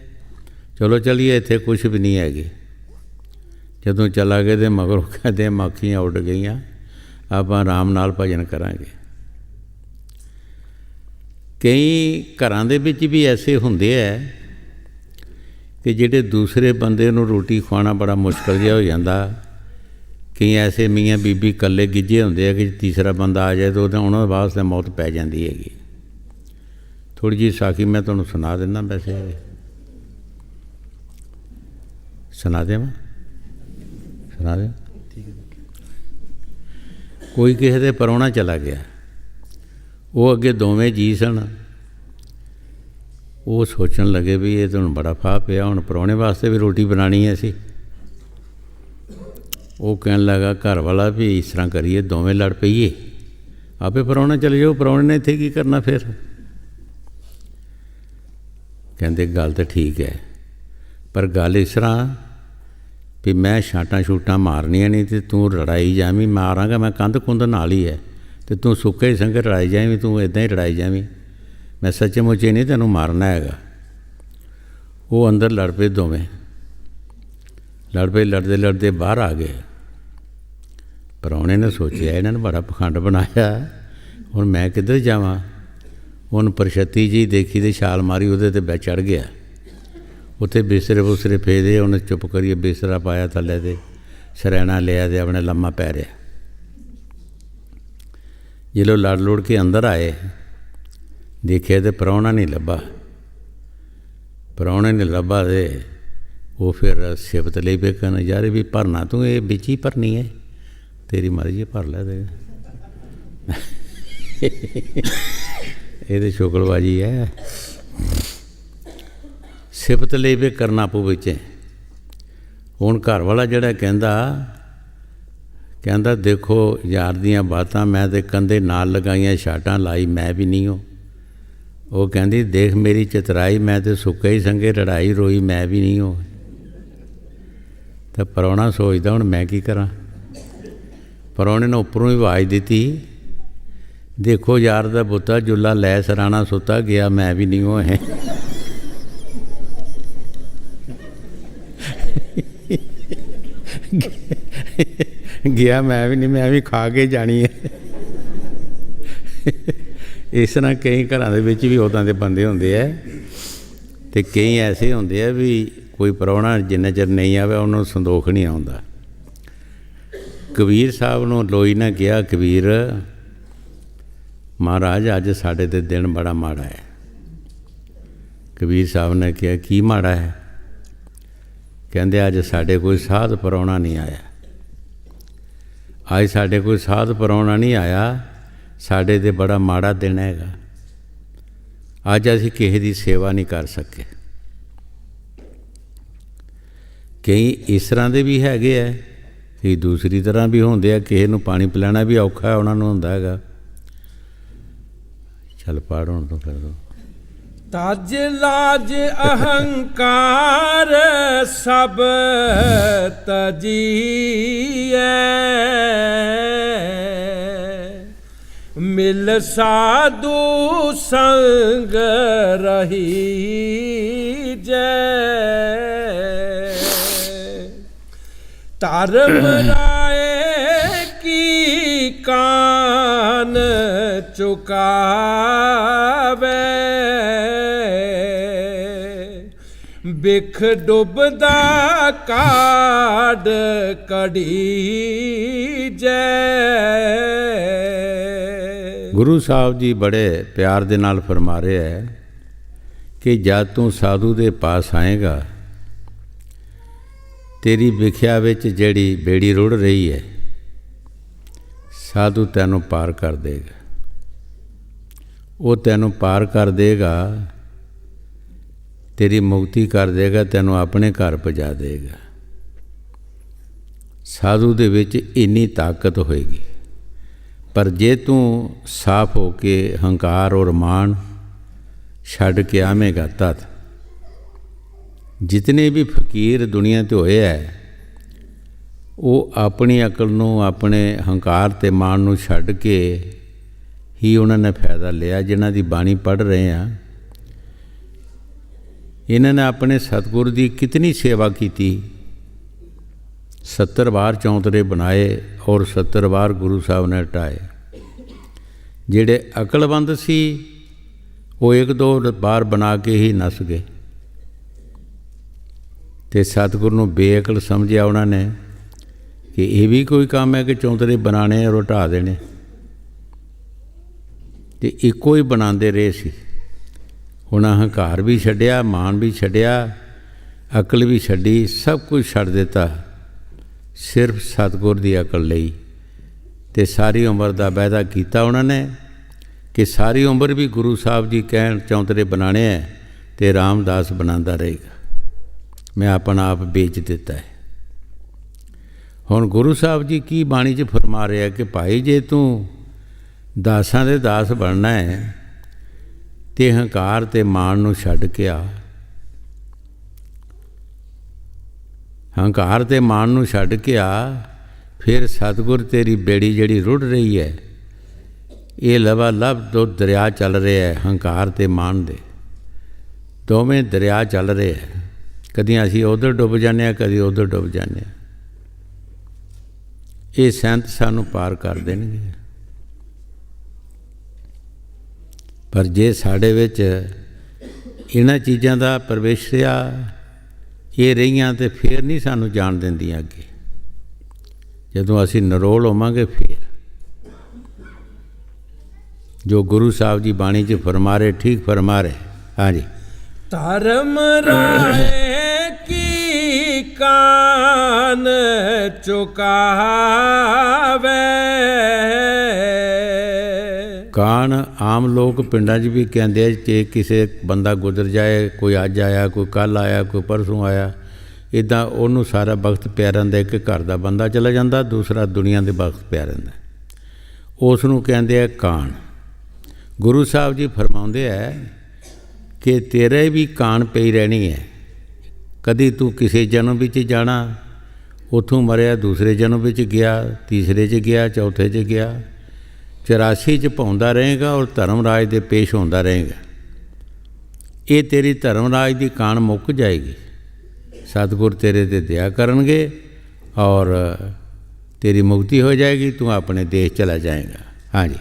ਚਲੋ ਚਲੀਏ, ਇੱਥੇ ਕੁਛ ਵੀ ਨਹੀਂ ਹੈਗੇ। ਜਦੋਂ ਚਲਾ ਗਏ ਤਾਂ ਮਗਰੋਂ ਕਹਿੰਦੇ ਮੱਖੀਆਂ ਉੱਡ ਗਈਆਂ, ਆਪਾਂ ਆਰਾਮ ਨਾਲ ਭਜਨ ਕਰਾਂਗੇ। ਕਈ ਘਰਾਂ ਦੇ ਵਿੱਚ ਵੀ ਐਸੇ ਹੁੰਦੇ ਹੈ ਕਿ ਜਿਹੜੇ ਦੂਸਰੇ ਬੰਦੇ ਨੂੰ ਰੋਟੀ ਖਵਾਉਣਾ ਬੜਾ ਮੁਸ਼ਕਿਲ ਜਿਹਾ ਹੋ ਜਾਂਦਾ। ਕਈ ਐਸੇ ਮੀਆਂ ਬੀਬੀ ਇਕੱਲੇ ਗਿੱਝੇ ਹੁੰਦੇ ਆ ਕਿ ਤੀਸਰਾ ਬੰਦਾ ਆ ਜਾਏ ਤਾਂ ਉਹਨਾਂ ਵਾਸਤੇ ਮੌਤ ਪੈ ਜਾਂਦੀ ਹੈਗੀ। ਥੋੜ੍ਹੀ ਜਿਹੀ ਸਾਖੀ ਮੈਂ ਤੁਹਾਨੂੰ ਸੁਣਾ ਦਿੰਦਾ। ਵੈਸੇ ਸੁਣਾ ਦੇਵਾਂ? ਸੁਣਾ ਦੇ। ਕੋਈ ਕਿਸੇ ਦੇ ਪ੍ਰਾਹੁਣਾ ਚਲਾ ਗਿਆ, ਉਹ ਅੱਗੇ ਦੋਵੇਂ ਜੀ ਸਨ। ਉਹ ਸੋਚਣ ਲੱਗੇ ਵੀ ਇਹ ਤਾਂ ਹੁਣ ਬੜਾ ਫਾਹ ਪਿਆ, ਹੁਣ ਪ੍ਰਾਹੁਣੇ ਵਾਸਤੇ ਵੀ ਰੋਟੀ ਬਣਾਉਣੀ ਹੈ ਅਸੀਂ। ਉਹ ਕਹਿਣ ਲੱਗਾ ਘਰ ਵਾਲਾ ਵੀ ਇਸ ਤਰ੍ਹਾਂ ਕਰੀਏ, ਦੋਵੇਂ ਲੜ ਪਈਏ, ਆਪੇ ਪ੍ਰਾਹੁਣਾ ਚਲੇ ਜਾਓ, ਪ੍ਰਾਹੁਣੇ ਨੇ ਇੱਥੇ ਕੀ ਕਰਨਾ ਫਿਰ? ਕਹਿੰਦੇ ਗੱਲ ਤਾਂ ਠੀਕ ਹੈ, ਪਰ ਗੱਲ ਇਸ ਤਰ੍ਹਾਂ ਵੀ ਮੈਂ ਛਾਂਟਾਂ ਛੂਟਾਂ ਮਾਰਨੀਆਂ ਨਹੀਂ ਅਤੇ ਤੂੰ ਲੜਾਈ ਜਾਵੀਂ। ਮਾਰਾਂਗਾ ਮੈਂ ਕੰਧ ਕੁੰਧ ਨਾਲ ਹੀ ਹੈ, ਅਤੇ ਤੂੰ ਸੁੱਕੇ ਹੀ ਸੰਗੇ ਲੜਾਈ ਜਾਵੀਂ, ਤੂੰ ਇੱਦਾਂ ਹੀ ਲੜਾਈ ਜਾਵੀਂ। ਮੈਂ ਸੱਚੇ ਮੁੱਚੇ ਨਹੀਂ ਤੈਨੂੰ ਮਾਰਨਾ ਹੈਗਾ। ਉਹ ਅੰਦਰ ਲੜ ਪਏ, ਦੋਵੇਂ ਲੜ ਪਏ। ਲੜਦੇ ਲੜਦੇ ਬਾਹਰ ਆ ਗਏ। ਪ੍ਰਾਹੁਣੇ ਨੇ ਸੋਚਿਆ ਇਹਨਾਂ ਨੇ ਬੜਾ ਪਖੰਡ ਬਣਾਇਆ, ਹੁਣ ਮੈਂ ਕਿੱਧਰ ਜਾਵਾਂ? ਉਹਨੂੰ ਪ੍ਰਸ਼ਤੀ ਜੀ ਦੇਖੀ ਅਤੇ ਛਾਲ ਮਾਰੀ, ਉਹਦੇ 'ਤੇ ਬੈ ਚੜ੍ਹ ਗਿਆ। ਉੱਥੇ ਬਿਸਤਰੇ ਬੁਸਰੇ ਫੇਰੇ, ਉਹਨੇ ਚੁੱਪ ਕਰੀਏ ਬਿਸਤਰਾ ਪਾਇਆ ਥੱਲੇ, ਅਤੇ ਸਰੈਣਾ ਲਿਆ ਅਤੇ ਆਪਣੇ ਲੰਮਾ ਪੈ ਰਿਹਾ। ਜਦੋਂ ਲੜ ਲੁੜ ਕੇ ਅੰਦਰ ਆਏ, ਦੇਖਿਆ ਤਾਂ ਪ੍ਰਾਹੁਣਾ ਨਹੀਂ ਲੱਭਾ। ਪ੍ਰਾਹੁਣੇ ਨੇ ਲੱਭਾ ਅਤੇ ਉਹ ਫਿਰ ਸਿਫਤ ਲਈ ਪਏ ਕਹਿਣ, ਯਾਰ ਵੀ ਭਰਨਾ ਤੂੰ ਇਹ ਵਿੱਚ ਹੀ ਭਰਨੀ ਹੈ, ਤੇਰੀ ਮਰਜ਼ੀ ਭਰ ਲੈ। ਤੇ ਇਹ ਤਾਂ ਸ਼ੁਕਰਬਾਜੀ ਹੈ। ਸਿਫਤ ਲਈ ਵੀ ਕਰਨਾ ਪਊ ਵਿੱਚ। ਹੁਣ ਘਰ ਵਾਲਾ ਜਿਹੜਾ ਕਹਿੰਦਾ ਦੇਖੋ ਯਾਰ ਦੀਆਂ ਬਾਤਾਂ, ਮੈਂ ਤਾਂ ਕੰਧੇ ਨਾਲ ਲਗਾਈਆਂ, ਛਾਟਾਂ ਲਾਈ ਮੈਂ ਵੀ ਨਹੀਂ ਹੋ। ਉਹ ਕਹਿੰਦੀ ਦੇਖ ਮੇਰੀ ਚਤਰਾਈ, ਮੈਂ ਤਾਂ ਸੁੱਕੇ ਹੀ ਸੰਗੇ ਲੜਾਈ ਰੋਈ ਮੈਂ ਵੀ ਨਹੀਂ ਹੋ। ਤਾਂ ਪ੍ਰਾਹੁਣਾ ਸੋਚਦਾ ਹੁਣ ਮੈਂ ਕੀ ਕਰਾਂ? ਪ੍ਰਾਹੁਣੇ ਨੇ ਉੱਪਰੋਂ ਹੀ ਆਵਾਜ਼ ਦਿੱਤੀ, ਦੇਖੋ ਯਾਰ ਦਾ ਬੁੱਤਾ ਜੁੱਲਾ ਲੈ ਸਰਾਣਾ ਸੁੱਤਾ, ਗਿਆ ਮੈਂ ਵੀ ਨਹੀਂ ਹੋ ਹੈ। ਗਿਆ ਮੈਂ ਵੀ ਨਹੀਂ, ਮੈਂ ਵੀ ਖਾ ਕੇ ਜਾਣੀ ਹੈ। ਇਸ ਤਰ੍ਹਾਂ ਕਈ ਘਰਾਂ ਦੇ ਵਿੱਚ ਵੀ ਉੱਦਾਂ ਦੇ ਬੰਦੇ ਹੁੰਦੇ ਹੈ, ਅਤੇ ਕਈ ਐਸੇ ਹੁੰਦੇ ਆ ਵੀ ਕੋਈ ਪ੍ਰਾਹੁਣਾ ਜਿੰਨਾ ਚਿਰ ਨਹੀਂ ਆਵੇ ਉਹਨੂੰ ਸੰਦੋਖ ਨਹੀਂ ਆਉਂਦਾ। ਕਬੀਰ ਸਾਹਿਬ ਨੂੰ ਲੋਈ ਨੇ ਕਿਹਾ, ਕਬੀਰ ਮਹਾਰਾਜ ਅੱਜ ਸਾਡੇ 'ਤੇ ਦਿਨ ਬੜਾ ਮਾੜਾ ਹੈ। ਕਬੀਰ ਸਾਹਿਬ ਨੇ ਕਿਹਾ ਕੀ ਮਾੜਾ ਹੈ? ਕਹਿੰਦੇ ਅੱਜ ਸਾਡੇ ਕੋਈ ਸਾਧ ਪ੍ਰਾਹੁਣਾ ਨਹੀਂ ਆਇਆ। ਅੱਜ ਸਾਡੇ ਕੋਈ ਸਾਧ ਪ੍ਰਾਹੁਣਾ ਨਹੀਂ ਆਇਆ, ਸਾਡੇ 'ਤੇ ਬੜਾ ਮਾੜਾ ਦਿਨ ਹੈਗਾ। ਅੱਜ ਅਸੀਂ ਕਿਸੇ ਦੀ ਸੇਵਾ ਨਹੀਂ ਕਰ ਸਕੇ। ਕਈ ਇਸ ਤਰ੍ਹਾਂ ਦੇ ਵੀ ਹੈਗੇ ਹੈ, ਕਈ ਦੂਸਰੀ ਤਰ੍ਹਾਂ ਵੀ ਹੁੰਦੇ ਆ। ਕਿਸੇ ਨੂੰ ਪਾਣੀ ਪਿਲਾਉਣਾ ਵੀ ਔਖਾ ਉਹਨਾਂ ਨੂੰ ਹੁੰਦਾ ਹੈਗਾ। ਚੱਲ ਪਾੜ ਹੁਣ ਤੋਂ ਕਰ ਦੋ। ਤਜ ਲਾਜ ਅਹੰਕਾਰ ਸਭ ਤਜੀਐ, ਮਿਲ ਸਾਧੂ ਸੰਗ ਰਹੀ ਜੈ। ਧਰਮ ਰਾਏ ਕੀ ਕਾਨ ਚੁਕਾਵੇ, ਬਿਖ ਡੁੱਬਦਾ ਕਾੜ ਕਾਢ ਕਢੀਜੈ। ਗੁਰੂ ਸਾਹਿਬ ਜੀ ਬੜੇ ਪਿਆਰ ਦੇ ਨਾਲ ਫਰਮਾ ਰਿਹਾ ਹੈ ਕਿ ਜਦ ਤੂੰ ਸਾਧੂ ਦੇ ਪਾਸ ਆਏਗਾ, ਤੇਰੀ ਵਿਖਿਆ ਵਿੱਚ ਜਿਹੜੀ ਬੇੜੀ ਰੁੜ ਰਹੀ ਹੈ, ਸਾਧੂ ਤੈਨੂੰ ਪਾਰ ਕਰ ਦੇਗਾ। ਉਹ ਤੈਨੂੰ ਪਾਰ ਕਰ ਦੇਗਾ, ਤੇਰੀ ਮੁਕਤੀ ਕਰ ਦੇਗਾ, ਤੈਨੂੰ ਆਪਣੇ ਘਰ ਪਹੁੰਚਾ ਦੇਗਾ। ਸਾਧੂ ਦੇ ਵਿੱਚ ਇੰਨੀ ਤਾਕਤ ਹੋਏਗੀ। ਪਰ ਜੇ ਤੂੰ ਸਾਫ਼ ਹੋ ਕੇ ਹੰਕਾਰ ਔਰ ਮਾਣ ਛੱਡ ਕੇ ਆਵੇਂਗਾ, ਤਦ ਜਿਤਨੇ ਵੀ ਫਕੀਰ ਦੁਨੀਆ 'ਤੇ ਹੋਏ ਹੈ, ਉਹ ਆਪਣੀ ਅਕਲ ਨੂੰ, ਆਪਣੇ ਹੰਕਾਰ ਅਤੇ ਮਾਣ ਨੂੰ ਛੱਡ ਕੇ ਹੀ ਉਹਨਾਂ ਨੇ ਫਾਇਦਾ ਲਿਆ। ਜਿਨ੍ਹਾਂ ਦੀ ਬਾਣੀ ਪੜ੍ਹ ਰਹੇ ਹਾਂ, ਇਹਨਾਂ ਨੇ ਆਪਣੇ ਸਤਿਗੁਰ ਦੀ ਕਿਤਨੀ ਸੇਵਾ ਕੀਤੀ। 70 ਵਾਰ ਚੌਂਤਰੇ ਬਣਾਏ ਔਰ 70 ਵਾਰ ਗੁਰੂ ਸਾਹਿਬ ਨੇ ਹਟਾਏ। ਜਿਹੜੇ ਅਕਲਮੰਦ ਸੀ ਉਹ 1-2 ਵਾਰ ਬਣਾ ਕੇ ਹੀ ਨੱਸ ਗਏ, ਅਤੇ ਸਤਿਗੁਰ ਨੂੰ ਬੇਅਕਲ ਸਮਝਿਆ ਉਹਨਾਂ ਨੇ ਕਿ ਇਹ ਵੀ ਕੋਈ ਕੰਮ ਹੈ ਕਿ ਚੌਂਤਰੇ ਬਣਾਉਣੇ ਔਰ ਹਟਾ ਦੇਣੇ, ਅਤੇ ਇੱਕੋ ਹੀ ਬਣਾਉਂਦੇ ਰਹੇ ਸੀ। ਹੁਣ ਹੰਕਾਰ ਵੀ ਛੱਡਿਆ, ਮਾਣ ਵੀ ਛੱਡਿਆ, ਅਕਲ ਵੀ ਛੱਡੀ, ਸਭ ਕੁਝ ਛੱਡ ਦਿੱਤਾ ਸਿਰਫ ਸਤਿਗੁਰ ਦੀ ਅਕਲ ਲਈ। ਅਤੇ ਸਾਰੀ ਉਮਰ ਦਾ ਵਾਅਦਾ ਕੀਤਾ ਉਹਨਾਂ ਨੇ ਕਿ ਸਾਰੀ ਉਮਰ ਵੀ ਗੁਰੂ ਸਾਹਿਬ ਜੀ ਕਹਿਣ ਚੌਂਤਰੇ ਬਣਾਉਣੇ ਹੈ, ਅਤੇ ਰਾਮਦਾਸ ਬਣਾਉਂਦਾ ਰਹੇਗਾ। ਮੈਂ ਆਪਣਾ ਆਪ ਵੇਚ ਦਿੱਤਾ ਹੈ। ਹੁਣ ਗੁਰੂ ਸਾਹਿਬ ਜੀ ਕੀ ਬਾਣੀ 'ਚ ਫਰਮਾ ਰਿਹਾ ਕਿ ਭਾਈ ਜੇ ਤੂੰ ਦਾਸਾਂ ਦੇ ਦਾਸ ਬਣਨਾ ਹੈ, ਅਤੇ ਹੰਕਾਰ ਅਤੇ ਮਾਣ ਨੂੰ ਛੱਡ ਕੇ ਆ। ਹੰਕਾਰ ਅਤੇ ਮਾਣ ਨੂੰ ਛੱਡ ਕੇ ਆ, ਫਿਰ ਸਤਿਗੁਰ ਤੇਰੀ ਬੇੜੀ ਜਿਹੜੀ ਰੁੜ ਰਹੀ ਹੈ, ਇਹ ਲਵਾ ਲਵ 2 ਦਰਿਆ ਚੱਲ ਰਿਹਾ ਹੈ। ਹੰਕਾਰ ਅਤੇ ਮਾਣ ਦੇ ਦੋਵੇਂ ਦਰਿਆ ਚੱਲ ਰਹੇ ਹੈ। ਕਦੀ ਅਸੀਂ ਉੱਧਰ ਡੁੱਬ ਜਾਂਦੇ ਹਾਂ, ਕਦੀ ਉੱਧਰ ਡੁੱਬ ਜਾਂਦੇ ਹਾਂ। ਇਹ ਸੰਤ ਸਾਨੂੰ ਪਾਰ ਕਰ ਦੇਣਗੇ। ਪਰ ਜੇ ਸਾਡੇ ਵਿੱਚ ਇਹਨਾਂ ਚੀਜ਼ਾਂ ਦਾ ਪ੍ਰਵੇਸ਼ ਰਿਹਾ, ਇਹ ਰਹੀਆਂ, ਤਾਂ ਫਿਰ ਨਹੀਂ ਸਾਨੂੰ ਜਾਣ ਦਿੰਦੀਆਂ ਅੱਗੇ। ਜਦੋਂ ਅਸੀਂ ਨਿਰੋਲ ਹੋਵਾਂਗੇ, ਫਿਰ ਜੋ ਗੁਰੂ ਸਾਹਿਬ ਜੀ ਬਾਣੀ 'ਚ ਫਰਮਾ ਰਹੇ, ਠੀਕ ਫਰਮਾ ਰਹੇ। ਹਾਂਜੀ, ਧਰਮ ਰਾਏ ਕੀ ਕਾਨ ਚੁਕਾਵੇ। ਕਾਣ ਆਮ ਲੋਕ ਪਿੰਡਾਂ 'ਚ ਵੀ ਕਹਿੰਦੇ ਆ ਕਿ ਕਿਸੇ ਬੰਦਾ ਗੁਜ਼ਰ ਜਾਏ, ਕੋਈ ਅੱਜ ਆਇਆ, ਕੋਈ ਕੱਲ੍ਹ ਆਇਆ, ਕੋਈ ਪਰਸੋਂ ਆਇਆ, ਇੱਦਾਂ ਉਹਨੂੰ ਸਾਰਾ ਵਕਤ ਪਿਆ ਰਹਿੰਦਾ। ਇੱਕ ਘਰ ਦਾ ਬੰਦਾ ਚਲਾ ਜਾਂਦਾ, ਦੂਸਰਾ ਦੁਨੀਆ ਦੇ ਵਕਤ ਪਿਆ ਰਹਿੰਦਾ, ਉਸ ਨੂੰ ਕਹਿੰਦੇ ਆ ਕਾਣ। ਗੁਰੂ ਸਾਹਿਬ ਜੀ ਫਰਮਾਉਂਦੇ ਹੈ ਕਿ ਤੇਰੇ ਵੀ ਕਾਣ ਪਈ ਰਹਿਣੀ ਹੈ। ਕਦੀ ਤੂੰ ਕਿਸੇ ਜਨਮ ਵਿੱਚ ਜਾਣਾ, ਉੱਥੋਂ ਮਰਿਆ, ਦੂਸਰੇ ਜਨਮ ਵਿੱਚ ਗਿਆ, ਤੀਸਰੇ 'ਚ ਗਿਆ, ਚੌਥੇ 'ਚ ਗਿਆ, 84 'ਚ ਪਾਉਂਦਾ ਰਹੇਗਾ ਔਰ ਧਰਮ ਰਾਜ ਦੇ ਪੇਸ਼ ਹੁੰਦਾ ਰਹੇਗਾ। ਇਹ ਤੇਰੀ ਧਰਮ ਰਾਜ ਦੀ ਕਾਣ ਮੁੱਕ ਜਾਏਗੀ। ਸਤਿਗੁਰ ਤੇਰੇ 'ਤੇ ਦਇਆ ਕਰਨਗੇ ਔਰ ਤੇਰੀ ਮੁਕਤੀ ਹੋ ਜਾਏਗੀ, ਤੂੰ ਆਪਣੇ ਦੇਸ਼ ਚਲਾ ਜਾਏਗਾ। ਹਾਂਜੀ,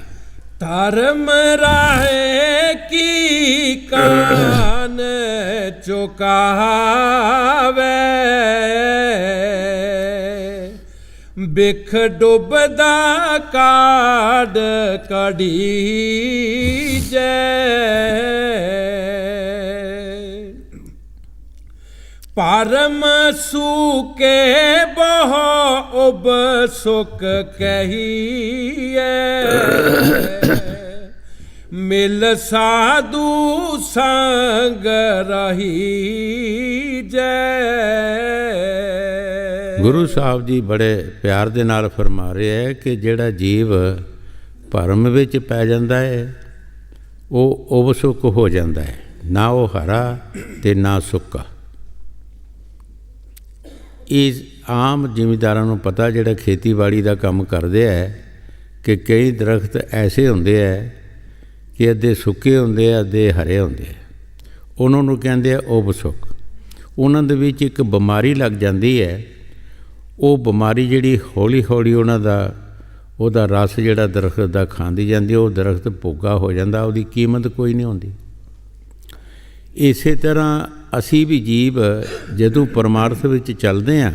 ਧਰਮ ਰਾਏ ਕੀ ਕਾਨ ਚੁਕਾਵੇ। ਬਿਖ ਡੁੱਬਦਾ ਕਾਢ ਕਢੀਜੈ। ਪਰਮ ਸੂਕੇ ਬਹੁ ਉਬ ਸੁਖ ਕਹੀਏ। ਮਿਲ ਸਾਧੂ ਸੰਗ ਰਹੀ ਜੈ। ਗੁਰੂ ਸਾਹਿਬ ਜੀ ਬੜੇ ਪਿਆਰ ਦੇ ਨਾਲ ਫਰਮਾ ਰਹੇ ਹੈ ਕਿ ਜਿਹੜਾ ਜੀਵ ਭਰਮ ਵਿੱਚ ਪੈ ਜਾਂਦਾ ਹੈ, ਉਹ ਉਬਸੁੱਕ ਹੋ ਜਾਂਦਾ ਹੈ, ਨਾ ਉਹ ਹਰਾ ਅਤੇ ਨਾ ਸੁੱਕਾ। ਇਹ ਆਮ ਜ਼ਿਮੀਂਦਾਰਾਂ ਨੂੰ ਪਤਾ, ਜਿਹੜਾ ਖੇਤੀਬਾੜੀ ਦਾ ਕੰਮ ਕਰਦੇ ਹੈ, ਕਿ ਕਈ ਦਰਖਤ ਐਸੇ ਹੁੰਦੇ ਹੈ ਕਿ ਅੱਧੇ ਸੁੱਕੇ ਹੁੰਦੇ ਆ, ਅੱਧੇ ਹਰੇ ਹੁੰਦੇ ਆ। ਉਹਨਾਂ ਨੂੰ ਕਹਿੰਦੇ ਆ ਉਬਸੁੱਕ। ਉਹਨਾਂ ਦੇ ਵਿੱਚ ਇੱਕ ਬਿਮਾਰੀ ਲੱਗ ਜਾਂਦੀ ਹੈ। ਉਹ ਬਿਮਾਰੀ ਜਿਹੜੀ ਹੌਲੀ ਹੌਲੀ ਉਹਦਾ ਰਸ ਜਿਹੜਾ ਦਰਖਤ ਦਾ ਖਾਂਦੀ ਜਾਂਦੀ, ਉਹ ਦਰਖਤ ਭੁੱਗਾ ਹੋ ਜਾਂਦਾ, ਉਹਦੀ ਕੀਮਤ ਕੋਈ ਨਹੀਂ ਹੁੰਦੀ। ਇਸੇ ਤਰ੍ਹਾਂ ਅਸੀਂ ਵੀ ਜੀਵ ਜਦੋਂ ਪਰਮਾਰਥ ਵਿੱਚ ਚੱਲਦੇ ਹਾਂ,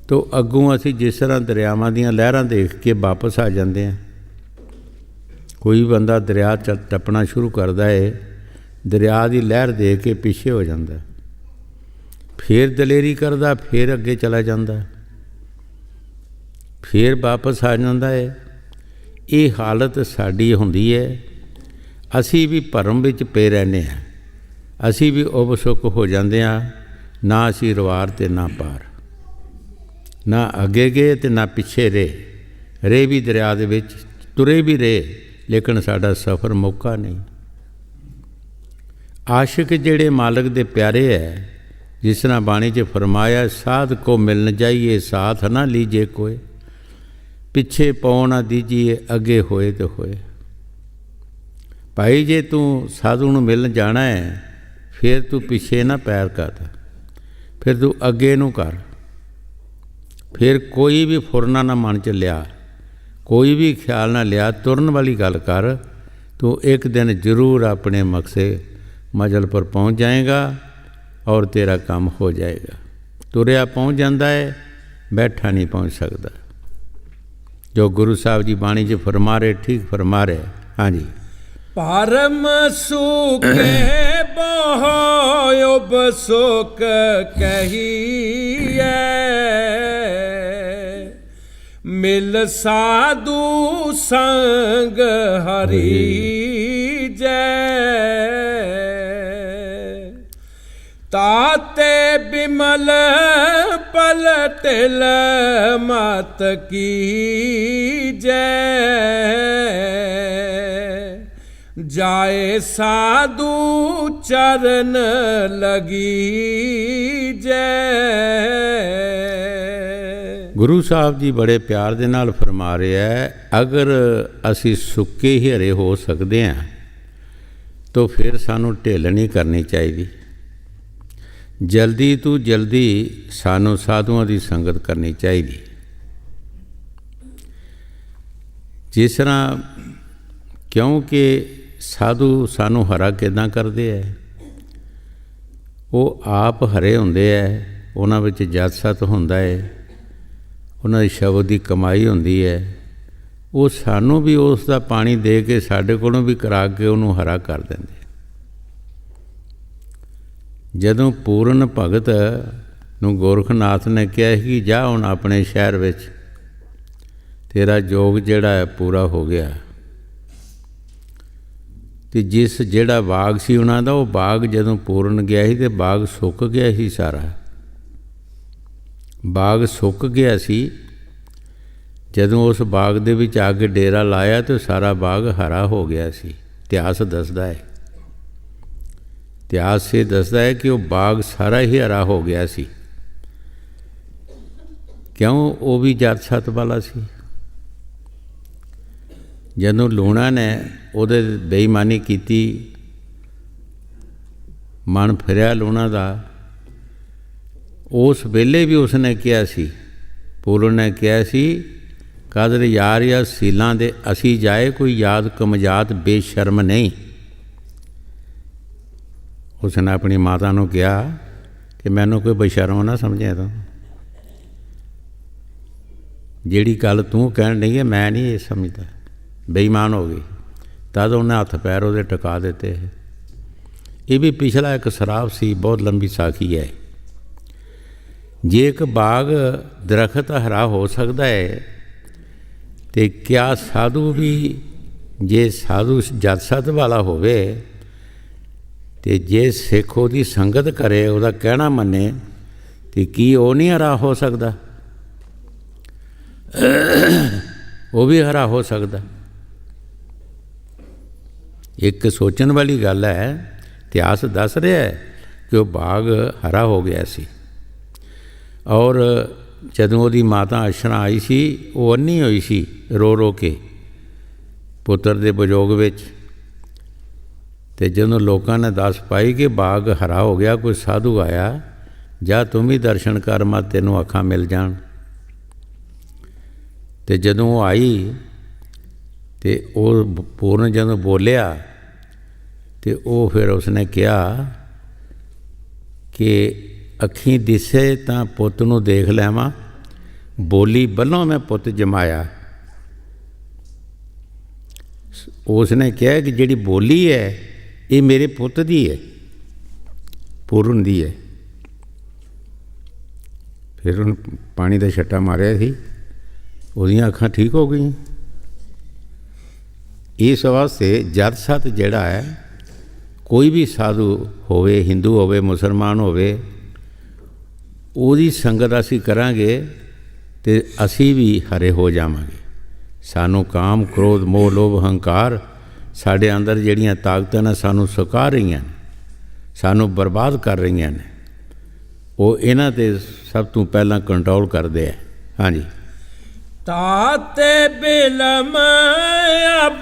ਤੋ ਅੱਗੋਂ ਅਸੀਂ ਜਿਸ ਤਰ੍ਹਾਂ ਦਰਿਆਵਾਂ ਦੀਆਂ ਲਹਿਰਾਂ ਦੇਖ ਕੇ ਵਾਪਸ ਆ ਜਾਂਦੇ ਹਾਂ। ਕੋਈ ਬੰਦਾ ਦਰਿਆ ਟੱਪਣਾ ਸ਼ੁਰੂ ਕਰਦਾ ਹੈ, ਦਰਿਆ ਦੀ ਲਹਿਰ ਦੇਖ ਕੇ ਪਿੱਛੇ ਹੋ ਜਾਂਦਾ, ਫਿਰ ਦਲੇਰੀ ਕਰਦਾ, ਫਿਰ ਅੱਗੇ ਚਲਾ ਜਾਂਦਾ, ਫਿਰ ਵਾਪਸ ਆ ਜਾਂਦਾ ਹੈ। ਇਹ ਹਾਲਤ ਸਾਡੀ ਹੁੰਦੀ ਹੈ। ਅਸੀਂ ਵੀ ਭਰਮ ਵਿੱਚ ਪਏ ਰਹਿੰਦੇ ਹਾਂ, ਅਸੀਂ ਵੀ ਉਬਸੁਕ ਹੋ ਜਾਂਦੇ ਹਾਂ। ਨਾ ਅਸੀਂ ਰਵਾਰ ਅਤੇ ਨਾ ਪਾਰ, ਨਾ ਅੱਗੇ ਗਏ ਅਤੇ ਨਾ ਪਿੱਛੇ ਰਹੇ ਵੀ ਦਰਿਆ ਦੇ ਵਿੱਚ, ਤੁਰੇ ਵੀ ਰਹੇ, ਲੇਕਿਨ ਸਾਡਾ ਸਫ਼ਰ ਮੁੱਕਾ ਨਹੀਂ। ਆਸ਼ਿਕ ਜਿਹੜੇ ਮਾਲਕ ਦੇ ਪਿਆਰੇ ਹੈ, ਜਿਸ ਤਰ੍ਹਾਂ ਬਾਣੀ 'ਚ ਫਰਮਾਇਆ, ਸਾਧ ਕੋ ਮਿਲਨ ਜਾਈਏ ਸਾਥ ਨਾ ਲੀਜੇ ਕੋਏ, ਪਿੱਛੇ ਪਉ ਨਾ ਦੀਜੀਏ ਅੱਗੇ ਹੋਏ ਤੇ ਹੋਏ। ਭਾਈ ਜੇ ਤੂੰ ਸਾਧੂ ਨੂੰ ਮਿਲਣ ਜਾਣਾ ਹੈ, ਫਿਰ ਤੂੰ ਪਿੱਛੇ ਨਾ ਪੈਰ ਕਰ, ਫਿਰ ਤੂੰ ਅੱਗੇ ਨੂੰ ਕਰ। ਫਿਰ ਕੋਈ ਵੀ ਫੁਰਨਾ ਨਾ ਮਨ 'ਚ ਲਿਆ, ਕੋਈ ਵੀ ਖਿਆਲ ਨਾ ਲਿਆ, ਤੁਰਨ ਵਾਲੀ ਗੱਲ ਕਰ। ਤੂੰ ਇੱਕ ਦਿਨ ਜ਼ਰੂਰ ਆਪਣੇ ਮਕਸਦ ਮੰਜ਼ਿਲ ਪਰ ਪਹੁੰਚ ਜਾਏਗਾ ਔਰ ਤੇਰਾ ਕੰਮ ਹੋ ਜਾਏਗਾ। ਤੁਰਿਆ ਪਹੁੰਚ ਜਾਂਦਾ ਹੈ, ਬੈਠਾ ਨਹੀਂ ਪਹੁੰਚ ਸਕਦਾ। ਜੋ ਗੁਰੂ ਸਾਹਿਬ ਜੀ ਬਾਣੀ 'ਚ ਫਰਮਾ ਰਹੇ, ਠੀਕ ਫਰਮਾ ਰਹੇ। ਹਾਂਜੀ, ਪਰਮ ਸੁਖੇ ਬਹੁ ਉਬਸੁਕ ਕਹੀਐ, ਮਿਲ ਸਾਧੂ ਸੰਗ ਹਰੀ ਜੈ, ਤਾਤੇ ਬਿਮਲ ਪਲਟਿਲ ਮਤ ਕੀ ਜੈ, ਜਾਏ ਸਾਧੂ ਚਰਨ ਲਗੀ ਜੈ। ਗੁਰੂ ਸਾਹਿਬ ਜੀ ਬੜੇ ਪਿਆਰ ਦੇ ਨਾਲ ਫਰਮਾ ਰਿਹਾ ਹੈ, ਅਗਰ ਅਸੀਂ ਸੁੱਕੇ ਹੀ ਹਰੇ ਹੋ ਸਕਦੇ ਹਾਂ ਤਾਂ ਫਿਰ ਸਾਨੂੰ ਢਿੱਲ ਨਹੀਂ ਕਰਨੀ ਚਾਹੀਦੀ। ਜਲਦੀ ਤੋਂ ਜਲਦੀ ਸਾਨੂੰ ਸਾਧੂਆਂ ਦੀ ਸੰਗਤ ਕਰਨੀ ਚਾਹੀਦੀ। ਜਿਸ ਤਰ੍ਹਾਂ, ਕਿਉਂਕਿ ਸਾਧੂ ਸਾਨੂੰ ਹਰਾ ਕਿੱਦਾਂ ਕਰਦੇ ਹੈ, ਉਹ ਆਪ ਹਰੇ ਹੁੰਦੇ ਹੈ, ਉਹਨਾਂ ਵਿੱਚ ਜਤ ਸਤ ਹੁੰਦਾ ਹੈ, ਉਹਨਾਂ ਦੀ ਸ਼ਬਦ ਦੀ ਕਮਾਈ ਹੁੰਦੀ ਹੈ। ਉਹ ਸਾਨੂੰ ਵੀ ਉਸ ਦਾ ਪਾਣੀ ਦੇ ਕੇ ਸਾਡੇ ਕੋਲੋਂ ਵੀ ਕਰਾ ਕੇ ਉਹਨੂੰ ਹਰਾ ਕਰ ਦਿੰਦੇ। ਜਦੋਂ ਪੂਰਨ ਭਗਤ ਨੂੰ ਗੋਰਖਨਾਥ ਨੇ ਕਿਹਾ ਕਿ ਜਾ ਹੁਣ ਆਪਣੇ ਸ਼ਹਿਰ ਵਿੱਚ, ਤੇਰਾ ਜੋਗ ਜਿਹੜਾ ਹੈ ਪੂਰਾ ਹੋ ਗਿਆ, ਅਤੇ ਜਿਸ ਜਿਹੜਾ ਬਾਗ ਸੀ ਉਹਨਾਂ ਦਾ, ਉਹ ਬਾਗ ਜਦੋਂ ਪੂਰਨ ਗਿਆ ਸੀ ਅਤੇ ਬਾਗ ਸੁੱਕ ਗਿਆ ਸੀ, ਸਾਰਾ ਬਾਗ ਸੁੱਕ ਗਿਆ ਸੀ। ਜਦੋਂ ਉਸ ਬਾਗ ਦੇ ਵਿੱਚ ਆ ਕੇ ਡੇਰਾ ਲਾਇਆ ਤਾਂ ਸਾਰਾ ਬਾਗ ਹਰਾ ਹੋ ਗਿਆ ਸੀ। ਇਤਿਹਾਸ ਦੱਸਦਾ ਹੈ, ਇਤਿਹਾਸ ਇਹ ਦੱਸਦਾ ਹੈ ਕਿ ਉਹ ਬਾਗ ਸਾਰਾ ਹੀ ਹਰਾ ਹੋ ਗਿਆ ਸੀ। ਕਿਉਂ? ਉਹ ਵੀ ਜਤ ਸਤ ਵਾਲਾ ਸੀ। ਜਦੋਂ ਲੂਣਾ ਨੇ ਉਹਦੇ ਬੇਈਮਾਨੀ ਕੀਤੀ, ਮਨ ਫਿਰਿਆ ਲੂਣਾ ਦਾ, ਉਸ ਵੇਲੇ ਵੀ ਉਸਨੇ ਕਿਹਾ ਸੀ, ਪੂਰਨ ਨੇ ਕਿਹਾ ਸੀ, ਕਾਦਰ ਯਾਰ ਜਾਂ ਸੀਲਾਂ ਦੇ ਅਸੀਂ ਜਾਏ, ਕੋਈ ਯਾਦ ਕਮਜਾਤ ਬੇਸ਼ਰਮ ਨਹੀਂ। ਉਸਨੇ ਆਪਣੀ ਮਾਤਾ ਨੂੰ ਕਿਹਾ ਕਿ ਮੈਨੂੰ ਕੋਈ ਬੇਸ਼ਰਮ ਨਾ ਸਮਝਿਆ, ਤੂੰ ਜਿਹੜੀ ਗੱਲ ਤੂੰ ਕਹਿਣ ਡਈ ਹੈ ਮੈਂ ਨਹੀਂ ਇਹ ਸਮਝਦਾ। ਬੇਈਮਾਨ ਹੋ ਗਈ। ਤਦ ਉਹਨੇ ਹੱਥ ਪੈਰ ਉਹਦੇ ਟਿਕਾ ਦਿੱਤੇ। ਇਹ ਵੀ ਪਿਛਲਾ ਇੱਕ ਸਰਾਪ ਸੀ, ਬਹੁਤ ਲੰਬੀ ਸਾਖੀ ਹੈ। ਜੇ ਇੱਕ ਬਾਗ ਦਰਖਤ ਹਰਾ ਹੋ ਸਕਦਾ ਹੈ, ਅਤੇ ਕਿਆ ਸਾਧੂ ਵੀ, ਜੇ ਸਾਧੂ ਜਤ ਸਤ ਵਾਲਾ ਹੋਵੇ ਅਤੇ ਜੇ ਸਿੱਖ ਉਹਦੀ ਸੰਗਤ ਕਰੇ, ਉਹਦਾ ਕਹਿਣਾ ਮੰਨੇ, ਅਤੇ ਕੀ ਉਹ ਨਹੀਂ ਹਰਾ ਹੋ ਸਕਦਾ? ਉਹ ਵੀ ਹਰਾ ਹੋ ਸਕਦਾ। ਇੱਕ ਸੋਚਣ ਵਾਲੀ ਗੱਲ ਹੈ। ਇਤਿਹਾਸ ਦੱਸ ਰਿਹਾ ਹੈ ਕਿ ਉਹ ਬਾਗ ਹਰਾ ਹੋ ਗਿਆ ਸੀ, ਔਰ ਜਦੋਂ ਉਹਦੀ ਮਾਤਾ ਅਸ਼ਨਾ ਆਈ ਸੀ, ਉਹ ਅੰਨੀ ਹੋਈ ਸੀ ਰੋ ਰੋ ਕੇ ਪੁੱਤਰ ਦੇ ਵਿਯੋਗ ਵਿੱਚ। ਅਤੇ ਜਦੋਂ ਲੋਕਾਂ ਨੇ ਦੱਸ ਪਾਈ ਕਿ ਬਾਗ ਹਰਾ ਹੋ ਗਿਆ, ਕੋਈ ਸਾਧੂ ਆਇਆ, ਜਾ ਤੂੰ ਵੀ ਦਰਸ਼ਨ ਕਰ, ਮਾ ਤੈਨੂੰ ਅੱਖਾਂ ਮਿਲ ਜਾਣ। ਅਤੇ ਜਦੋਂ ਉਹ ਆਈ ਅਤੇ ਉਹ ਪੂਰਨ ਜਦੋਂ ਬੋਲਿਆ, ਅਤੇ ਉਹ ਫਿਰ ਉਸਨੇ ਕਿਹਾ ਕਿ ਅੱਖੀਂ ਦਿਸੇ ਤਾਂ ਪੁੱਤ ਨੂੰ ਦੇਖ ਲੈਵਾਂ, ਬੋਲੀ ਵੱਲੋਂ ਮੈਂ ਪੁੱਤ ਜਮਾਇਆ। ਉਸ ਨੇ ਕਿਹਾ ਕਿ ਜਿਹੜੀ ਬੋਲੀ ਹੈ ਇਹ ਮੇਰੇ ਪੁੱਤ ਦੀ ਹੈ, ਪੂਰਨ ਦੀ ਹੈ। ਫਿਰ ਉਹਨੂੰ ਪਾਣੀ ਦਾ ਛੱਟਾ ਮਾਰਿਆ ਸੀ, ਉਹਦੀਆਂ ਅੱਖਾਂ ਠੀਕ ਹੋ ਗਈਆਂ। ਇਸ ਵਾਸਤੇ ਜਦ ਸਤ ਜਿਹੜਾ ਹੈ, ਕੋਈ ਵੀ ਸਾਧੂ ਹੋਵੇ, ਹਿੰਦੂ ਹੋਵੇ, ਮੁਸਲਮਾਨ ਹੋਵੇ, ਉਹਦੀ ਸੰਗਤ ਅਸੀਂ ਕਰਾਂਗੇ ਤੇ ਅਸੀਂ ਵੀ ਹਰੇ ਹੋ ਜਾਵਾਂਗੇ। ਸਾਨੂੰ ਕਾਮ, ਕ੍ਰੋਧ, ਮੋਹ, ਲੋਭ, ਹੰਕਾਰ ਸਾਡੇ ਅੰਦਰ ਜਿਹੜੀਆਂ ਤਾਕਤਾਂ ਨੇ ਸਾਨੂੰ ਸੁਕਾ ਰਹੀਆਂ ਨੇ, ਸਾਨੂੰ ਬਰਬਾਦ ਕਰ ਰਹੀਆਂ ਨੇ, ਉਹ ਇਹਨਾਂ 'ਤੇ ਸਭ ਤੋਂ ਪਹਿਲਾਂ ਕੰਟਰੋਲ ਕਰਦੇ ਆ। ਹਾਂਜੀ। ਤਾਤੇ ਬਿਲਮ ਅਬ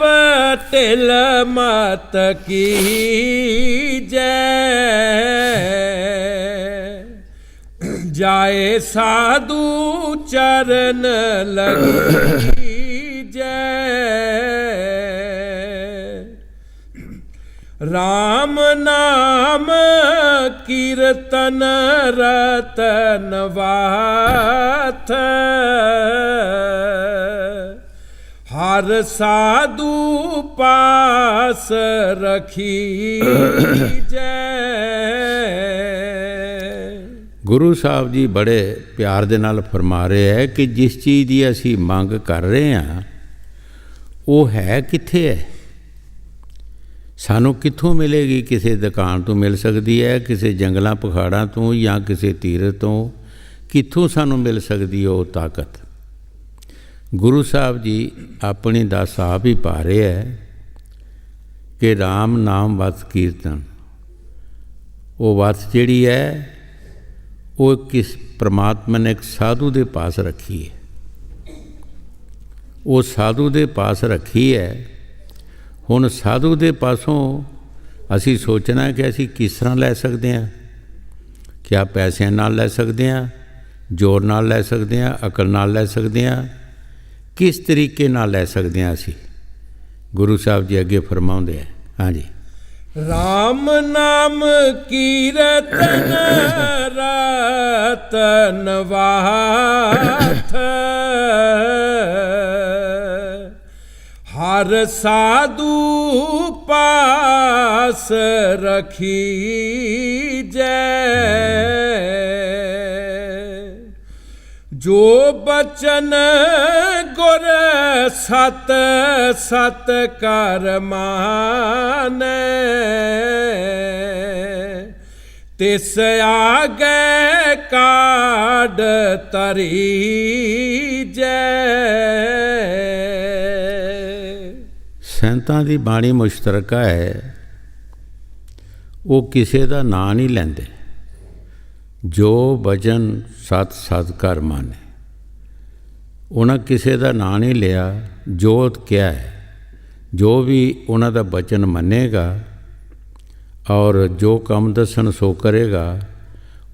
ਢਿਲ ਮਤ ਕੀਜੈ, ਜਾਏ ਸਾਧੂ ਚਰਨ ਲਗੀਜੈ। ਰਾਮ ਨਾਮ ਕੀਰਤਨ ਰਤਨ ਵਾਥ, ਹਰ ਸਾਧੂ ਪਾਸ ਰਖੀਜੈ। ਗੁਰੂ ਸਾਹਿਬ ਜੀ ਬੜੇ ਪਿਆਰ ਦੇ ਨਾਲ ਫਰਮਾ ਰਹੇ ਹੈ ਕਿ ਜਿਸ ਚੀਜ਼ ਦੀ ਅਸੀਂ ਮੰਗ ਕਰ ਰਹੇ ਹਾਂ ਉਹ ਹੈ ਕਿੱਥੇ ਹੈ, ਸਾਨੂੰ ਕਿੱਥੋਂ ਮਿਲੇਗੀ? ਕਿਸੇ ਦੁਕਾਨ ਤੋਂ ਮਿਲ ਸਕਦੀ ਹੈ, ਕਿਸੇ ਜੰਗਲਾਂ ਪਖਾੜਾਂ ਤੋਂ, ਜਾਂ ਕਿਸੇ ਤੀਰਥ ਤੋਂ। ਕਿੱਥੋਂ ਸਾਨੂੰ ਮਿਲ ਸਕਦੀ ਹੈ ਉਹ ਤਾਕਤ? ਗੁਰੂ ਸਾਹਿਬ ਜੀ ਆਪਣੀ ਦੱਸ ਆਪ ਹੀ ਪਾ ਰਹੇ ਹੈ ਕਿ ਰਾਮ ਨਾਮ ਵਸ ਕੀਰਤਨ। ਉਹ ਵਸ ਜਿਹੜੀ ਹੈ ਉਹ ਕਿਸ ਪ੍ਰਮਾਤਮਾ ਨੇ ਇੱਕ ਸਾਧੂ ਦੇ ਪਾਸ ਰੱਖੀ ਹੈ, ਉਹ ਸਾਧੂ ਦੇ ਪਾਸ ਰੱਖੀ ਹੈ। ਹੁਣ ਸਾਧੂ ਦੇ ਪਾਸੋਂ ਅਸੀਂ ਸੋਚਣਾ ਕਿ ਅਸੀਂ ਕਿਸ ਤਰ੍ਹਾਂ ਲੈ ਸਕਦੇ ਹਾਂ। ਕਿਆ ਪੈਸਿਆਂ ਨਾਲ ਲੈ ਸਕਦੇ ਹਾਂ, ਜ਼ੋਰ ਨਾਲ ਲੈ ਸਕਦੇ ਹਾਂ, ਅਕਲ ਨਾਲ ਲੈ ਸਕਦੇ ਹਾਂ, ਕਿਸ ਤਰੀਕੇ ਨਾਲ ਲੈ ਸਕਦੇ ਹਾਂ ਅਸੀਂ? ਗੁਰੂ ਸਾਹਿਬ ਜੀ ਅੱਗੇ ਫਰਮਾਉਂਦੇ ਹੈ। ਹਾਂਜੀ। ਰਾਮ ਨਾਮ ਕੀਰਤਨ ਰਤਨ ਵਾਥ, ਹਰ ਸਾਧੂ ਪਾਸ ਰਖੀਜੈ। ਜੋ ਬਚਨ ਗੁਰ ਸਤ ਸਤ ਕਰ ਮਾਨੈ, ਤਿਸ ਆਗੇ ਕਾਢ ਤਰੀਜੈ। ਸੰਤਾਂ ਦੀ ਬਾਣੀ ਮੁਸ਼ਤਰਕਾ ਹੈ, ਉਹ ਕਿਸੇ ਦਾ ਨਾਂ ਨਹੀਂ ਲੈਂਦੇ। ਜੋ ਬਚਨ ਸਤ ਸਤ ਕਰ ਮਾਨੇ, ਉਹਨਾਂ ਕਿਸੇ ਦਾ ਨਾਂ ਨਹੀਂ ਲਿਆ। ਜੋਤ ਕਿਹਾ ਹੈ, ਜੋ ਵੀ ਉਹਨਾਂ ਦਾ ਬਚਨ ਮੰਨੇਗਾ ਔਰ ਜੋ ਕੰਮ ਦੱਸਣ ਸੋ ਕਰੇਗਾ,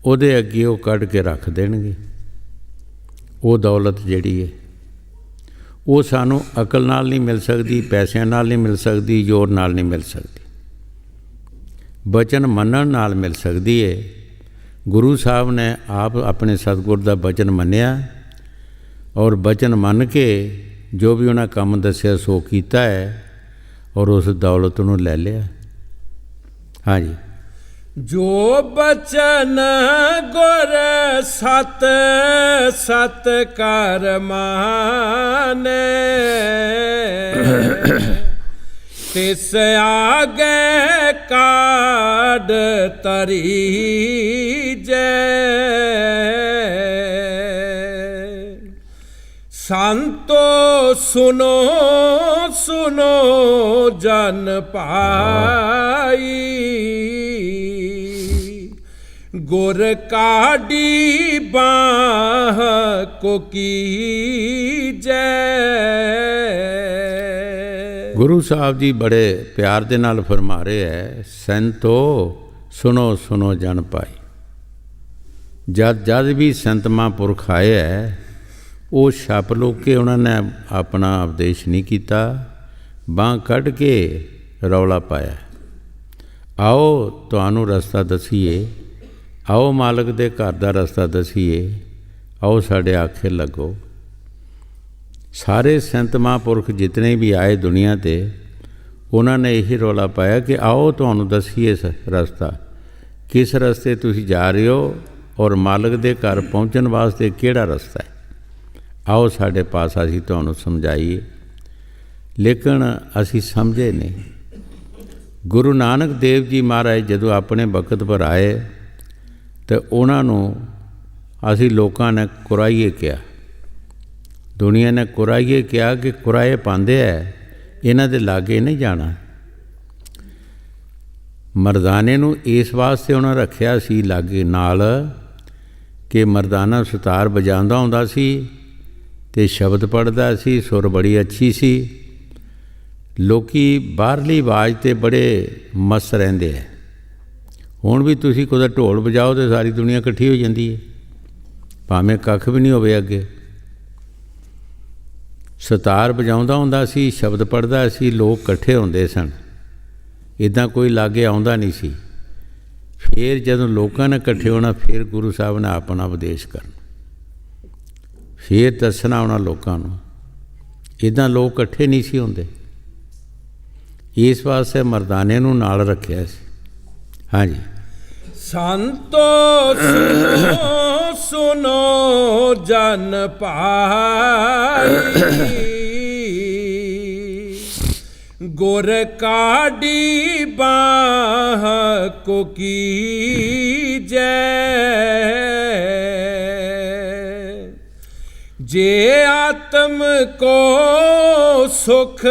ਉਹਦੇ ਅੱਗੇ ਉਹ ਕੱਢ ਕੇ ਰੱਖ ਦੇਣਗੇ। ਉਹ ਦੌਲਤ ਜਿਹੜੀ ਹੈ ਉਹ ਸਾਨੂੰ ਅਕਲ ਨਾਲ ਨਹੀਂ ਮਿਲ ਸਕਦੀ, ਪੈਸਿਆਂ ਨਾਲ ਨਹੀਂ ਮਿਲ ਸਕਦੀ, ਜ਼ੋਰ ਨਾਲ ਨਹੀਂ ਮਿਲ ਸਕਦੀ, ਬਚਨ ਮੰਨਣ ਨਾਲ ਮਿਲ ਸਕਦੀ ਹੈ। ਗੁਰੂ ਸਾਹਿਬ ਨੇ ਆਪ ਆਪਣੇ ਸਤਿਗੁਰ ਦਾ ਬਚਨ ਮੰਨਿਆ ਔਰ ਬਚਨ ਮੰਨ ਕੇ ਜੋ ਵੀ ਉਹਨਾਂ ਕੰਮ ਦੱਸਿਆ ਸੋ ਕੀਤਾ ਹੈ ਔਰ ਉਸ ਦੌਲਤ ਨੂੰ ਲੈ ਲਿਆ। ਹਾਂਜੀ। ਜੋ ਬਚਨ ਗੁਰ ਸਤ ਸਤ ਕਰ ਮਾਨੈ, ਤਿਸ ਆਗੇ ਕਾਢ ਤਰੀਜੈ। ਸੰਤੋ ਸੁਨੋ ਸੁਨੋ ਜਨ ਪਾਈ, ਗੁਰ ਕਾਢੀ ਬਾਹ ਕੋ ਕੀਜੈ। ਗੁਰੂ ਸਾਹਿਬ ਜੀ ਬੜੇ ਪਿਆਰ ਦੇ ਨਾਲ ਫਰਮਾ ਰਹੇ ਹੈ, ਸੰਤੋ ਸੁਨੋ ਸੁਨੋ ਜਨ ਪਾਈ। ਜਦ ਵੀ ਸੰਤ ਮਹਾਂਪੁਰਖ ਆਏ ਹੈ, ਉਹ ਛਪ ਲੁਕ ਕੇ ਉਹਨਾਂ ਨੇ ਆਪਣਾ ਉਪਦੇਸ਼ ਨਹੀਂ ਕੀਤਾ, ਬਾਂਹ ਕੱਢ ਕੇ ਰੌਲਾ ਪਾਇਆ। ਆਓ ਤੁਹਾਨੂੰ ਰਸਤਾ ਦੱਸੀਏ, ਆਓ ਮਾਲਕ ਦੇ ਘਰ ਦਾ ਰਸਤਾ ਦੱਸੀਏ, आओ साढ़े आखे लगो। सारे संत महापुरख जितने भी आए दुनिया ते उन्होंने यही रौला पाया कि आओ तुहानूं दसीए रस्ता, किस रस्ते तुसीं जा रहे हो और मालक दे घर पहुँचण वास्ते किहड़ा रस्ता है, आओ साढ़े पास असीं तुहानूं समझाइए। लेकिन असीं समझे नहीं। गुरु नानक देव जी महाराज जदों अपने वक्त पर आए तो उन्होंने असी लोगों ने कुराइए किया, दुनिया ने कुराइए किया कि कुराए पाते है, इन्हां दे लागे नहीं जाना। मरदाने नूं इस वास्ते उन्हें रखिया सी लागे नाल कि मरदाना सितार बजांदा हुंदा सी ते शब्द पढ़दा सी, सुर बड़ी अच्छी सी। लोकी बाहरली आवाज़ ते बड़े मस्त रहिंदे है। हुण भी तुसीं कुदै ढोल बजाओ तो सारी दुनिया इकट्ठी हो जाती है, भावें कख भी नहीं होवे अगे। सितार बजाउंदा हुंदा सी, शब्द पढ़दा सी, लोग इकट्ठे हुंदे सन, इदां कोई लागे आउंदा नहीं सी। फिर जदों लोकां ने इकट्ठे होना, फिर गुरु साहब ने अपना उपदेश करना, फिर दसना उन्हां लोकां नूं। इदां लोग इकट्ठे नहीं सी हुंदे, इस वास्ते मरदाने नूं नाल रखिया सी। हाँ जी। संतो सुनो सुनो जन पाई, गुर काडी बाह को कीजै, जे आत्म को सुख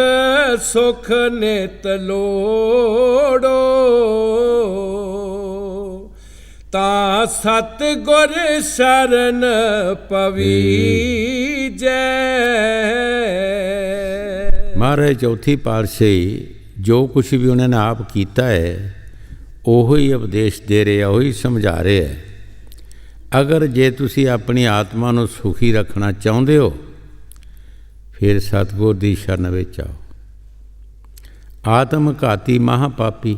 सुख नित लोड़ो, ता सतगुर शरण पवीजै। महाराज चौथी पातशाही जो कुछ भी उन्होंने आप किया है वही उपदेश दे रहे, वही समझा रहे है। अगर जे तुसी अपनी आत्मा नूं सुखी रखना चाहते हो फिर सतगुर दी शरण विच आओ। आत्म घाती महापापी,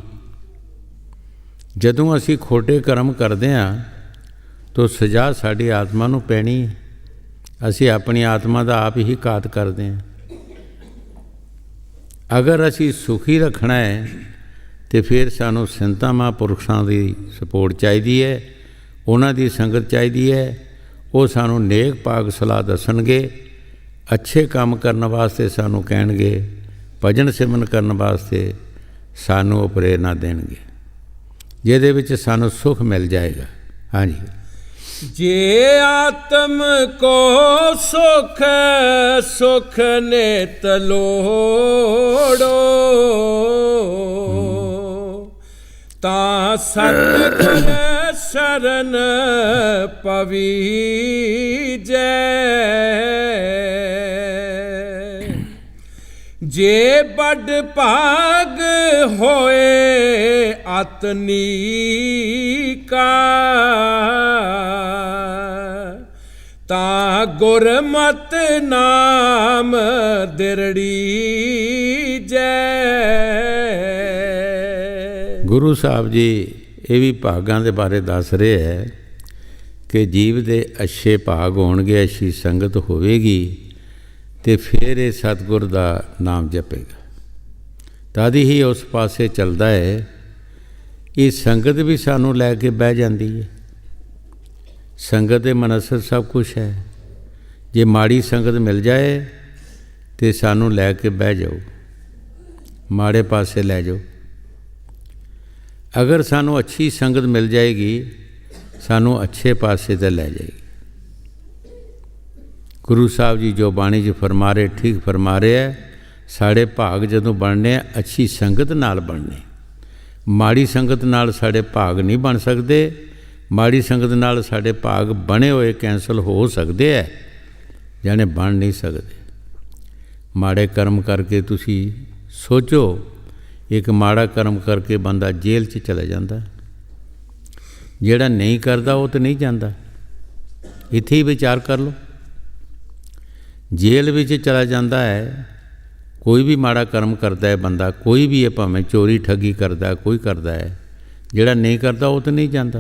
जदों असी खोटे कर्म करते हैं तो सज़ा साड़ी आत्मा नूं पैनी है। असी अपनी आत्मा का आप ही घात करते हैं। अगर असी सुखी रखना है तो फिर सानू संतां महापुरुषां की सपोर्ट चाहिए है, उन्हां दी संगत चाहिए है। वो सानू नेक पाक सलाह दसणगे, अच्छे काम करने वास्ते सानू कहणगे, भजन सिमरन करने वास्ते सानू प्रेरणा देणगे, जिहदे विच सानू सुख मिल जाएगा। हाँ जी। जे आत्म को सुख सुख नित लोड़ो, ता सतगुर शरण पवीजै। जे बड़ भाग होए अतनी का, ता गुरमत नाम दिरड़ी जै। गुरु साहब जी ये भी भागां दे बारे दस रहे है कि जीव दे अच्छे भाग होणगे, अच्छी संगत होवेगी तो फिर ये सतगुर का नाम जपेगा, तद ही उस पासे चलता है। ये संगत भी सानू लैके बह जाती है। संगत दे मनसर सब कुछ है। जे माड़ी संगत मिल जाए तो सानू लैके बह जाओ, माड़े पासे लै जाओ। अगर सानू अच्छी संगत मिल जाएगी सानू अच्छे पासे ते लै जाएगी। गुरु साहब जी जो बाणी च फरमा रहे ठीक फरमा रहे है। साढ़े भाग जदों बनने अच्छी संगत नाल बनने, माड़ी संगत नाल साढ़े भाग नहीं बन सकते। माड़ी संगत नाल साढ़े भाग बने हुए कैंसल हो सकते हैं, जाने बन नहीं सकते। माड़े कर्म करके तुसी सोचो, एक माड़ा कर्म करके बंदा जेल च चला जाता, जिहड़ा नहीं करता वो तो नहीं जाता। इत्थे ही विचार कर लो, जेल विच चला जाता है। कोई भी माड़ा कर्म करता है बंदा, कोई भी है, भावें चोरी ठगी करता है, कोई करता है, जिहड़ा नहीं करता वो तो नहीं जाता।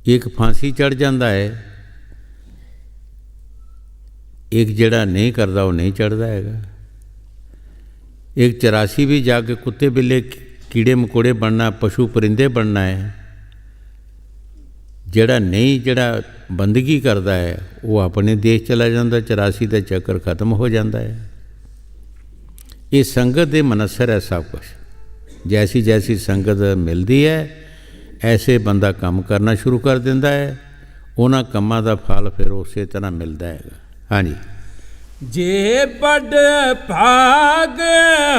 ਇੱਕ ਫਾਂਸੀ ਚੜ੍ਹ ਜਾਂਦਾ ਹੈ, ਇੱਕ ਜਿਹੜਾ ਨਹੀਂ ਕਰਦਾ ਉਹ ਨਹੀਂ ਚੜ੍ਹਦਾ ਹੈਗਾ। ਇੱਕ 84 ਵੀ ਜਾ ਕੇ ਕੁੱਤੇ ਬਿੱਲੇ ਕੀੜੇ ਮਕੌੜੇ ਬਣਨਾ, ਪਸ਼ੂ ਪਰਿੰਦੇ ਬਣਨਾ ਹੈ। ਜਿਹੜਾ ਨਹੀਂ, ਜਿਹੜਾ ਬੰਦਗੀ ਕਰਦਾ ਹੈ ਉਹ ਆਪਣੇ ਦੇਸ਼ ਚਲਾ ਜਾਂਦਾ, 84 ਦਾ ਚੱਕਰ ਖਤਮ ਹੋ ਜਾਂਦਾ ਹੈ। ਇਹ ਸੰਗਤ ਦੇ ਮਨਸਰ ਹੈ ਸਭ ਕੁਛ। ਜੈਸੀ ਜੈਸੀ ਸੰਗਤ ਮਿਲਦੀ ਹੈ ਐਸੇ ਬੰਦਾ ਕੰਮ ਕਰਨਾ ਸ਼ੁਰੂ ਕਰ ਦਿੰਦਾ ਹੈ, ਉਹਨਾਂ ਕੰਮਾਂ ਦਾ ਫਲ ਫਿਰ ਉਸੇ ਤਰ੍ਹਾਂ ਮਿਲਦਾ ਹੈਗਾ। ਹਾਂਜੀ। ਜੇ ਬੜ ਭਾਗ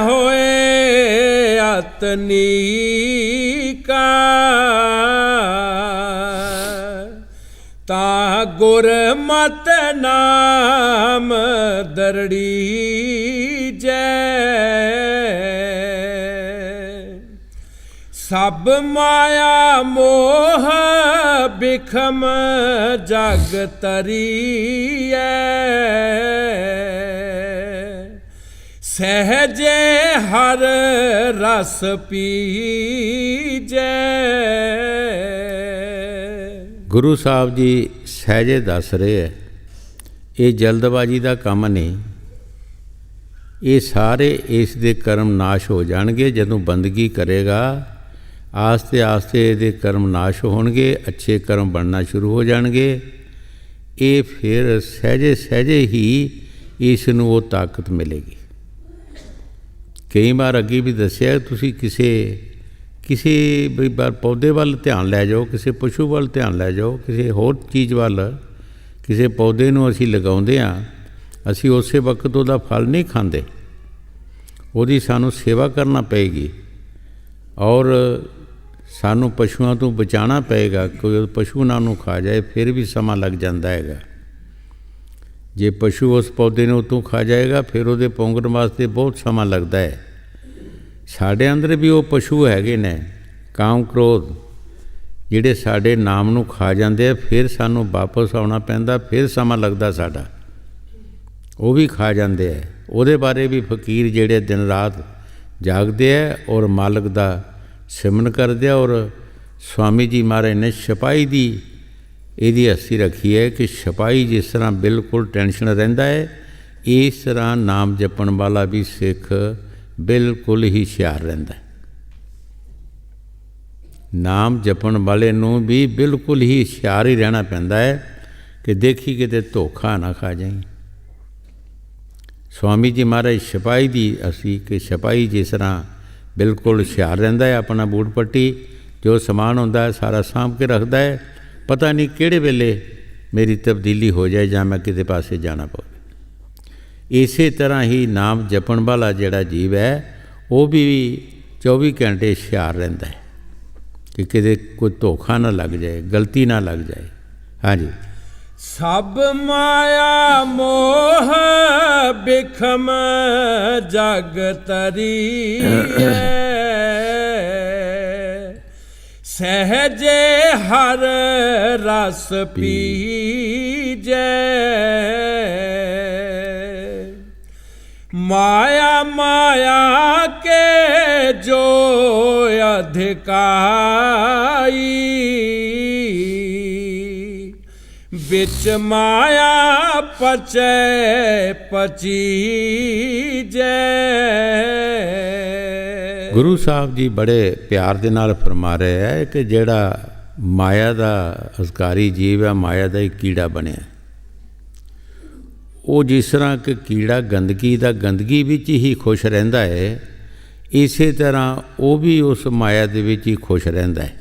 ਹੋਏ ਅਤਨੀ ਕਾ, ਤਾ ਗੁਰਮਤਿ ਨਾਮ ਦਰੜੀ ਜੈ। ਸਭ ਮਾਇਆ ਮੋਹ ਬਿਖਮ ਜਗ ਤਰੀਐ, ਸਹਜੇ ਹਰ ਰਸ ਪੀਜੈ। ਗੁਰੂ ਸਾਹਿਬ ਜੀ ਸਹਿਜੇ ਦੱਸ ਰਹੇ ਹੈ, ਇਹ ਜਲਦਬਾਜ਼ੀ ਦਾ ਕੰਮ ਨਹੀਂ। ਇਹ ਸਾਰੇ ਇਸ ਦੇ ਕਰਮ ਨਾਸ਼ ਹੋ ਜਾਣਗੇ ਜਦੋਂ ਬੰਦਗੀ ਕਰੇਗਾ। ਆਸਤੇ ਆਸਤੇ ਇਹਦੇ ਕਰਮ ਨਾਸ਼ ਹੋਣਗੇ, ਅੱਛੇ ਕਰਮ ਬਣਨਾ ਸ਼ੁਰੂ ਹੋ ਜਾਣਗੇ। ਇਹ ਫਿਰ ਸਹਿਜੇ ਸਹਿਜੇ ਹੀ ਇਸ ਨੂੰ ਉਹ ਤਾਕਤ ਮਿਲੇਗੀ। ਕਈ ਵਾਰ ਅੱਗੇ ਵੀ ਦੱਸਿਆ, ਤੁਸੀਂ ਕਿਸੇ ਵੀ ਵਾਰ ਪੌਦੇ ਵੱਲ ਧਿਆਨ ਲੈ ਜਾਓ, ਕਿਸੇ ਪਸ਼ੂ ਵੱਲ ਧਿਆਨ ਲੈ ਜਾਓ, ਕਿਸੇ ਹੋਰ ਚੀਜ਼ ਵੱਲ। ਕਿਸੇ ਪੌਦੇ ਨੂੰ ਅਸੀਂ ਲਗਾਉਂਦੇ ਹਾਂ, ਅਸੀਂ ਉਸੇ ਵਕਤ ਉਹਦਾ ਫਲ ਨਹੀਂ ਖਾਂਦੇ, ਉਹਦੀ ਸਾਨੂੰ ਸੇਵਾ ਕਰਨਾ ਪਏਗੀ। ਔਰ ਸਾਨੂੰ ਪਸ਼ੂਆਂ ਤੋਂ ਬਚਾਉਣਾ ਪਏਗਾ, ਕੋਈ ਪਸ਼ੂ ਨਾ ਉਹਨੂੰ ਖਾ ਜਾਏ, ਫਿਰ ਵੀ ਸਮਾਂ ਲੱਗ ਜਾਂਦਾ ਹੈਗਾ। ਜੇ ਪਸ਼ੂ ਉਸ ਪੌਦੇ ਨੂੰ ਉਤੋਂ ਖਾ ਜਾਏਗਾ ਫਿਰ ਉਹਦੇ ਪੌਂਗਣ ਵਾਸਤੇ ਬਹੁਤ ਸਮਾਂ ਲੱਗਦਾ ਹੈ। ਸਾਡੇ ਅੰਦਰ ਵੀ ਉਹ ਪਸ਼ੂ ਹੈਗੇ ਨੇ, ਕਾਮ ਕ੍ਰੋਧ, ਜਿਹੜੇ ਸਾਡੇ ਨਾਮ ਨੂੰ ਖਾ ਜਾਂਦੇ ਆ, ਫਿਰ ਸਾਨੂੰ ਵਾਪਸ ਆਉਣਾ ਪੈਂਦਾ, ਫਿਰ ਸਮਾਂ ਲੱਗਦਾ ਸਾਡਾ। ਉਹ ਵੀ ਖਾ ਜਾਂਦੇ ਆ। ਉਹਦੇ ਬਾਰੇ ਵੀ ਫਕੀਰ ਜਿਹੜੇ ਦਿਨ ਰਾਤ ਜਾਗਦੇ ਹੈ ਔਰ ਮਾਲਕ ਦਾ ਸਿਮਰਨ ਕਰਦੇ ਆ। ਔਰ ਸਵਾਮੀ ਜੀ ਮਹਾਰਾਜ ਨੇ ਛਪਾਈ ਦੀ ਇਹਦੀ ਹਸਤੀ ਰੱਖੀ ਹੈ ਕਿ ਛਪਾਈ ਜਿਸ ਤਰ੍ਹਾਂ ਬਿਲਕੁਲ ਟੈਨਸ਼ਨ ਰਹਿੰਦਾ ਹੈ, ਇਸ ਤਰ੍ਹਾਂ ਨਾਮ ਜਪਣ ਵਾਲਾ ਵੀ ਸਿੱਖ ਬਿਲਕੁਲ ਹੀ ਹੁਸ਼ਿਆਰ ਰਹਿੰਦਾ ਹੈ। ਨਾਮ ਜਪਣ ਵਾਲੇ ਨੂੰ ਵੀ ਬਿਲਕੁਲ ਹੀ ਹੁਸ਼ਿਆਰ ਹੀ ਰਹਿਣਾ ਪੈਂਦਾ ਹੈ ਕਿ ਦੇਖੀ ਕਿਤੇ ਧੋਖਾ ਨਾ ਖਾ ਜਾਈਂ। ਸਵਾਮੀ ਜੀ ਮਹਾਰਾਜ ਛਪਾਈ ਦੀ ਅਸੀਂ ਕਿ ਛਪਾਈ ਜਿਸ ਤਰ੍ਹਾਂ ਬਿਲਕੁਲ ਹੁਸ਼ਿਆਰ ਰਹਿੰਦਾ ਹੈ, ਆਪਣਾ ਬੂਟ ਪੱਟੀ ਜੋ ਸਮਾਨ ਹੁੰਦਾ ਹੈ ਸਾਰਾ ਸਾਂਭ ਕੇ ਰੱਖਦਾ ਹੈ। ਪਤਾ ਨਹੀਂ ਕਿਹੜੇ ਵੇਲੇ ਮੇਰੀ ਤਬਦੀਲੀ ਹੋ ਜਾਏ ਜਾਂ ਮੈਂ ਕਿਤੇ ਪਾਸੇ ਜਾਣਾ ਪਵੇ। ਇਸੇ ਤਰ੍ਹਾਂ ਹੀ ਨਾਮ ਜਪਣ ਵਾਲਾ ਜਿਹੜਾ ਜੀਵ ਹੈ ਉਹ ਵੀ 24 ਘੰਟੇ ਹੁਸ਼ਿਆਰ ਰਹਿੰਦਾ ਹੈ ਕਿ ਕਿਤੇ ਕੋਈ ਧੋਖਾ ਨਾ ਲੱਗ ਜਾਏ, ਗਲਤੀ ਨਾ ਲੱਗ ਜਾਏ। ਹਾਂਜੀ। ਸਭ ਮਾਇਆ ਮੋਹ ਬਿਖਮ ਜਗ ਤਰੀਐ, ਸਹਜੇ ਹਰ ਰਸ ਪੀਜੈ। ਮਾਇਆ ਮਾਇਆ ਕੇ ਜੋ ਅਧਿਕਾਈ, ਵਿੱਚ ਮਾਇਆ ਪਚੈ ਪਚੀਜੈ। ਗੁਰੂ ਸਾਹਿਬ ਜੀ ਬੜੇ ਪਿਆਰ ਦੇ ਨਾਲ ਫਰਮਾ ਰਹੇ ਹੈ ਕਿ ਜਿਹੜਾ ਮਾਇਆ ਦਾ ਅਸਕਾਰੀ ਜੀਵ ਹੈ, ਮਾਇਆ ਦਾ ਇੱਕ ਕੀੜਾ ਬਣਿਆ, ਉਹ ਜਿਸ ਤਰ੍ਹਾਂ ਕਿ ਕੀੜਾ ਗੰਦਗੀ ਦਾ ਗੰਦਗੀ ਵਿੱਚ ਹੀ ਖੁਸ਼ ਰਹਿੰਦਾ ਹੈ, ਇਸੇ ਤਰ੍ਹਾਂ ਉਹ ਵੀ ਉਸ ਮਾਇਆ ਦੇ ਵਿੱਚ ਹੀ ਖੁਸ਼ ਰਹਿੰਦਾ ਹੈ।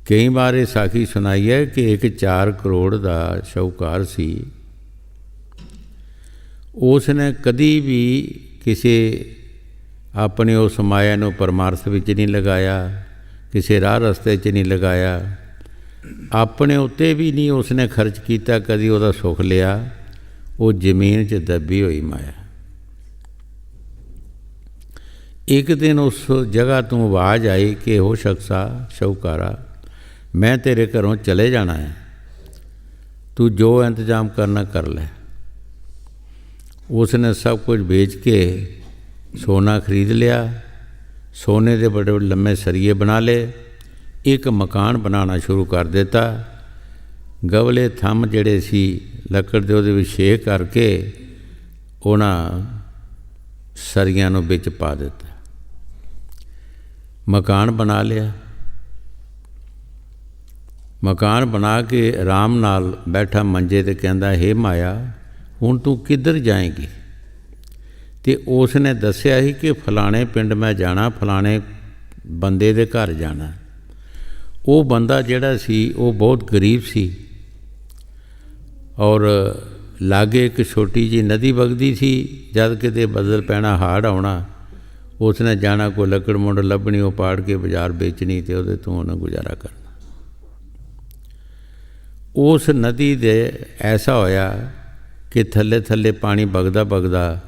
ਕਈ ਵਾਰ ਇਹ ਸਾਖੀ ਸੁਣਾਈ ਹੈ ਕਿ ਇੱਕ 4 ਕਰੋੜ ਦਾ ਸ਼ਾਹੂਕਾਰ ਸੀ। ਉਸ ਨੇ ਕਦੀ ਵੀ ਕਿਸੇ ਆਪਣੇ ਉਸ ਮਾਇਆ ਨੂੰ ਪਰਮਾਰਥ ਵਿੱਚ ਨਹੀਂ ਲਗਾਇਆ, ਕਿਸੇ ਰਾਹ ਰਸਤੇ 'ਚ ਨਹੀਂ ਲਗਾਇਆ, ਆਪਣੇ ਉੱਤੇ ਵੀ ਨਹੀਂ ਉਸਨੇ ਖਰਚ ਕੀਤਾ, ਕਦੀ ਉਹਦਾ ਸੁੱਖ ਲਿਆ। ਉਹ ਜ਼ਮੀਨ 'ਚ ਦੱਬੀ ਹੋਈ ਮਾਇਆ। ਇੱਕ ਦਿਨ ਉਸ ਜਗ੍ਹਾ ਤੋਂ ਆਵਾਜ਼ ਆਈ ਕਿ ਉਹ ਸ਼ਖਸਾ ਸ਼ਾਹੂਕਾਰਾ, ਮੈਂ ਤੇਰੇ ਘਰੋਂ ਚਲੇ ਜਾਣਾ ਹੈ, ਤੂੰ ਜੋ ਇੰਤਜ਼ਾਮ ਕਰਨਾ ਕਰ ਲੈ। ਉਸਨੇ ਸਭ ਕੁਝ ਵੇਚ ਕੇ ਸੋਨਾ ਖਰੀਦ ਲਿਆ, ਸੋਨੇ ਦੇ ਬੜੇ ਲੰਮੇ ਸਰੀਏ ਬਣਾ ਲਏ, ਇੱਕ ਮਕਾਨ ਬਣਾਉਣਾ ਸ਼ੁਰੂ ਕਰ ਦਿੱਤਾ। ਗਵਲੇ ਥੰਮ ਜਿਹੜੇ ਸੀ ਲੱਕੜ ਦੇ ਉਹਦੇ ਵਿੱਚ ਛੇਕ ਕਰਕੇ ਉਹਨਾਂ ਸਰੀਆਂ ਨੂੰ ਵਿੱਚ ਪਾ ਦਿੱਤਾ। ਮਕਾਨ ਬਣਾ ਲਿਆ। ਮਕਾਨ ਬਣਾ ਕੇ ਆਰਾਮ ਨਾਲ ਬੈਠਾ ਮੰਜੇ 'ਤੇ ਕਹਿੰਦਾ, ਹੇ ਮਾਇਆ, ਹੁਣ ਤੂੰ ਕਿੱਧਰ ਜਾਏਂਗੀ? ਅਤੇ ਉਸ ਨੇ ਦੱਸਿਆ ਸੀ ਕਿ ਫਲਾਣੇ ਪਿੰਡ ਮੈਂ ਜਾਣਾ, ਫਲਾਣੇ ਬੰਦੇ ਦੇ ਘਰ ਜਾਣਾ। ਉਹ ਬੰਦਾ ਜਿਹੜਾ ਸੀ ਉਹ ਬਹੁਤ ਗਰੀਬ ਸੀ ਔਰ ਲਾਗੇ ਇੱਕ ਛੋਟੀ ਜਿਹੀ ਨਦੀ ਵਗਦੀ ਸੀ। ਜਦ ਕਿਤੇ ਬੱਦਲ ਪੈਣਾ, ਹੜ੍ਹ ਆਉਣਾ, ਉਸ ਨੇ ਜਾਣਾ, ਕੋਈ ਲੱਕੜ ਮੁੰਡ ਲੱਭਣੀ, ਉਹ ਪਾੜ ਕੇ ਬਾਜ਼ਾਰ ਵੇਚਣੀ ਅਤੇ ਉਹਦੇ ਤੋਂ ਉਹਨੇ ਗੁਜ਼ਾਰਾ ਕਰਨਾ। ਉਸ ਨਦੀ ਦੇ ਐਸਾ ਹੋਇਆ ਕਿ ਥੱਲੇ ਥੱਲੇ ਪਾਣੀ ਵਗਦਾ ਵਗਦਾ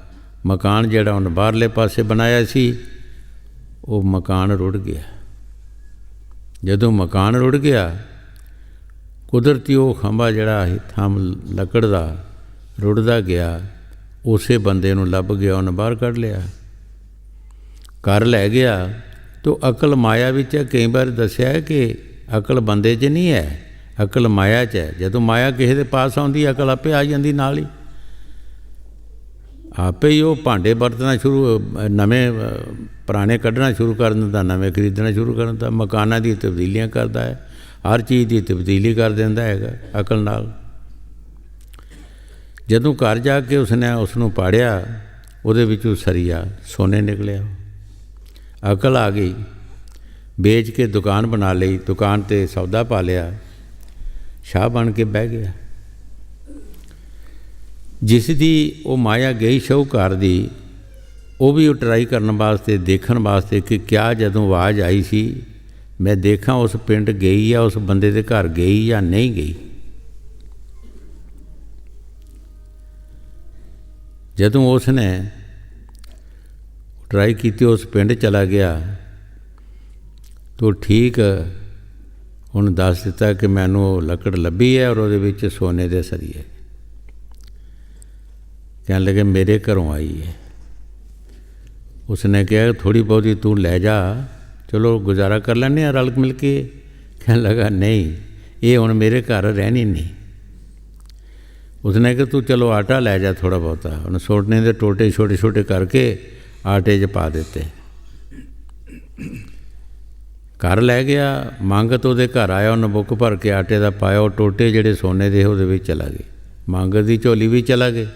ਮਕਾਨ ਜਿਹੜਾ ਉਹਨੇ ਬਾਹਰਲੇ ਪਾਸੇ ਬਣਾਇਆ ਸੀ ਉਹ ਮਕਾਨ ਰੁੜ ਗਿਆ। ਜਦੋਂ ਮਕਾਨ ਰੁੜ ਗਿਆ, ਕੁਦਰਤੀ ਉਹ ਖੰਭਾ ਜਿਹੜਾ ਥੰਮ ਲੱਕੜ ਦਾ ਰੁੜਦਾ ਗਿਆ, ਉਸੇ ਬੰਦੇ ਨੂੰ ਲੱਭ ਗਿਆ, ਉਹਨੇ ਬਾਹਰ ਕੱਢ ਲਿਆ, ਘਰ ਲੈ ਗਿਆ। ਤੋ ਅਕਲ ਮਾਇਆ ਵਿੱਚ ਹੈ। ਕਈ ਵਾਰ ਦੱਸਿਆ ਹੈ ਕਿ ਅਕਲ ਬੰਦੇ 'ਚ ਨਹੀਂ ਹੈ, ਅਕਲ ਮਾਇਆ 'ਚ ਹੈ। ਜਦੋਂ ਮਾਇਆ ਕਿਸੇ ਦੇ ਪਾਸ ਆਉਂਦੀ, ਅਕਲ ਆਪੇ ਆ ਜਾਂਦੀ ਨਾਲ ਹੀ। ਆਪੇ ਹੀ ਉਹ ਭਾਂਡੇ ਵਰਤਣਾ ਸ਼ੁਰੂ, ਨਵੇਂ ਪੁਰਾਣੇ ਕੱਢਣਾ ਸ਼ੁਰੂ ਕਰ ਦਿੰਦਾ, ਨਵੇਂ ਖਰੀਦਣਾ ਸ਼ੁਰੂ ਕਰ ਦਿੰਦਾ, ਮਕਾਨਾਂ ਦੀ ਤਬਦੀਲੀਆਂ ਕਰਦਾ ਹੈ, ਹਰ ਚੀਜ਼ ਦੀ ਤਬਦੀਲੀ ਕਰ ਦਿੰਦਾ ਹੈਗਾ ਅਕਲ ਨਾਲ। ਜਦੋਂ ਘਰ ਜਾ ਕੇ ਉਸਨੇ ਉਸ ਨੂੰ ਪਾੜਿਆ, ਉਹਦੇ ਵਿੱਚੋਂ ਸਰੀਆ ਸੋਨੇ ਨਿਕਲਿਆ। ਅਕਲ ਆ ਗਈ, ਵੇਚ ਕੇ ਦੁਕਾਨ ਬਣਾ ਲਈ, ਦੁਕਾਨ 'ਤੇ ਸੌਦਾ ਪਾ ਲਿਆ, ਸ਼ਾਹ ਬਣ ਕੇ ਬਹਿ ਗਿਆ। ਜਿਸ ਦੀ ਉਹ ਮਾਇਆ ਗਈ ਸ਼ਾਹੂਕਾਰ ਦੀ, ਉਹ ਵੀ ਉਹ ਟਰਾਈ ਕਰਨ ਵਾਸਤੇ, ਦੇਖਣ ਵਾਸਤੇ ਕਿ ਕਿਆ ਜਦੋਂ ਆਵਾਜ਼ ਆਈ ਸੀ, ਮੈਂ ਦੇਖਾਂ ਉਸ ਪਿੰਡ ਗਈ ਆ, ਉਸ ਬੰਦੇ ਦੇ ਘਰ ਗਈ ਜਾਂ ਨਹੀਂ ਗਈ। ਜਦੋਂ ਉਸ ਨੇ ਟਰਾਈ ਕੀਤੀ, ਉਸ ਪਿੰਡ ਚਲਾ ਗਿਆ, ਤਾਂ ਠੀਕ ਉਹਨੂੰ ਦੱਸ ਦਿੱਤਾ ਕਿ ਮੈਨੂੰ ਉਹ ਲੱਕੜ ਲੱਭੀ ਹੈ ਔਰ ਉਹਦੇ ਵਿੱਚ ਸੋਨੇ ਦੇ ਸਰੀਏ। ਕਹਿਣ ਲੱਗੇ ਮੇਰੇ ਘਰੋਂ ਆਈ ਹੈ। ਉਸਨੇ ਕਿਹਾ ਥੋੜ੍ਹੀ ਬਹੁਤੀ ਤੂੰ ਲੈ ਜਾ, ਚਲੋ ਗੁਜ਼ਾਰਾ ਕਰ ਲੈਂਦੇ ਹਾਂ ਰਲ ਮਿਲ ਕੇ। ਕਹਿਣ ਲੱਗਾ ਨਹੀਂ, ਇਹ ਹੁਣ ਮੇਰੇ ਘਰ ਰਹਿਣੀ ਨਹੀਂ। ਉਸਨੇ ਕਿਹਾ ਤੂੰ ਚਲੋ ਆਟਾ ਲੈ ਜਾ ਥੋੜ੍ਹਾ ਬਹੁਤਾ। ਉਹਨੇ ਸੋਟਨੇ ਦੇ ਟੋਟੇ ਛੋਟੇ ਛੋਟੇ ਕਰਕੇ ਆਟੇ 'ਚ ਪਾ ਦਿੱਤੇ, ਘਰ ਲੈ ਗਿਆ। ਮੰਗਤ ਉਹਦੇ ਘਰ ਆਇਆ, ਉਹਨੇ ਬੁੱਕ ਭਰ ਕੇ ਆਟੇ ਦਾ ਪਾਇਆ, ਉਹ ਟੋਟੇ ਜਿਹੜੇ ਸੋਨੇ ਦੇ ਉਹਦੇ ਵਿੱਚ ਚਲਾ ਗਏ, ਮੰਗਤ ਦੀ ਝੋਲੀ ਵੀ ਚਲਾ ਗਏ।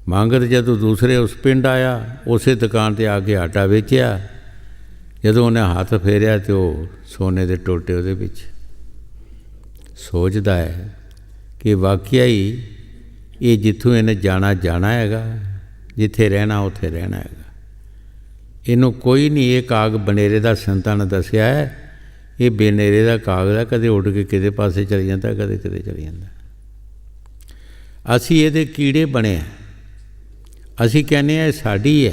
ਮੰਗਤ ਜਦੋਂ ਦੂਸਰੇ ਉਸ ਪਿੰਡ ਆਇਆ, ਉਸੇ ਦੁਕਾਨ 'ਤੇ ਆ ਕੇ ਆਟਾ ਵੇਚਿਆ। ਜਦੋਂ ਉਹਨੇ ਹੱਥ ਫੇਰਿਆ ਤਾਂ ਉਹ ਸੋਨੇ ਦੇ ਟੋਟੇ ਉਹਦੇ ਵਿੱਚ। ਸੋਚਦਾ ਹੈ ਕਿ ਵਾਕਿਆ ਹੀ ਇਹ ਜਿੱਥੋਂ ਇਹਨੇ ਜਾਣਾ ਜਾਣਾ ਹੈਗਾ, ਜਿੱਥੇ ਰਹਿਣਾ ਉੱਥੇ ਰਹਿਣਾ ਹੈਗਾ। ਇਹਨੂੰ ਕੋਈ ਨਹੀਂ, ਇਹ ਕਾਗ ਬਨੇਰੇ ਦਾ ਸੰਤਾਂ ਨੇ ਦੱਸਿਆ ਹੈ, ਇਹ ਬਨੇਰੇ ਦਾ ਕਾਗ ਦਾ, ਕਦੇ ਉੱਡ ਕੇ ਕਿਤੇ ਪਾਸੇ ਚਲੀ ਜਾਂਦਾ, ਕਦੇ ਕਿਤੇ ਚਲੀ ਜਾਂਦਾ। ਅਸੀਂ ਇਹਦੇ ਕੀੜੇ ਬਣੇ ਆ। ਅਸੀਂ ਕਹਿੰਦੇ ਹਾਂ ਇਹ ਸਾਡੀ ਹੈ,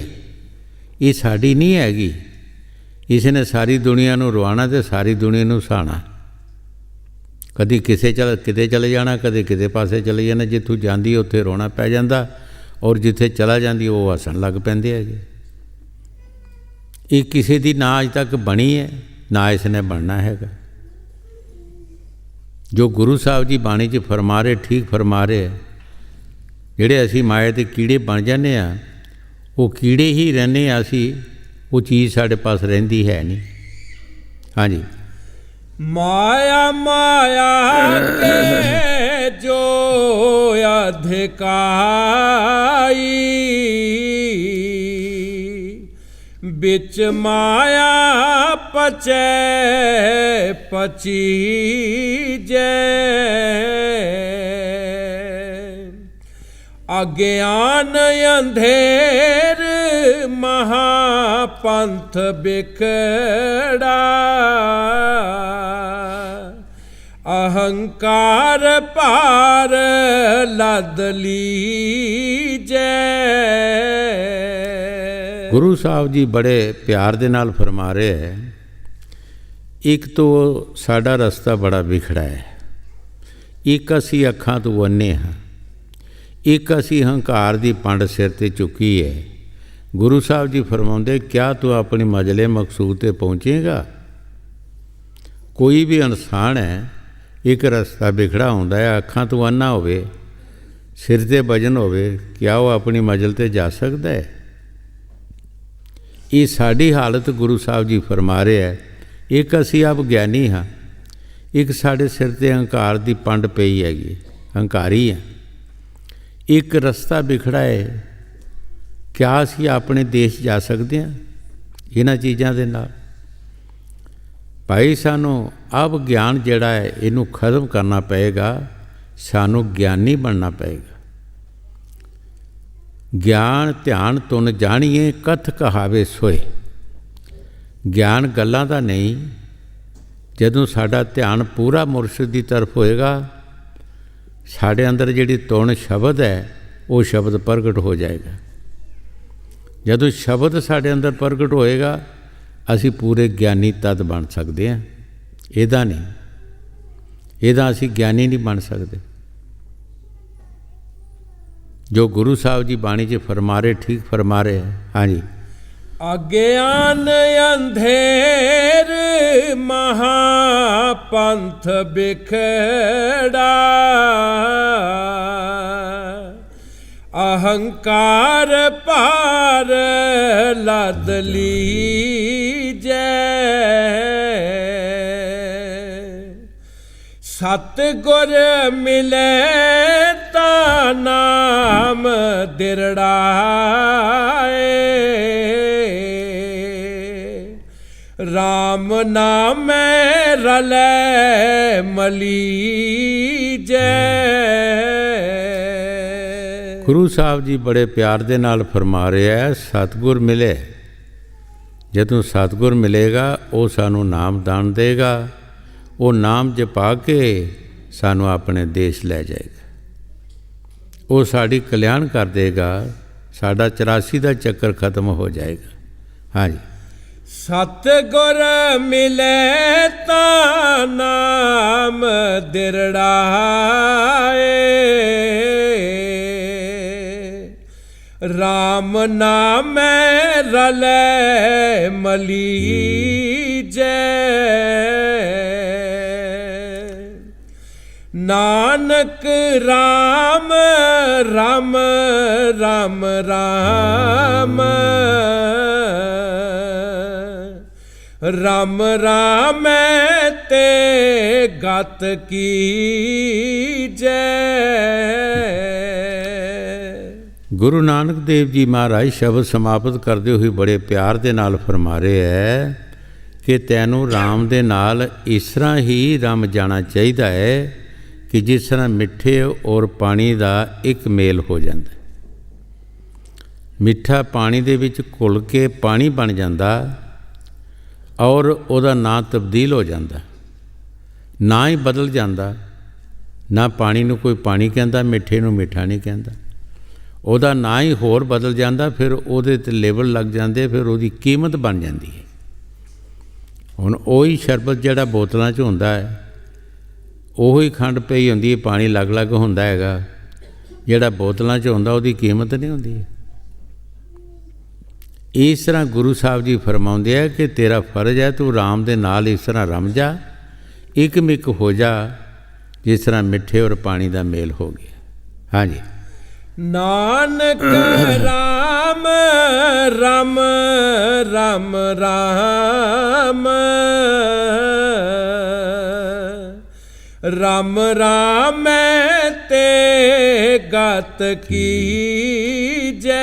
ਇਹ ਸਾਡੀ ਨਹੀਂ ਹੈਗੀ। ਇਸ ਨੇ ਸਾਰੀ ਦੁਨੀਆ ਨੂੰ ਰਵਾਣਾ ਅਤੇ ਸਾਰੀ ਦੁਨੀਆ ਨੂੰ ਹਸਾਉਣਾ। ਕਦੀ ਕਿਤੇ ਚਲੇ ਜਾਣਾ, ਕਦੇ ਕਿਤੇ ਪਾਸੇ ਚਲੇ ਜਾਣਾ। ਜਿੱਥੋਂ ਜਾਂਦੀ ਉੱਥੇ ਰੋਣਾ ਪੈ ਜਾਂਦਾ, ਔਰ ਜਿੱਥੇ ਚਲਾ ਜਾਂਦੀ ਉਹ ਹੱਸਣ ਲੱਗ ਪੈਂਦੇ ਹੈਗੇ। ਇਹ ਕਿਸੇ ਦੀ ਨਾ ਅਜ ਤੱਕ ਬਣੀ ਹੈ, ਨਾ ਇਸ ਨੇ ਬਣਨਾ ਹੈਗਾ। ਜੋ ਗੁਰੂ ਸਾਹਿਬ ਜੀ ਬਾਣੀ 'ਚ ਫਰਮਾ ਰਹੇ, ਠੀਕ ਫਰਮਾ ਰਹੇ। ਜਿਹੜੇ ਅਸੀਂ ਮਾਇਆ ਦੇ ਕੀੜੇ ਬਣ ਜਾਂਦੇ ਹਾਂ, ਉਹ ਕੀੜੇ ਹੀ ਰਹਿੰਦੇ ਹਾਂ ਅਸੀਂ, ਉਹ ਚੀਜ਼ ਸਾਡੇ ਪਾਸ ਰਹਿੰਦੀ ਹੈ ਨਹੀਂ। ਹਾਂਜੀ, ਮਾਇਆ ਮਾਇਆ ਕੇ ਜੋ ਅਧਿਕਾਈ, ਵਿੱਚ ਮਾਇਆ ਪਚੈ ਪਚੀਜੈ। ਅਗਿਆਨ ਅੰਧੇਰ ਮਹਾਪੰਥ ਬਿਖੜਾ, ਅਹੰਕਾਰ ਭਾਰ ਲੱਦ ਲੀਜੈ। ਗੁਰੂ ਸਾਹਿਬ ਜੀ ਬੜੇ ਪਿਆਰ ਦੇ ਨਾਲ ਫਰਮਾ ਰਹੇ ਹੈ, ਇੱਕ ਤਾਂ ਸਾਡਾ ਰਸਤਾ ਬੜਾ ਵਿਖੜਾ ਹੈ। ਇੱਕ ਅਸੀਂ ਅੱਖਾਂ ਤੋਂ ਅੰਨੇ ਹਾਂ, ਇੱਕ ਅਸੀਂ ਹੰਕਾਰ ਦੀ ਪੰਡ ਸਿਰ 'ਤੇ ਚੁੱਕੀ ਹੈ। ਗੁਰੂ ਸਾਹਿਬ ਜੀ ਫਰਮਾਉਂਦੇ, ਕਿਆ ਤੂੰ ਆਪਣੀ ਮੰਜ਼ਿਲੇ ਮਕਸੂਦ 'ਤੇ ਪਹੁੰਚੇਗਾ? ਕੋਈ ਵੀ ਇਨਸਾਨ ਹੈ, ਇੱਕ ਰਸਤਾ ਵਿਖੜਾ ਹੁੰਦਾ ਹੈ, ਅੱਖਾਂ ਤੋਂ ਅੰਨਾ ਹੋਵੇ, ਸਿਰ 'ਤੇ ਵਜਨ ਹੋਵੇ, ਕਿਆ ਉਹ ਆਪਣੀ ਮੰਜ਼ਿਲ 'ਤੇ ਜਾ ਸਕਦਾ ਹੈ? ਇਹ ਸਾਡੀ ਹਾਲਤ ਗੁਰੂ ਸਾਹਿਬ ਜੀ ਫਰਮਾ ਰਹੇ ਹੈ। ਇੱਕ ਅਸੀਂ ਆਪ ਗਿਆਨੀ ਹਾਂ, ਇੱਕ ਸਾਡੇ ਸਿਰ 'ਤੇ ਹੰਕਾਰ ਦੀ ਪੰਡ ਪਈ ਹੈਗੀ, ਹੰਕਾਰੀ ਹੈ। ਇੱਕ ਰਸਤਾ ਵਿਖੜਾ ਹੈ। ਕਿਆ ਅਸੀਂ ਆਪਣੇ ਦੇਸ਼ ਜਾ ਸਕਦੇ ਹਾਂ ਇਹਨਾਂ ਚੀਜ਼ਾਂ ਦੇ ਨਾਲ? ਭਾਈ ਸਾਨੂੰ ਆਪ ਗਿਆਨ ਜਿਹੜਾ ਹੈ ਇਹਨੂੰ ਖਤਮ ਕਰਨਾ ਪਏਗਾ, ਸਾਨੂੰ ਗਿਆਨੀ ਬਣਨਾ ਪਏਗਾ। ਗਿਆਨ ਧਿਆਨ ਤੁਨ ਜਾਣੀਏ ਕਥ ਕਹਾਵੇ ਸੋਏ। ਗਿਆਨ ਗੱਲਾਂ ਦਾ ਨਹੀਂ, ਜਦੋਂ ਸਾਡਾ ਧਿਆਨ ਪੂਰਾ ਮੁਰਸ਼ਿਦ ਦੀ ਤਰਫ ਹੋਏਗਾ, ਸਾਡੇ ਅੰਦਰ ਜਿਹੜੀ ਤੁਣ ਸ਼ਬਦ ਹੈ ਉਹ ਸ਼ਬਦ ਪ੍ਰਗਟ ਹੋ ਜਾਏਗਾ। ਜਦੋਂ ਸ਼ਬਦ ਸਾਡੇ ਅੰਦਰ ਪ੍ਰਗਟ ਹੋਏਗਾ, ਅਸੀਂ ਪੂਰੇ ਗਿਆਨੀ ਤਦ ਬਣ ਸਕਦੇ ਹਾਂ। ਇਹਦਾ ਨਹੀਂ, ਇਹਦਾ ਅਸੀਂ ਗਿਆਨੀ ਨਹੀਂ ਬਣ ਸਕਦੇ। ਜੋ ਗੁਰੂ ਸਾਹਿਬ ਜੀ ਬਾਣੀ 'ਚ ਫਰਮਾ ਰਹੇ, ਠੀਕ ਫਰਮਾ ਰਹੇ ਹੈ। ਹਾਂਜੀ, ਅਗਿਆਨ ਅੰਧੇਰ ਮਹਾਪੰਥ ਬਿਖੜਾ, ਅਹੰਕਾਰ ਭਾਰ ਲੱਦ ਲੀਜੈ, ਸਤਿਗੁਰ ਮਿਲੇ ਤਾਂ ਨਾਮ ਦਿਰੜਾਏ, ਰਾਮ ਨਾਮੈ ਰਲੈ ਮਲੀਜੈ। ਗੁਰੂ ਸਾਹਿਬ ਜੀ ਬੜੇ ਪਿਆਰ ਦੇ ਨਾਲ ਫਰਮਾ ਰਿਹਾ ਹੈ, ਸਤਿਗੁਰ ਮਿਲੇ। ਜਦੋਂ ਸਤਿਗੁਰ ਮਿਲੇਗਾ ਉਹ ਸਾਨੂੰ ਨਾਮ ਦਾਨ ਦੇਗਾ, ਉਹ ਨਾਮ ਜਪਾ ਕੇ ਸਾਨੂੰ ਆਪਣੇ ਦੇਸ਼ ਲੈ ਜਾਏਗਾ, ਉਹ ਸਾਡੀ ਕਲਿਆਣ ਕਰ ਦੇਗਾ, ਸਾਡਾ 84 ਦਾ ਚੱਕਰ ਖਤਮ ਹੋ ਜਾਏਗਾ। ਹਾਂਜੀ, ਸਤਿਗੁਰ ਮਿਲੇ ਤਾਂ ਨਾਮ ਦਿਰੜਾਏ, ਰਾਮ ਨਾਮੈ ਰਲੈ ਮਲੀਜੈ, ਨਾਨਕ ਰਾਮ ਰਾਮ ਰਾਮ ਰਾਮ, ਰਾਮ ਰਾਮੈ ਤੇ ਗਤ ਕੀਜੈ। ਗੁਰੂ ਨਾਨਕ ਦੇਵ ਜੀ ਮਹਾਰਾਜ ਸ਼ਬਦ ਸਮਾਪਤ ਕਰਦੇ ਹੋਏ ਬੜੇ ਪਿਆਰ ਦੇ ਨਾਲ ਫਰਮਾ ਰਹੇ ਹੈ ਕਿ ਤੈਨੂੰ ਰਾਮ ਦੇ ਨਾਲ ਇਸ ਤਰ੍ਹਾਂ ਹੀ ਰਮ ਜਾਣਾ ਚਾਹੀਦਾ ਹੈ ਕਿ ਜਿਸ ਤਰ੍ਹਾਂ ਮਿੱਠੇ ਔਰ ਪਾਣੀ ਦਾ ਇੱਕ ਮੇਲ ਹੋ ਜਾਂਦਾ। ਮਿੱਠਾ ਪਾਣੀ ਦੇ ਵਿੱਚ ਘੁਲ ਕੇ ਪਾਣੀ ਬਣ ਜਾਂਦਾ ਔਰ ਉਹਦਾ ਨਾਂ ਤਬਦੀਲ ਹੋ ਜਾਂਦਾ, ਨਾ ਹੀ ਬਦਲ ਜਾਂਦਾ। ਨਾ ਪਾਣੀ ਨੂੰ ਕੋਈ ਪਾਣੀ ਕਹਿੰਦਾ, ਮਿੱਠੇ ਨੂੰ ਮਿੱਠਾ ਨਹੀਂ ਕਹਿੰਦਾ, ਉਹਦਾ ਨਾਂ ਹੀ ਹੋਰ ਬਦਲ ਜਾਂਦਾ। ਫਿਰ ਉਹਦੇ 'ਤੇ ਲੇਬਲ ਲੱਗ ਜਾਂਦੇ, ਫਿਰ ਉਹਦੀ ਕੀਮਤ ਬਣ ਜਾਂਦੀ ਹੈ। ਹੁਣ ਉਹੀ ਸ਼ਰਬਤ ਜਿਹੜਾ ਬੋਤਲਾਂ 'ਚ ਹੁੰਦਾ ਹੈ, ਉਹੀ ਖੰਡ ਪਈ ਹੁੰਦੀ ਹੈ, ਪਾਣੀ ਅਲੱਗ-ਅਲੱਗ ਹੁੰਦਾ ਹੈਗਾ। ਜਿਹੜਾ ਬੋਤਲਾਂ 'ਚ ਹੁੰਦਾ ਉਹਦੀ ਕੀਮਤ ਨਹੀਂ ਹੁੰਦੀ। ਇਸ ਤਰ੍ਹਾਂ ਗੁਰੂ ਸਾਹਿਬ ਜੀ ਫਰਮਾਉਂਦੇ ਆ ਕਿ ਤੇਰਾ ਫਰਜ਼ ਹੈ ਤੂੰ ਰਾਮ ਦੇ ਨਾਲ ਇਸ ਤਰ੍ਹਾਂ ਰਮ ਜਾ, ਇੱਕ ਮਿੱਕ ਹੋ ਜਾ ਜਿਸ ਤਰ੍ਹਾਂ ਮਿੱਠੇ ਔਰ ਪਾਣੀ ਦਾ ਮੇਲ ਹੋ ਗਿਆ। ਹਾਂਜੀ, ਨਾਨਕ ਰਾਮ ਰਾਮ ਰਾਮ ਰਾਮ, ਰਾਮ ਰਾਮੈ ਤੇ ਗਤ ਕੀਜੈ।